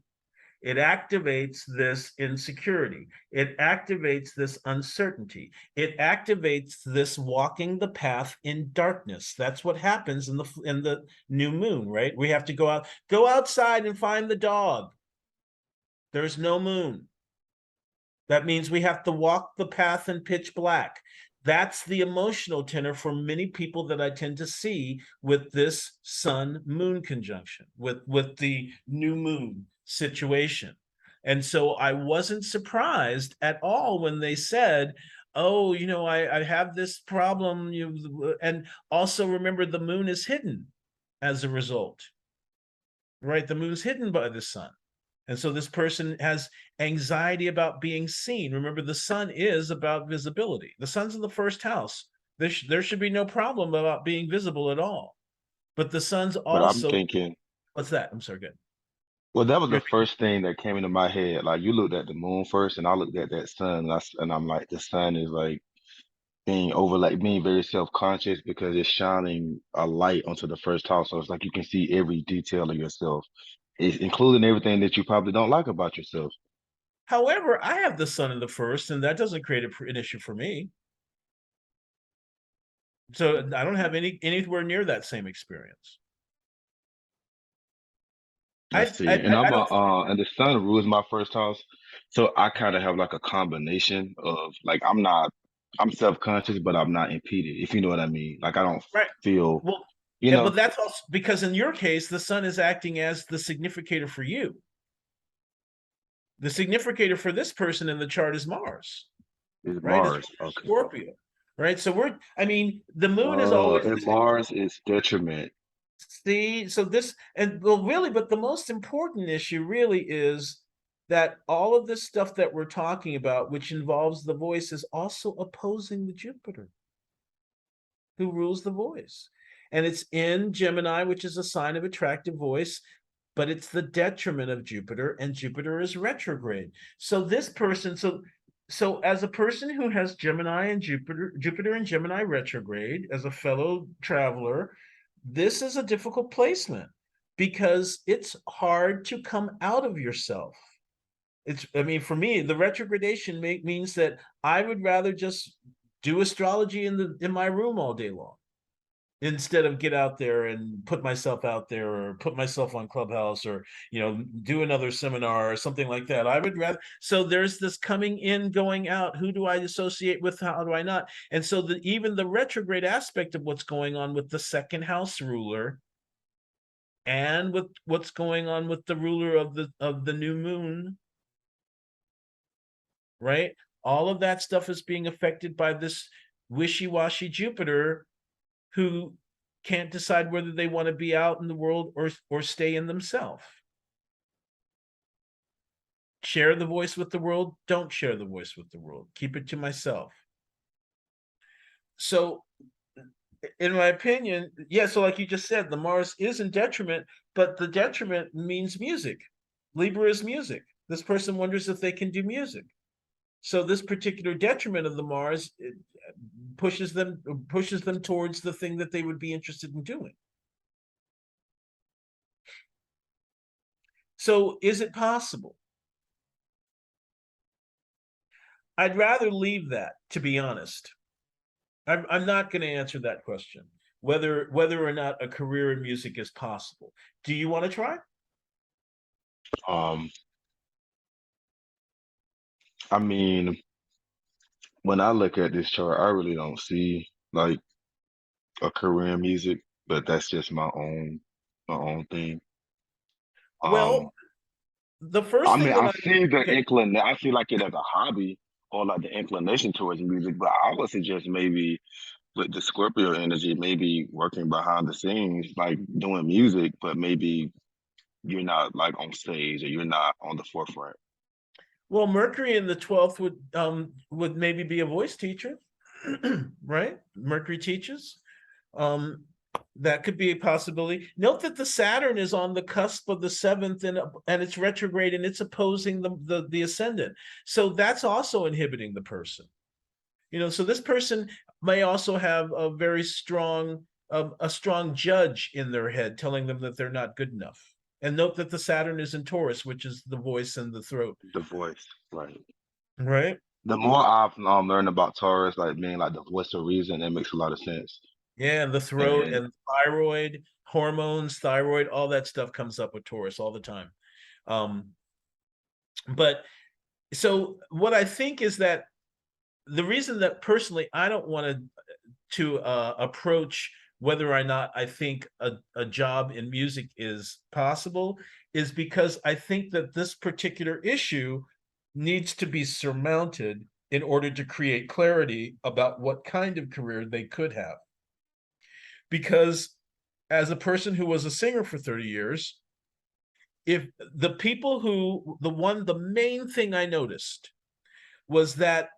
It activates this insecurity. It activates this uncertainty. It activates this walking the path in darkness. That's what happens in the new moon, right? We have to go outside and find the dog. There's no moon. That means we have to walk the path in pitch black. That's the emotional tenor for many people that I tend to see with this sun-moon conjunction, with the new moon situation. And so I wasn't surprised at all when they said, oh, I have this problem. And also remember, the moon is hidden as a result, right? The moon's hidden by the sun. And so this person has anxiety about being seen. Remember, the sun is about visibility. The sun's in the first house. There should be no problem about being visible at all. But the sun's But I'm also, thinking, what's that? I'm sorry, good. well, that was the first thing that came into my head. Like you looked at the moon first, and I looked at that sun, and I'm like, the sun is like being over, like being very self-conscious because it's shining a light onto the first house. So it's like you can see every detail of yourself, it's including everything that you probably don't like about yourself. However, I have the sun in the first, and that doesn't create an issue for me. So I don't have anywhere near that same experience. I see. And I don't. and the sun rules my first house. So I kind of have like a combination of like I'm self-conscious, but I'm not impeded, if you know what I mean. Like I don't Right. feel, Well, you but know, that's also because in your case, the sun is acting as the significator for you. The significator for this person in the chart is Mars, it's right? It's Mars. Okay. Scorpio, right? So I mean, the moon is always And Mars is detriment. see, so this, and well, really, but the most important issue really is that all of this stuff that we're talking about, which involves the voice, is also opposing the Jupiter, who rules the voice. And it's in Gemini, which is a sign of attractive voice, but it's the detriment of Jupiter, and Jupiter is retrograde. So this person, so as a person who has Gemini and Jupiter and Gemini retrograde, as a fellow traveler, this is a difficult placement because it's hard to come out of yourself. I mean, for me, the retrogradation means that I would rather just do astrology in my room all day long instead of get out there and put myself out there or put myself on Clubhouse or do another seminar or something like that. I would rather, so there's this coming in, going out. Who do I associate with? How do I not? And so even the retrograde aspect of what's going on with the second house ruler and with what's going on with the ruler of the new moon, right? All of that stuff is being affected by this wishy-washy Jupiter who can't decide whether they want to be out in the world or stay in themselves. Share the voice with the world, don't share the voice with the world. Keep it to myself. So in my opinion, yeah, so like you just said, the Mars is in detriment, but the detriment means music. Libra is music. This person wonders if they can do music. So this particular detriment of the Mars pushes them towards the thing that they would be interested in doing. So is it possible? I'd rather leave that, to be honest. I'm not going to answer that question, whether or not a career in music is possible. Do you want to try? Um, I mean, when I look at this chart, I really don't see like a career in music, but that's just my own thing. Um, Well, the I first mean, thing that I I see the okay, I see like it as a hobby or like the inclination towards music, but I would suggest maybe with the Scorpio energy, maybe working behind the scenes, like doing music, but maybe you're not like on stage or you're not on the forefront. well, Mercury in the 12th would maybe be a voice teacher, right? Mercury teaches. Um, that could be a possibility. Note that the Saturn is on the cusp of the seventh and it's retrograde and it's opposing the ascendant. So that's also inhibiting the person. So this person may also have a very strong a strong judge in their head telling them that they're not good enough. And note that the Saturn is in Taurus, which is the voice and the throat, The voice, right? right? The more I've learned about Taurus, like being like the voice of reason, it makes a lot of sense. Yeah, and the throat And and thyroid, hormones, thyroid, all that stuff comes up with Taurus all the time. Um, but so what I think is that the reason that personally I don't want to approach whether or not I think a job in music is possible is because I think that this particular issue needs to be surmounted in order to create clarity about what kind of career they could have. Because as a person who was a singer for 30 years, if the main thing I noticed was that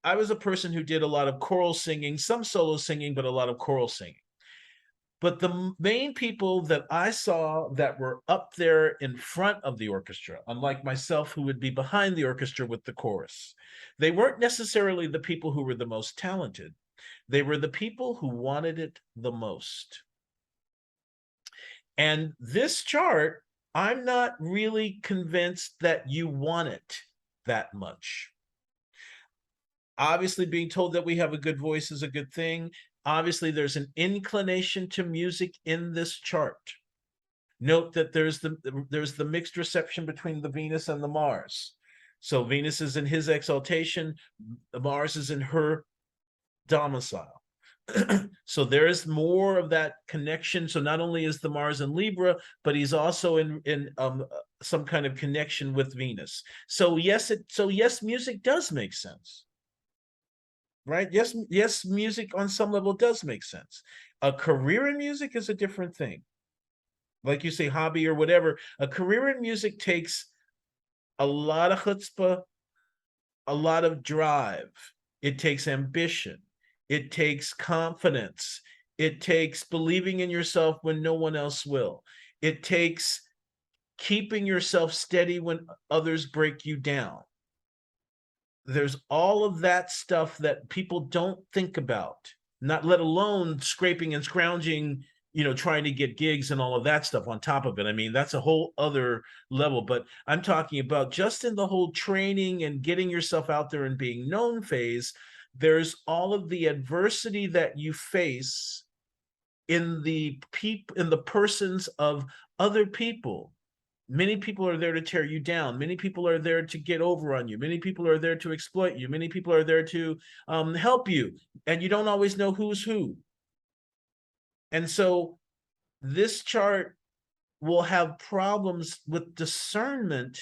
I was a person who did a lot of choral singing, some solo singing, but a lot of choral singing. But the main people that I saw that were up there in front of the orchestra, unlike myself, who would be behind the orchestra with the chorus, they weren't necessarily the people who were the most talented. They were the people who wanted it the most. And this chart, I'm not really convinced that you want it that much. Obviously, being told that we have a good voice is a good thing. Obviously, there's an inclination to music in this chart. Note that there's the mixed reception between the Venus and the Mars. So Venus is in his exaltation, Mars is in her domicile. So there is more of that connection. So not only is the Mars in Libra, but he's also in some kind of connection with Venus. So yes, music does make sense, right? Yes, music on some level does make sense. A career in music is a different thing. Like you say, hobby or whatever. A career in music takes a lot of chutzpah, a lot of drive. It takes ambition. It takes confidence. It takes believing in yourself when no one else will. It takes keeping yourself steady when others break you down. There's all of that stuff that people don't think about, not let alone scraping and scrounging, trying to get gigs and all of that stuff on top of it. I mean, that's a whole other level, but I'm talking about just in the whole training and getting yourself out there and being known phase. There's all of the adversity that you face in the persons of other people. Many people are there to tear you down. Many people are there to get over on you. Many people are there to exploit you. Many people are there to help you. And you don't always know who's who. And so this chart will have problems with discernment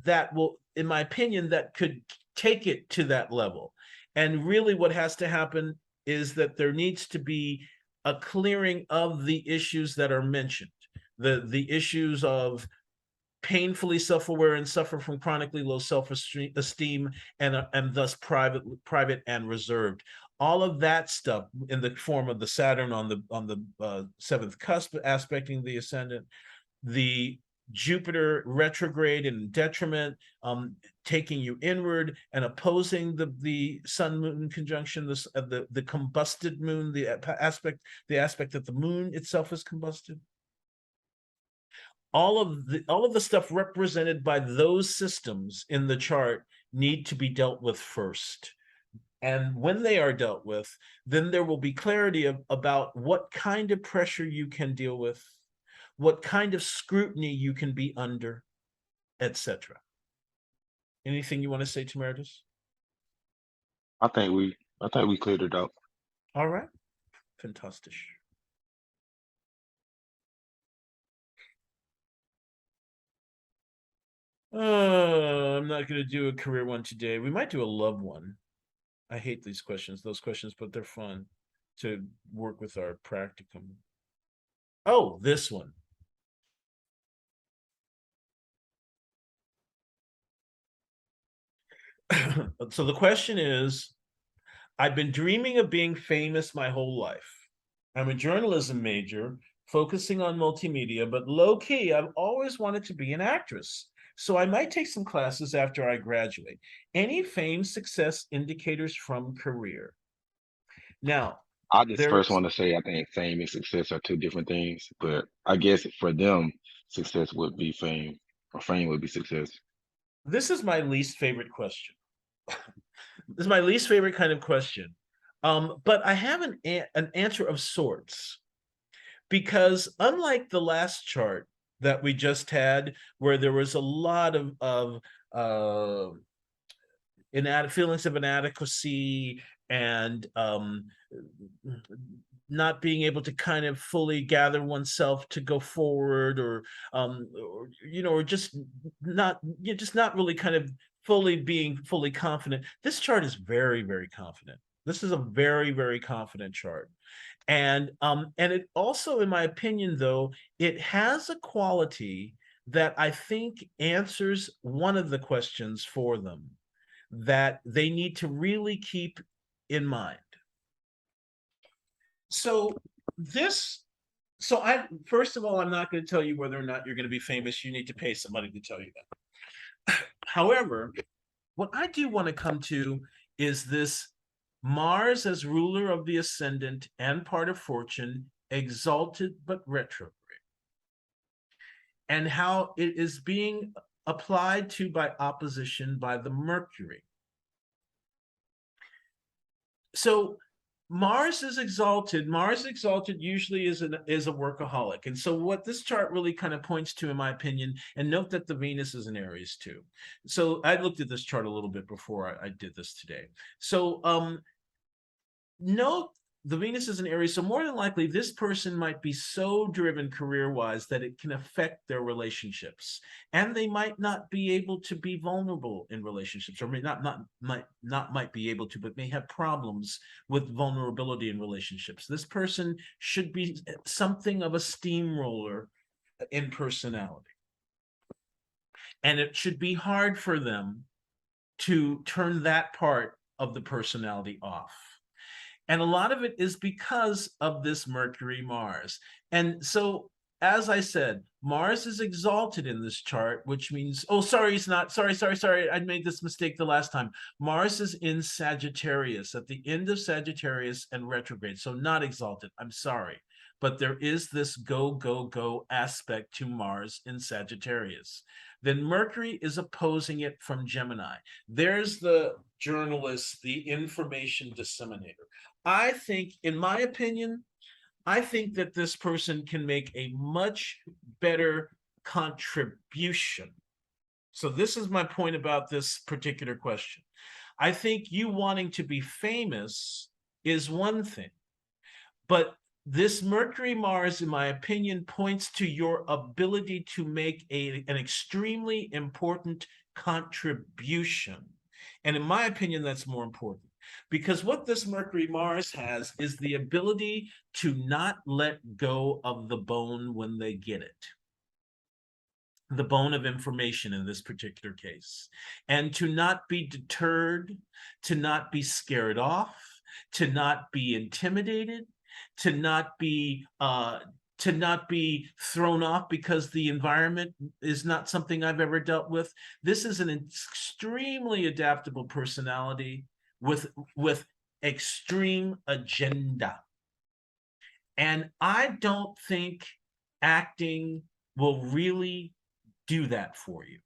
that will, in my opinion, that could take it to that level. And really what has to happen is that there needs to be a clearing of the issues that are mentioned. The issues of painfully self-aware and suffer from chronically low self-esteem and thus private and reserved. All of that stuff in the form of the Saturn on the seventh cusp aspecting the ascendant, the Jupiter retrograde and detriment, taking you inward and opposing the Sun Moon conjunction, the combusted moon, the aspect that the moon itself is combusted. All of the stuff represented by those systems in the chart need to be dealt with first. And when they are dealt with, then there will be clarity about what kind of pressure you can deal with, what kind of scrutiny you can be under, etc. Anything you want to say, Temerius? I think we cleared it up. All right. Fantastic. I'm not going to do a career one today. We might do a love one. I hate those questions, but they're fun to work with our practicum. Oh, this one. So the question is, I've been dreaming of being famous my whole life. I'm a journalism major focusing on multimedia, but low key, I've always wanted to be an actress. So I might take some classes after I graduate. Any fame success indicators from career? Now, I just first want to say I think fame and success are two different things, but I guess for them, success would be fame, or fame would be success. This is my least favorite question. This is my least favorite kind of question. But I have an answer of sorts, because unlike the last chart that we just had, where there was a lot of feelings of inadequacy and not being able to kind of fully gather oneself to go forward, or just not really kind of being fully confident. This chart is very, very confident. This is a very, very confident chart. And it also, in my opinion, though, it has a quality that I think answers one of the questions for them. that they need to really keep in mind. So this, so I, first of all, I'm not going to tell you whether or not you're going to be famous. You need to pay somebody to tell you that. However, what I do want to come to is this Mars as ruler of the ascendant and part of fortune, exalted but retrograde, and how it is being applied to by opposition by the Mercury. So Mars is exalted. Mars exalted usually is a workaholic. And so what this chart really kind of points to, in my opinion, and note that the Venus is in Aries too. So I looked at this chart a little bit before I did this today. So note the Venus is in Aries, so more than likely this person might be so driven career-wise that it can affect their relationships, and they might not be able to be vulnerable in relationships, or might be able to, but may have problems with vulnerability in relationships. This person should be something of a steamroller in personality, and it should be hard for them to turn that part of the personality off. And a lot of it is because of this Mercury Mars. And so, as I said, Mars is exalted in this chart, which means, oh, sorry, it's not. Sorry. I made this mistake the last time. Mars is in Sagittarius, at the end of Sagittarius and retrograde. So not exalted. I'm sorry. But there is this go aspect to Mars in Sagittarius. Then Mercury is opposing it from Gemini. There's the journalist, the information disseminator. I think, in my opinion, I think that this person can make a much better contribution. So this is my point about this particular question. I think you wanting to be famous is one thing, but this Mercury Mars, in my opinion, points to your ability to make an extremely important contribution. And in my opinion, that's more important. Because what this Mercury Mars has is the ability to not let go of the bone when they get it, the bone of information in this particular case, and to not be deterred, to not be scared off, to not be intimidated, to not be thrown off because the environment is not something I've ever dealt with. This is an extremely adaptable personality with extreme agenda. And I don't think acting will really do that for you.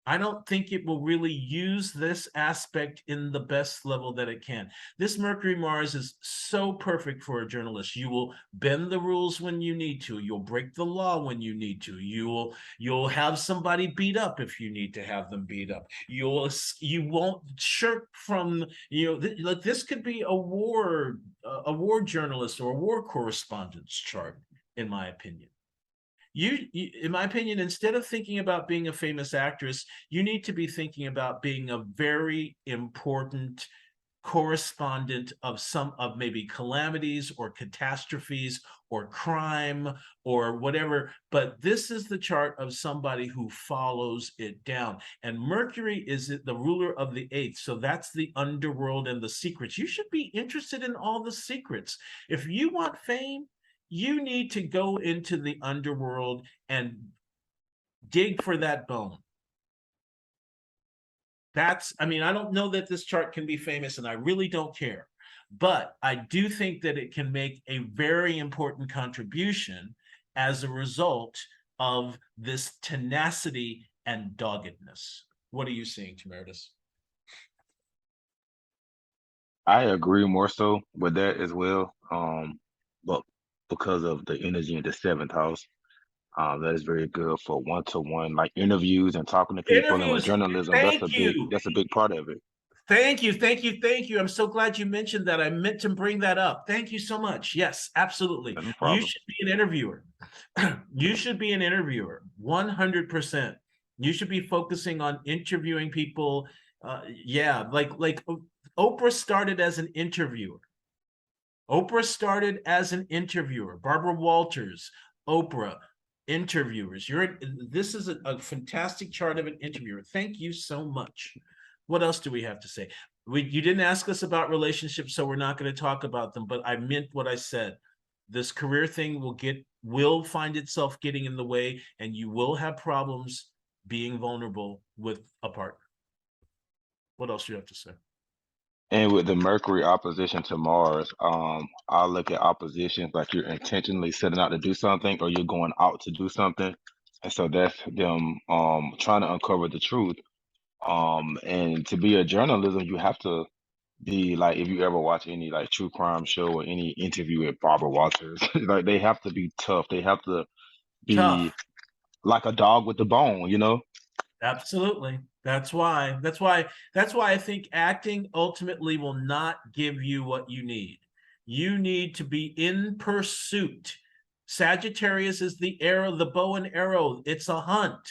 I don't think it will really use this aspect in the best level that it can. This Mercury Mars is so perfect for a journalist. You will bend the rules when you need to. You'll break the law when you need to. You'll have somebody beat up if you need to have them beat up. You won't shirk from, like this could be a war journalist or a war correspondence chart, in my opinion. In my opinion, instead of thinking about being a famous actress, you need to be thinking about being a very important correspondent of maybe calamities or catastrophes or crime or whatever. But this is the chart of somebody who follows it down. And Mercury is the ruler of the eighth. So that's the underworld and the secrets. You should be interested in all the secrets. If you want fame, you need to go into the underworld and dig for that bone. I don't know that this chart can be famous, and I really don't care. But I do think that it can make a very important contribution as a result of this tenacity and doggedness. What are you seeing, Temerius? I agree more so with that as well. But because of the energy in the seventh house, that is very good for one-to-one, like interviews and talking to people, and with Interviews. journalism, Thank you. that's a big part of it. Thank you. I'm so glad you mentioned that. I meant to bring that up. Thank you so much. Yes, absolutely. No You problem. should be an interviewer. You should be an interviewer, 100%. You should be focusing on interviewing people. Yeah, like Oprah started as an interviewer. Barbara Walters, Oprah, interviewers. This is a fantastic chart of an interviewer. Thank you so much. What else do we have to say? You didn't ask us about relationships, so we're not going to talk about them, but I meant what I said. This career thing will find itself getting in the way, and you will have problems being vulnerable with a partner. What else do you have to say? And with the Mercury opposition to Mars, I look at oppositions like you're intentionally setting out to do something or you're going out to do something. And so that's them trying to uncover the truth. And to be a journalism, you have to be like, if you ever watch any like true crime show or any interview with Barbara Walters, like they have to be tough. They have to be Tough. like a dog with the bone, you know? Absolutely. That's why I think acting ultimately will not give you what you need. You need to be in pursuit. Sagittarius is the arrow, the bow and arrow. It's a hunt.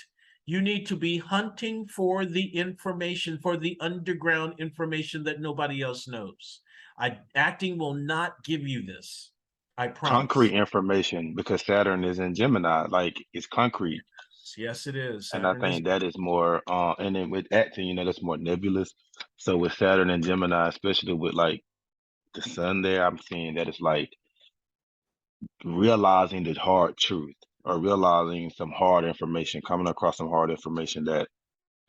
You need to be hunting for the information, for the underground information that nobody else knows. Acting will not give you this. I Concrete promise. information because Saturn is in Gemini, like it's concrete. Yes, it is. And I Saturn is. think that is more, and then with acting, that's more nebulous. So with Saturn and Gemini, especially with like the sun there, I'm seeing that it's like realizing the hard truth or realizing some hard information, coming across some hard information that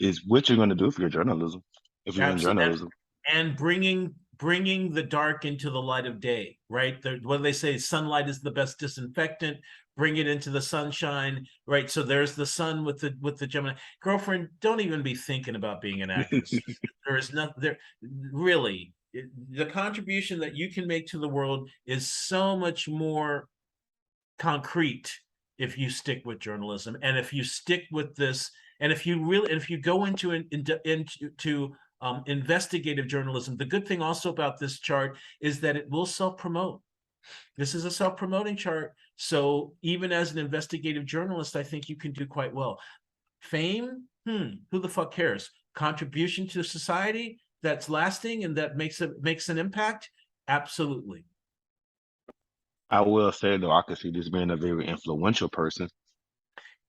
is what you're going to do for your journalism, if you're in Absolutely. journalism. And bringing the dark into the light of day, right? What do they say? Sunlight is the best disinfectant. Bring it into the sunshine, right? So there's the sun with the Gemini. Girlfriend, don't even be thinking about being an actress. There is nothing there. Really, the contribution that you can make to the world is so much more concrete if you stick with journalism, and if you stick with this, and if you go into investigative journalism. The good thing also about this chart is that it will self-promote. This is a self-promoting chart, so even as an investigative journalist, I think you can do quite well. Fame, who the fuck cares? Contribution to society that's lasting and that makes an impact, absolutely. I will say though, I could see this being a very influential person.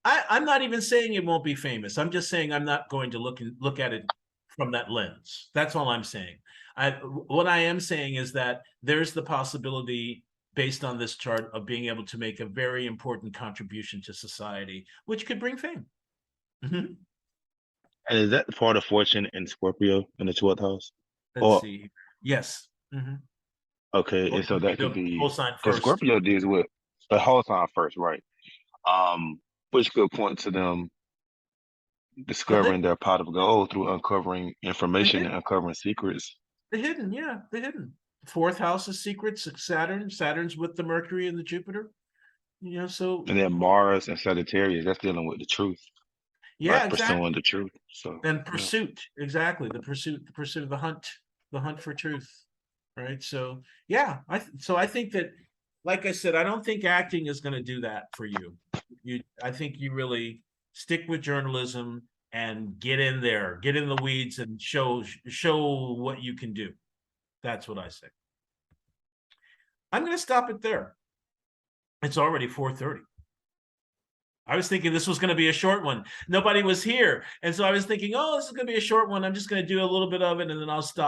I'm not even saying it won't be famous. I'm just saying I'm not going to look at it from that lens. That's all I'm saying. What I am saying is that there's the possibility, based on this chart, of being able to make a very important contribution to society, which could bring fame. Mm-hmm. And is that part of fortune in Scorpio in the 12th house? Let's Or see. Yes. Mm-hmm. okay, Well, and so that could whole be sign because first. Scorpio deals with the whole time first, right? Which could point to them The, discovering their pot of gold through uncovering the, information and hidden, uncovering secrets. the hidden, yeah, the hidden. Fourth house is secrets. Saturn. Saturn's with the Mercury and the Jupiter. So And then Mars and Sagittarius, that's dealing with the truth, yeah, like exactly. pursuing the truth. So And yeah. pursuit, exactly, the pursuit of the hunt for truth, right? So yeah, I think that, like I said, I don't think acting is going to do that for you. I think you really stick with journalism and get in there, get in the weeds, and show what you can do. That's what I say. I'm going to stop it there. It's already 4:30. I was thinking this was going to be a short one. Nobody was here. And so I was thinking, oh, this is going to be a short one. I'm just going to do a little bit of it and then I'll stop.